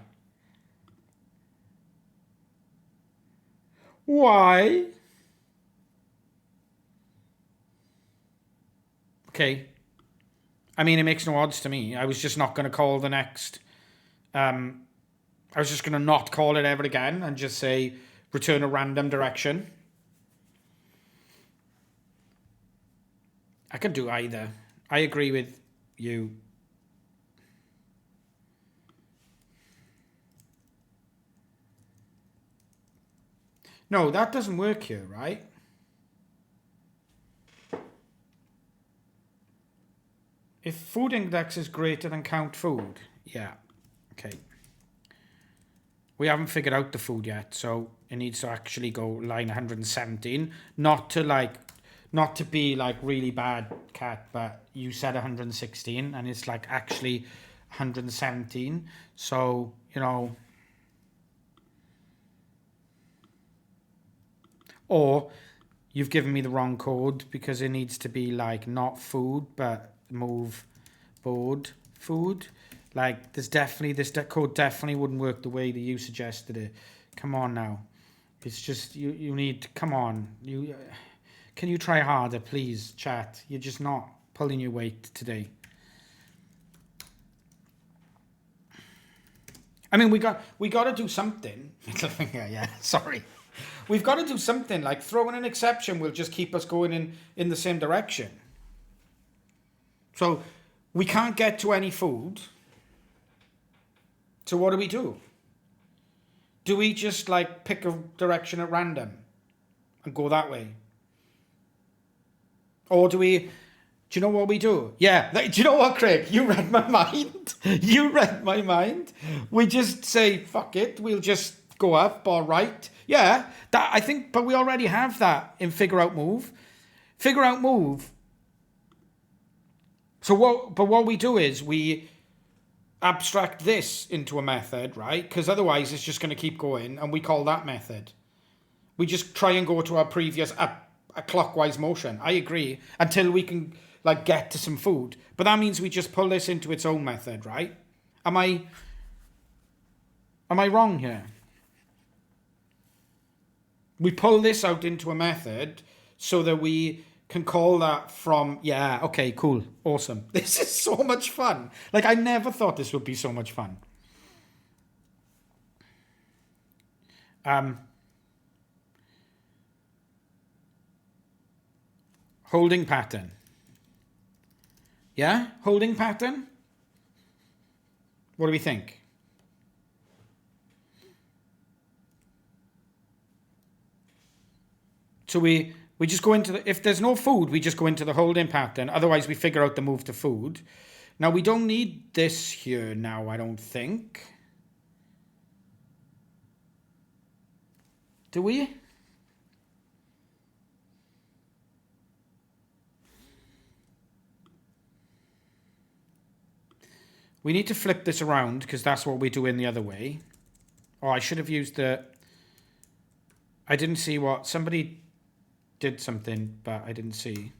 Why? Okay. I mean, it makes no odds to me. I was just not going to call the next... I was just going to not call it ever again and just say return a random direction. I could do either. I agree with you. No, that doesn't work here, right? If food index is greater than count food, yeah, okay. We haven't figured out the food yet, so it needs to actually go line 117. Not to be like really bad, Cat, but you said 116 and it's like actually 117. So, you know... Or you've given me the wrong code because it needs to be like not food, but move board food. Like this code definitely wouldn't work the way that you suggested it. Come on now. It's just, you need, come on. Can you try harder, please, chat? You're just not pulling your weight today. I mean, we got to do something. Middle finger, yeah, sorry. We've got to do something, like throwing an exception will just keep us going in the same direction. So we can't get to any food. So what do? Do we just like pick a direction at random and go that way? Or do we Do you know what we do? Yeah. Do you know what, Craig? You read my mind. You read my mind. We just say, fuck it. We'll just go up or right. Yeah. That I think, but we already have that in figure out move. Figure out move. So what we do is we abstract this into a method, right? Because otherwise it's just going to keep going, and we call that method. We just try and go to our previous a clockwise motion. I agree, until we can like get to some food. But that means we just pull this into its own method, right? Am I wrong here? We pull this out into a method so that we can call that from, yeah, okay, cool, awesome. This is so much fun. Like, I never thought this would be so much fun. Holding pattern. Yeah? Holding pattern? What do we think? So we just go into the, if there's no food, we just go into the holding pattern. Otherwise, we figure out the move to food. Now, we don't need this here now, I don't think. Do we? We need to flip this around because that's what we do in the other way. Oh, I should have used the... I didn't see what... Somebody did something, but I didn't see.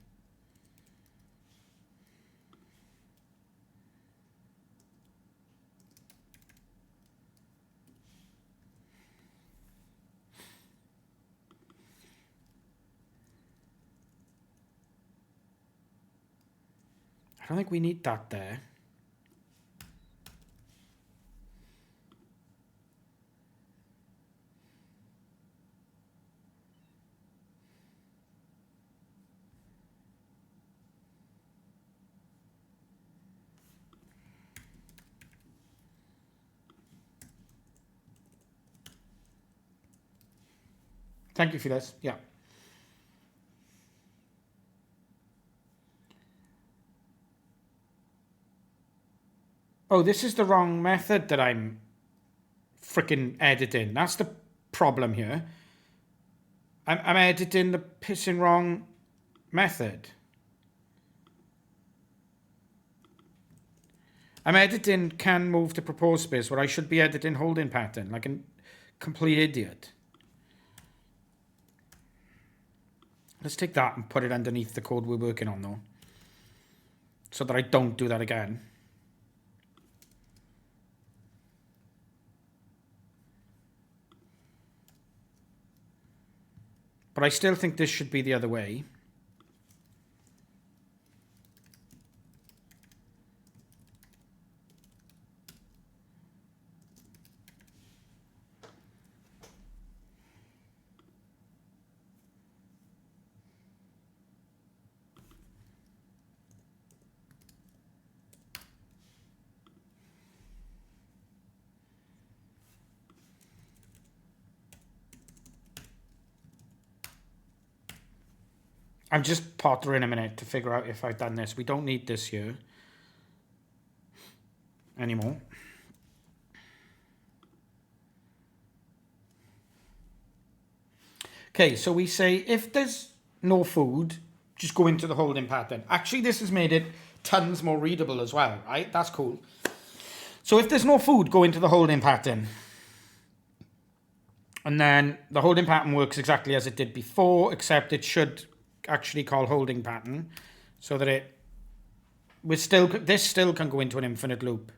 I don't think we need that there. Thank you for this. Yeah. Oh, this is the wrong method that I'm freaking editing. That's the problem here. I'm editing the pissing wrong method. I'm editing can move to proposed space where I should be editing holding pattern like a complete idiot. Let's take that and put it underneath the code we're working on though, so that I don't do that again. But I still think this should be the other way. I'm just pottering a minute to figure out if I've done this. We don't need this here anymore. Okay, so we say if there's no food, just go into the holding pattern. Actually, this has made it tons more readable as well, right? That's cool. So if there's no food, go into the holding pattern. And then the holding pattern works exactly as it did before, except it should actually call holding pattern so that this still can go into an infinite loop,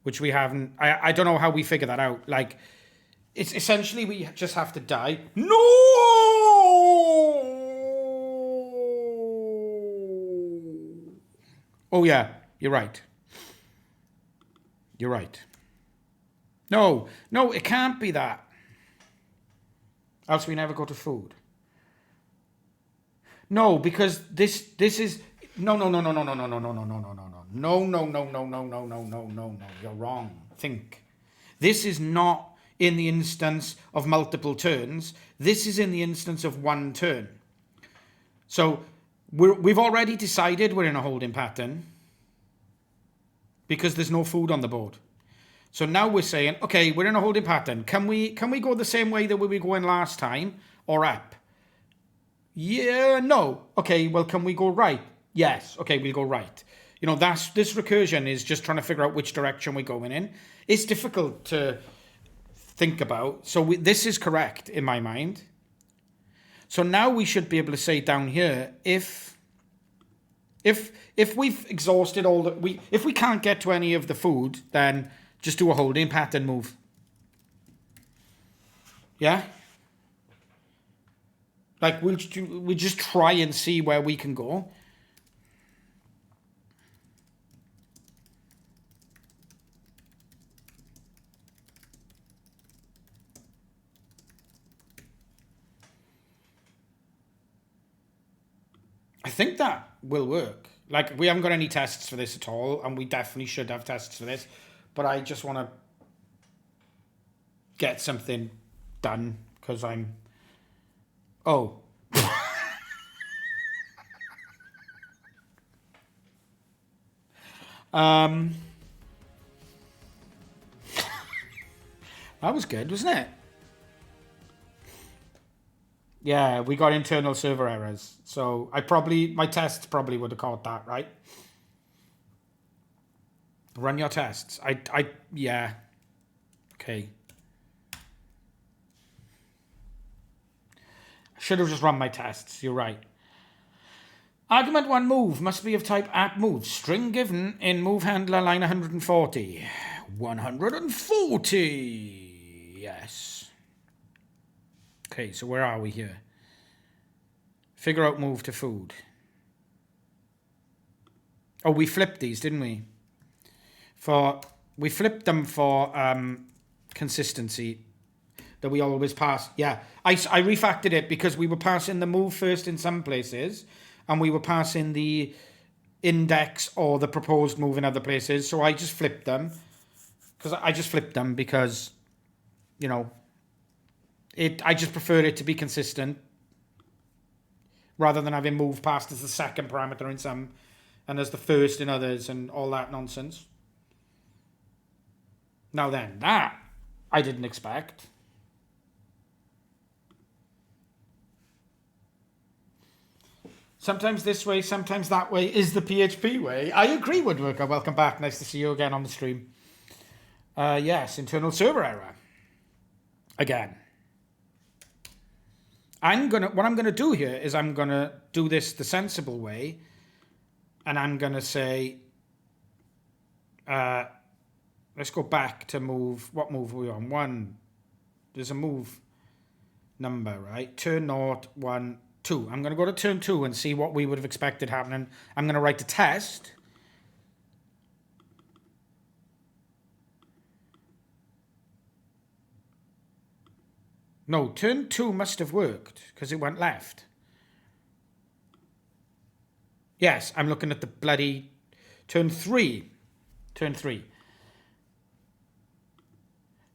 which we haven't. I don't know how we figure that out. Like, it's essentially we just have to die. No! Oh yeah, you're right. You're right. No, it can't be that. Else we never go to food. No, because this is no. You're wrong. Think. This is not in the instance of multiple turns. This is in the instance of one turn. So We've already decided we're in a holding pattern because there's no food on the board. So now we're saying, okay, we're in a holding pattern. Can we go the same way that we were going last time or up? Yeah, no. Okay, well, can we go right? Yes. Okay, we'll go right. You know, this recursion is just trying to figure out which direction we're going in. It's difficult to think about. So this is correct in my mind. So now we should be able to say down here, if we've exhausted all if we can't get to any of the food, then just do a holding pattern move. Yeah? Like, we'll just try and see where we can go. I think that will work. Like, we haven't got any tests for this at all, and we definitely should have tests for this. But I just want to get something done, because I'm... Oh. That was good, wasn't it? Yeah, we got internal server errors. So my tests probably would have caught that, right? Run your tests. Yeah. Okay. I should have just run my tests. You're right. Argument 1 move must be of type app move. String given in move handler line 140. 140. Yes. Okay, so where are we here? Figure out move to food. Oh, we flipped these, didn't we? We flipped them for consistency. That we always pass. Yeah, I refactored it because we were passing the move first in some places, and we were passing the index or the proposed move in other places. So I just flipped them. Because, you know, I just prefer it to be consistent rather than having move passed as the second parameter in some and as the first in others and all that nonsense. Now then, that I didn't expect. Sometimes this way, sometimes that way is the PHP way. I agree, Woodworker. Welcome back. Nice to see you again on the stream. Yes, internal server error. Again. What I'm gonna do here is I'm gonna do this the sensible way, and I'm gonna say, let's go back to move. What move are we on? 1. There's a move number, right? Turn 0, 1, 2. I'm gonna go to turn 2 and see what we would have expected happening. I'm gonna write a test. No, turn 2 must have worked because it went left. Yes, I'm looking at the bloody turn 3. Turn 3.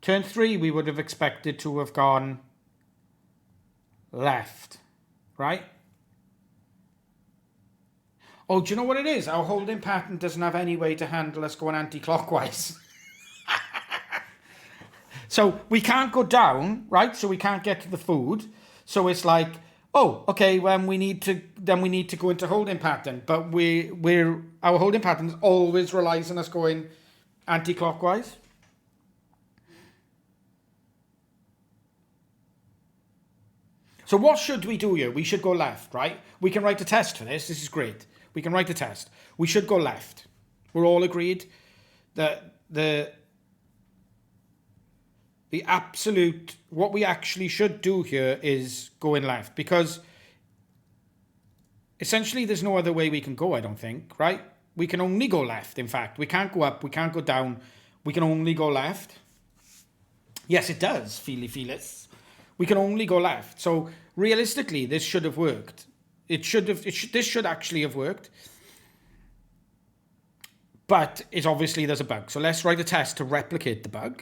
Turn 3 we would have expected to have gone left, right? Oh, do you know what it is? Our holding pattern doesn't have any way to handle us going anti-clockwise. So we can't go down, right? So we can't get to the food. So it's like, oh, okay, when we need to go into holding pattern. But our holding pattern always relies on us going anti-clockwise. So what should we do here? We should go left, right? We can write a test for this. This is great. We can write a test. We should go left. We're all agreed that the absolute, what we actually should do here is going left, because essentially there's no other way we can go, I don't think, right? We can only go left, in fact. We can't go up, we can't go down, we can only go left. Yes, it does, Felis. We can only go left. So realistically, this should have worked. This should actually have worked. But it's obviously there's a bug. So let's write a test to replicate the bug.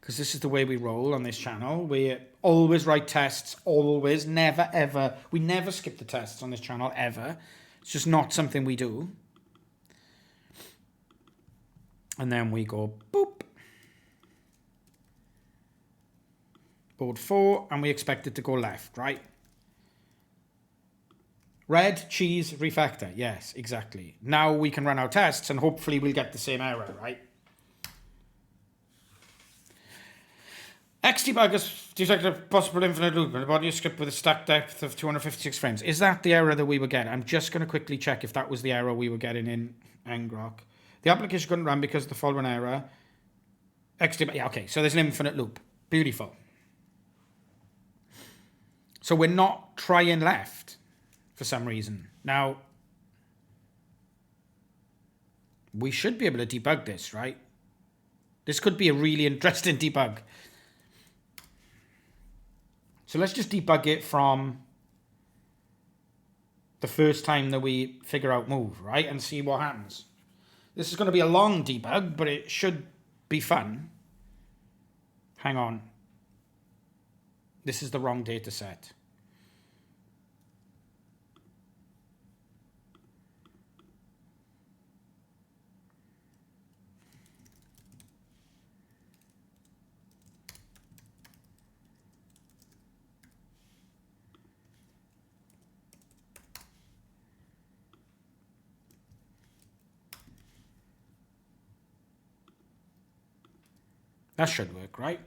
because this is the way we roll on this channel. We always write tests, always, never, ever. We never skip the tests on this channel, ever. It's just not something we do. And then we go, boop. Board 4, and we expect it to go left, right? Red, cheese, refactor. Yes, exactly. Now we can run our tests, and hopefully we'll get the same error, right? Xdebug has detected a possible infinite loop in the body of script with a stack depth of 256 frames. Is that the error that we were getting? I'm just going to quickly check if that was the error we were getting in ngrok. The application couldn't run because of the following error. Xdebug, yeah, okay, so there's an infinite loop. Beautiful. So we're not trying left for some reason. Now, we should be able to debug this, right? This could be a really interesting debug. So let's just debug it from the first time that we figure out move, right? And see what happens. This is going to be a long debug, but it should be fun. Hang on. This is the wrong data set. That should work, right?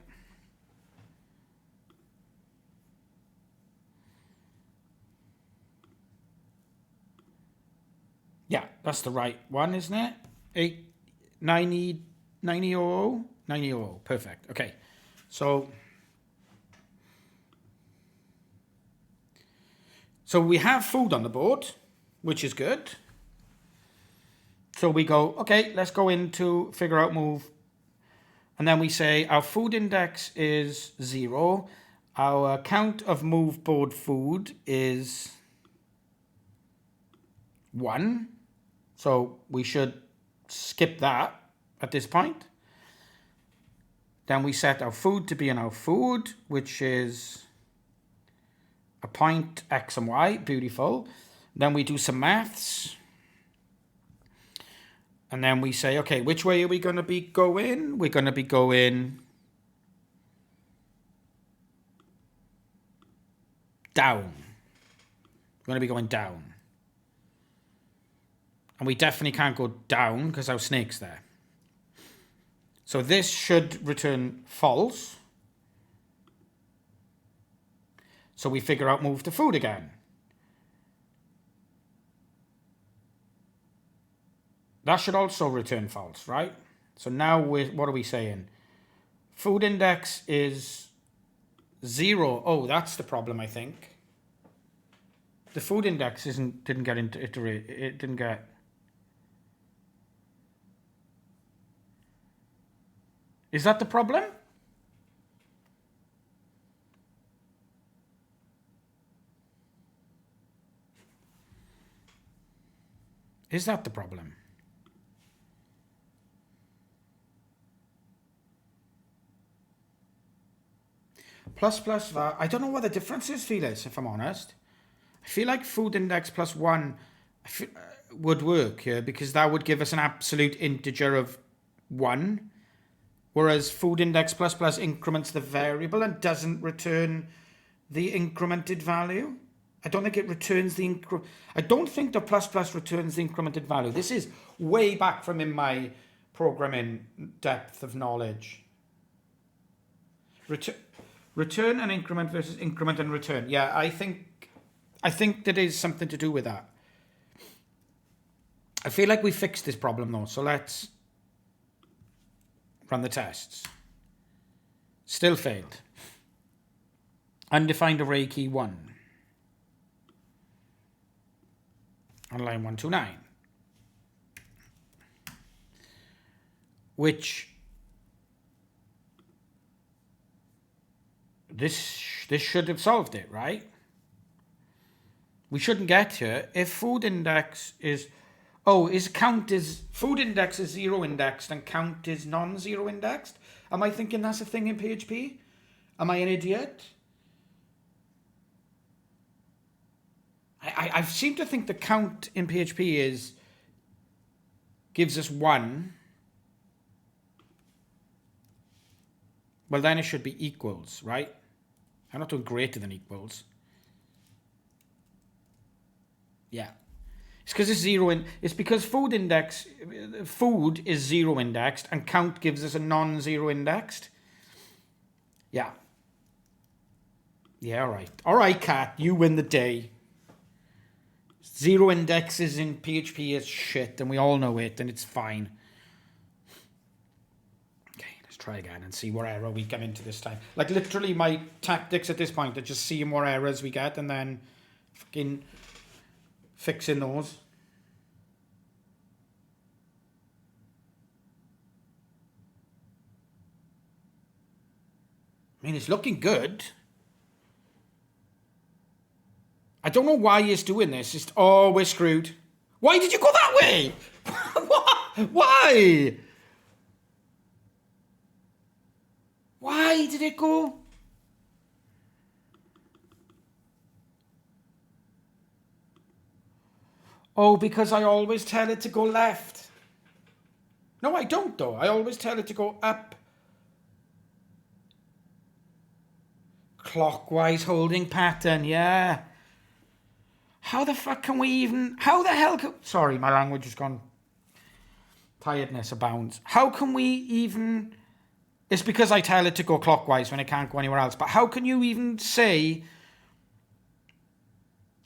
Yeah, that's the right one, isn't it? 9000? Perfect. Okay. So we have food on the board, which is good. So we go, okay, let's go into figure out move. And then we say our food index is 0. Our count of move board food is 1. So we should skip that at this point. Then we set our food to be in our food, which is a point X and Y. Beautiful. Then we do some maths. And then we say, okay, which way are we going to be going? We're going to be going down. We're going to be going down. And we definitely can't go down because our snake's there. So this should return false. So we figure out move to food again. That should also return false, right? So now what are we saying? Food index is 0. Oh, that's the problem, I think. The food index didn't get into iterate. It didn't get. Is that the problem? Is that the problem? Plus var. I don't know what the difference is, Felix, if I'm honest. I feel like food index plus 1 would work here because that would give us an absolute integer of 1. Whereas food index plus increments the variable and doesn't return the incremented value. I don't think it returns the I don't think the plus returns the incremented value. This is way back from in my programming depth of knowledge. Return and increment versus increment and return. Yeah, I think that is something to do with that. I feel like we fixed this problem though, so let's run the tests. Still failed. Undefined array key 1. On line 129. Which this should have solved it, right? We shouldn't get here. If food index is food index is 0 indexed and count is non-zero indexed. Am I thinking that's a thing in PHP? Am I an idiot? I seem to think the count in PHP gives us 1. Well, then it should be equals, right? I'm not doing greater than equals. Yeah. It's because it's it's because food is 0 indexed and count gives us a non-zero indexed. Yeah. Yeah, all right. All right, Kat, you win the day. 0 indexes in PHP is shit, and we all know it, and it's fine. Okay, let's try again and see what error we get into this time. Like, literally, my tactics at this point are just seeing what errors we get and then fucking fixing those. I mean, it's looking good. I don't know why he's doing this. Just, oh, we're screwed. Why did you go that way? Why? Why did it go? Oh, because I always tell it to go left. No, I don't, though. I always tell it to go up. Clockwise holding pattern, yeah. How the fuck can we even... How the hell can... Sorry, my language has gone... Tiredness abounds. How can we even... It's because I tell it to go clockwise when it can't go anywhere else. But how can you even say...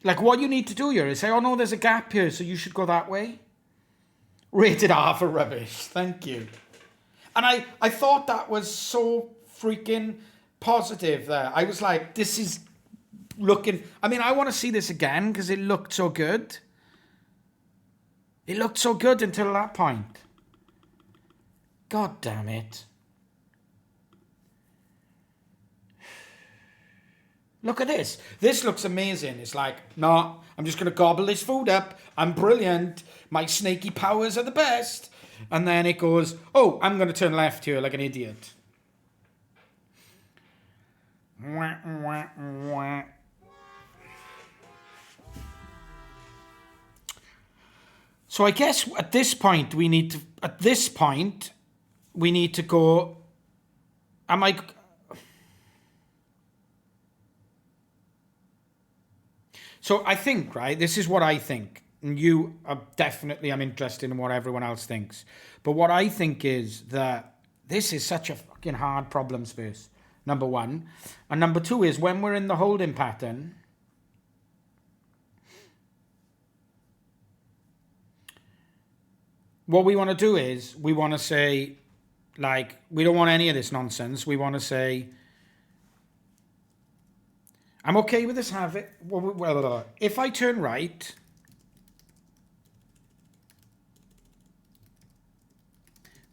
Like, what you need to do here is say, oh, no, there's a gap here, so you should go that way. Rated R for rubbish. Thank you. And I thought that was so freaking positive there. I was like, this is... looking, I mean, I want to see this again because it looked so good. It looked so good until that point. God damn it. Look at this. This looks amazing. It's like, no, I'm just going to gobble this food up. I'm brilliant. My snaky powers are the best. And then it goes, oh, I'm going to turn left here like an idiot. Wah, wah, wah. So I guess at this point we need to go. Am I? So I think, right, this is what I think. And you are definitely, I'm interested in what everyone else thinks. But what I think is that this is such a fucking hard problem space, number one. And number two is when we're in the holding pattern, what we want to do is we want to say, like, we don't want any of this nonsense. We want to say, I'm okay with this habit. Well, if I turn right,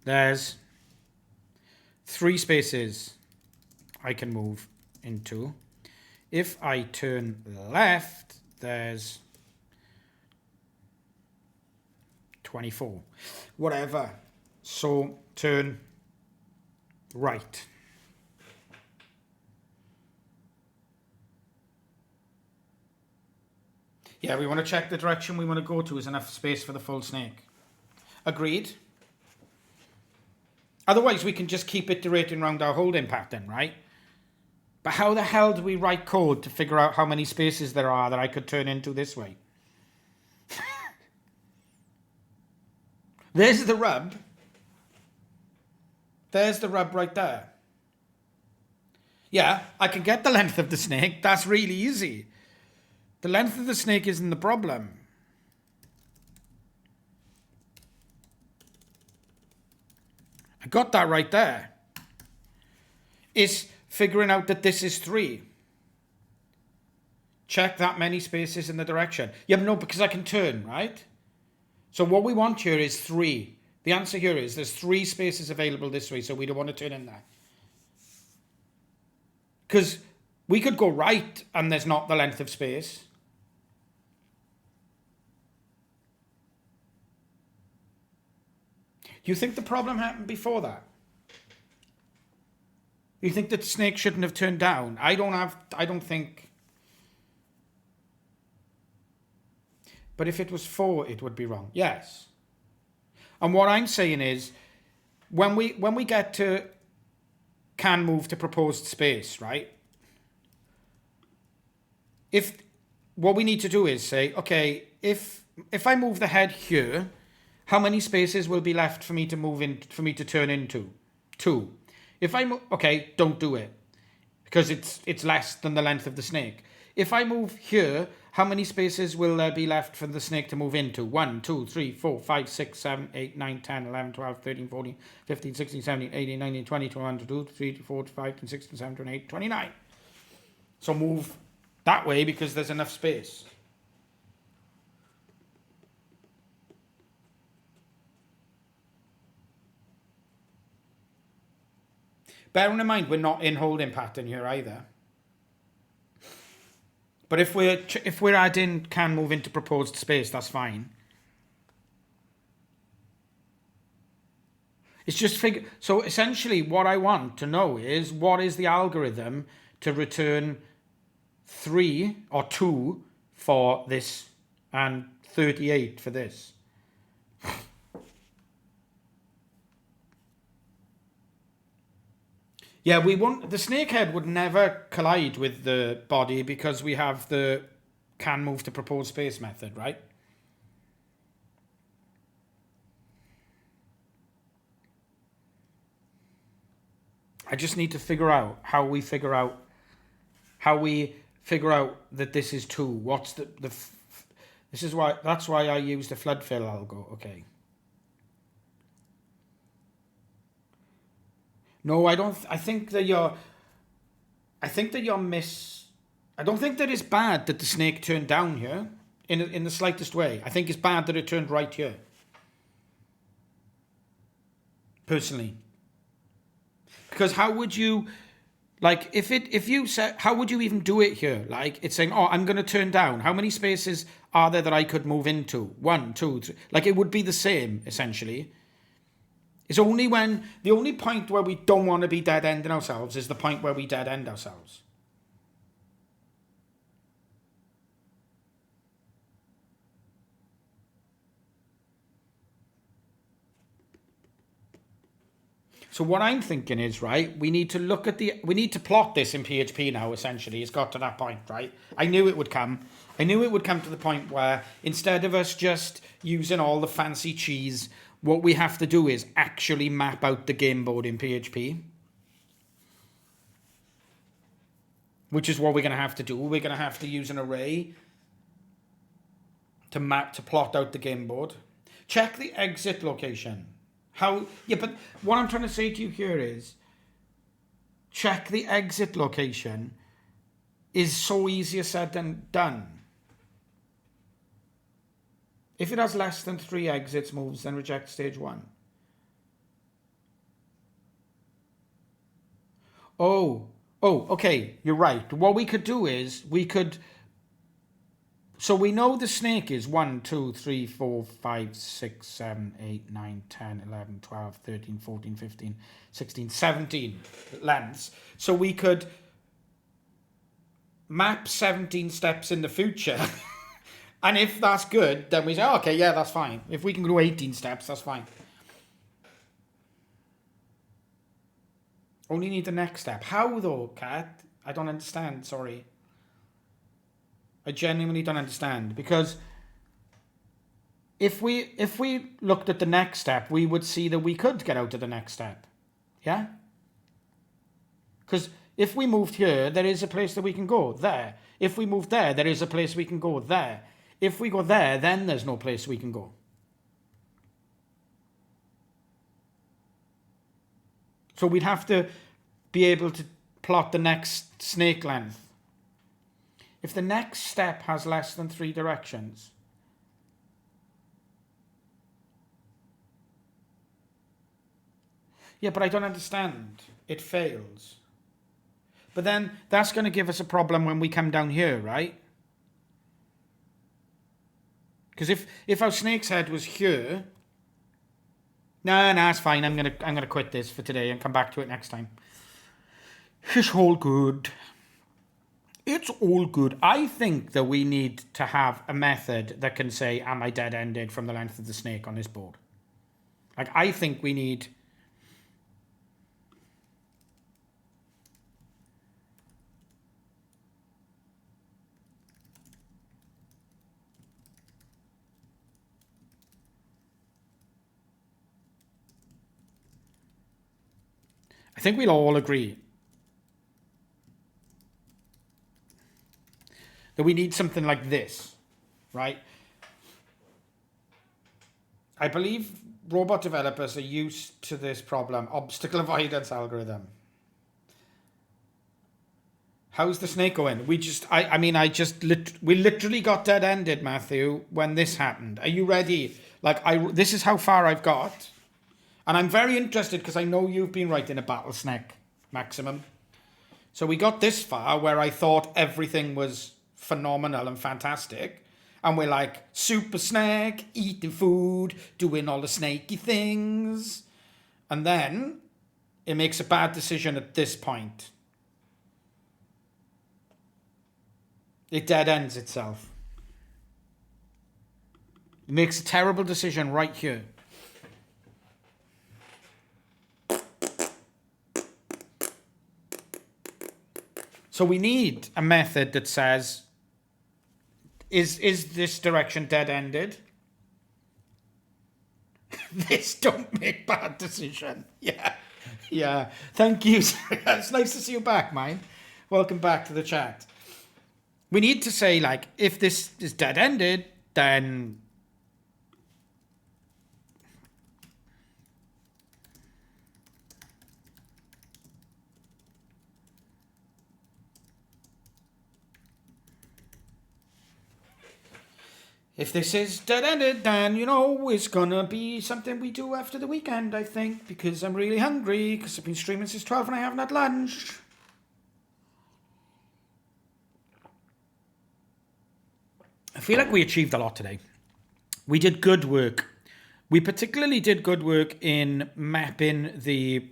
there's 3 spaces I can move into. If I turn left, there's 24. Whatever. So turn right. Yeah, we want to check the direction we want to go to is enough space for the full snake. Agreed. Otherwise, we can just keep iterating around our holding pattern, right? But how the hell do we write code to figure out how many spaces there are that I could turn into this way? There's the rub. There's the rub right there. Yeah, I can get the length of the snake. That's really easy. The length of the snake isn't the problem. I got that right there. It's figuring out that this is 3. Check that many spaces in the direction. Yeah, but no, because I can turn, right? So what we want here is 3. The answer here is there's 3 spaces available this way, so we don't want to turn in there. Because we could go right and there's not the length of space. Do you think the problem happened before that? You think that the snake shouldn't have turned down? I don't think. But if it was 4, it would be wrong. Yes. And what I'm saying is, when we get to can move to proposed space, right? If what we need to do is say, okay, if I move the head here, how many spaces will be left for me to move in, for me to turn into? 2. If I move, okay, don't do it, because it's less than the length of the snake. If I move here, how many spaces will there be left for the snake to move into? 1, 2, 3, 4, 5, 6, 7, 8, 9, 10, 11, 12, 13, 14, 15, 16, 17, 18, 19, 20, 21, 22, 23, 24, 25, 26, 27, 28, 29. So move that way because there's enough space. Bearing in mind, we're not in holding pattern here either. But if we're adding can move into proposed space, that's fine. It's just figure. So essentially, what I want to know is what is the algorithm to return 3 or 2 for this and 38 for this. Yeah, we want the snake head would never collide with the body because we have the can move to proposed space method, right? I just need to figure out how we figure out that this is 2. What's this is why that's why I use the flood fill algo. Okay. No, I don't. I think that you're I don't think that it's bad that the snake turned down here in the slightest way. I think it's bad that it turned right here. Personally. Because how would you, like, if you said, how would you even do it here? Like, it's saying, oh, I'm going to turn down. How many spaces are there that I could move into? 1, 2, 3. Like, it would be the same, essentially. It's only when, the only point where we don't want to be dead-ending ourselves is the point where we dead-end ourselves. So what I'm thinking is, right, we need to plot this in PHP now, essentially. It's got to that point, right? I knew it would come to the point where instead of us just using all the fancy cheese, what we have to do is actually map out the game board in PHP. Which is what we're going to have to do. We're going to have to use an array to plot out the game board. Check the exit location. But what I'm trying to say to you here is, check the exit location is so easier said than done. If it has less than 3 exits moves, then reject stage 1. Oh, okay, you're right. What we could do is, so we know the snake is 1, 2, 3, 4, 5, 6, 7, 8, 9, 10, 11, 12, 13, 14, 15, 16, 17 lengths. So we could map 17 steps in the future. And if that's good, then we say, oh, okay, yeah, that's fine. If we can do 18 steps, that's fine. Only need the next step. How though, Kat? I don't understand, sorry. I genuinely don't understand, because if we looked at the next step, we would see that we could get out of the next step. Yeah? Because if we moved here, there is a place that we can go there. If we move there, there is a place we can go there. If we go there, then there's no place we can go. So we'd have to be able to plot the next snake length. If the next step has less than 3 directions, yeah, but I don't understand. It fails. But then that's going to give us a problem when we come down here, right? Because if our snake's head was here, no, it's fine. I'm gonna quit this for today and come back to it next time. It's all good. It's all good. I think that we need to have a method that can say, am I dead-ended from the length of the snake on this board? Like, I think we need... I think we'll all agree that we need something like this, right? I believe robot developers are used to this problem, obstacle avoidance algorithm. How's the snake going? We literally got dead-ended, Matthew, when this happened. Are you ready? This is how far I've got. And I'm very interested because I know you've been writing a Battlesnake maximum. So we got this far where I thought everything was phenomenal and fantastic. And we're like, super snake, eating food, doing all the snaky things. And then it makes a bad decision at this point. It dead ends itself. It makes a terrible decision right here. So we need a method that says, is this direction dead-ended? This don't make bad decision. Yeah. Yeah. Thank you. It's nice to see you back, mine. Welcome back to the chat. We need to say, like, if this is dead-ended, then... If this is dead-ended, then, you know, it's gonna be something we do after the weekend, I think, because I'm really hungry, because I've been streaming since 12 and I haven't had lunch. I feel like we achieved a lot today. We did good work. We particularly did good work in mapping the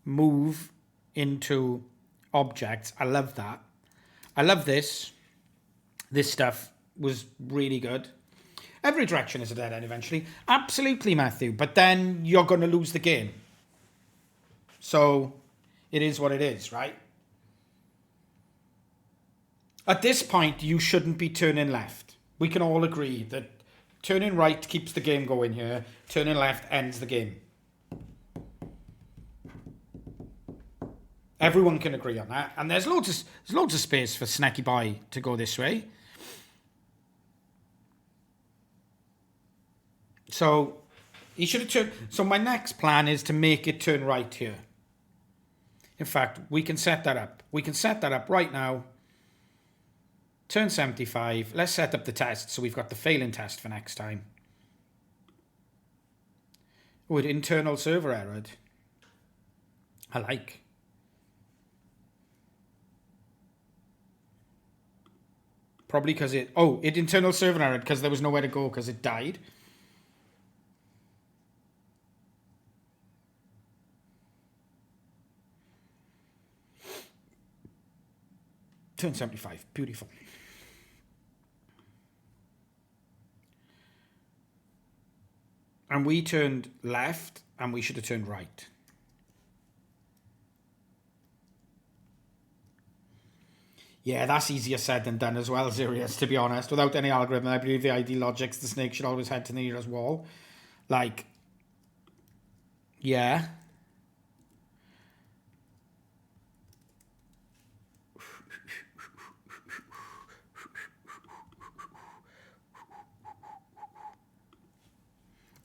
move into objects. I love that. I love this. This stuff was really good. Every direction is a dead end eventually. Absolutely, Matthew. But then you're going to lose the game. So it is what it is, right? At this point, you shouldn't be turning left. We can all agree that turning right keeps the game going here. Turning left ends the game. Everyone can agree on that. And there's loads of space for Snacky Boy to go this way. So he should have turned. So my next plan is to make it turn right here. In fact, we can set that up. We can set that up right now. Turn 75. Let's set up the test so we've got the failing test for next time. Oh, it internal server errored. I like. Probably because it internal server errored because there was nowhere to go because it died. Turn 75. Beautiful. And we turned left, and we should have turned right. Yeah, that's easier said than done as well, Sirius, to be honest. Without any algorithm, I believe the ID logics, the snake should always head to the nearest wall. Like, yeah.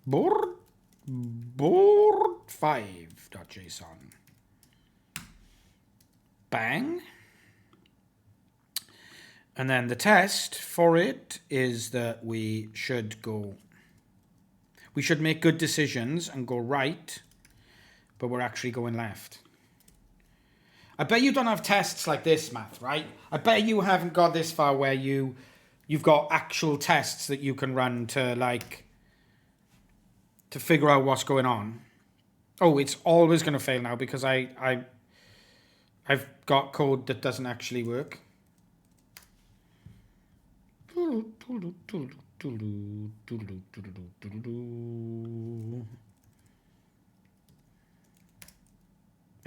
Board 5.json. Bang. And then the test for it is that we should make good decisions and go right, but we're actually going left. I bet you don't have tests like this, Matt, right? I bet you haven't got this far where you've got actual tests that you can run to figure out what's going on. Oh, it's always going to fail now because I've got code that doesn't actually work. There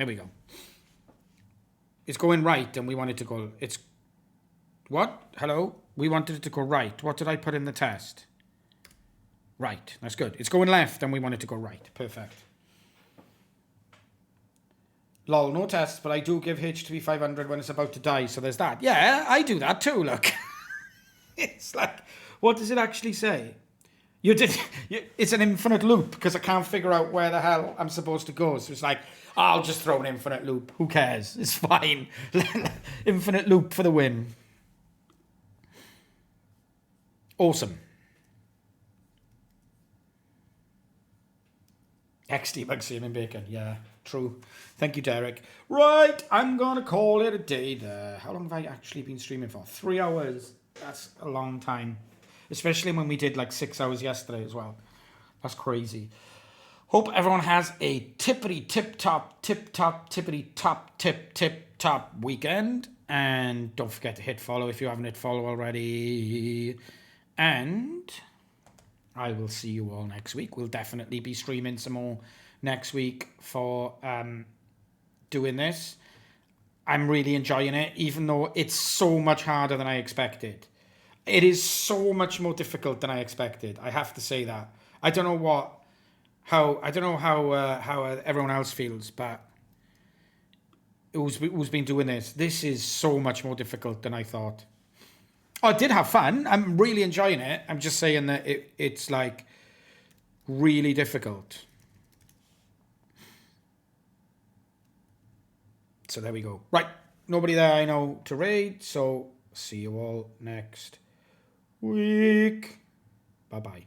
we go. It's going right, and we want it to go... It's... What? Hello? We wanted it to go right. What did I put in the test? Right. That's good. It's going left, and we want it to go right. Perfect. Lol, no tests, but I do give HTTP 500 when it's about to die, so there's that. Yeah, I do that too, look. It's like, what does it actually say? It's an infinite loop, because I can't figure out where the hell I'm supposed to go. So it's like, I'll just throw an infinite loop. Who cares? It's fine. Infinite loop for the win. Awesome. XD Bug Seaman Bacon. Yeah, true. Thank you, Derek. Right, I'm going to call it a day there. How long have I actually been streaming for? 3 hours. That's a long time. Especially when we did like 6 hours yesterday as well. That's crazy. Hope everyone has a tippity-tip-top, tip-top, tippity-top, tip-tip-top weekend. And don't forget to hit follow if you haven't hit follow already. And I will see you all next week. We'll definitely be streaming some more next week for doing this. I'm really enjoying it, even though it's so much harder than I expected. It is so much more difficult than I expected. I have to say that. I don't know how everyone else feels, but who's been doing this? This is so much more difficult than I thought. I did have fun. I'm really enjoying it. I'm just saying that it's like really difficult. So there we go. Right. Nobody there I know to raid. So see you all next week. Bye-bye.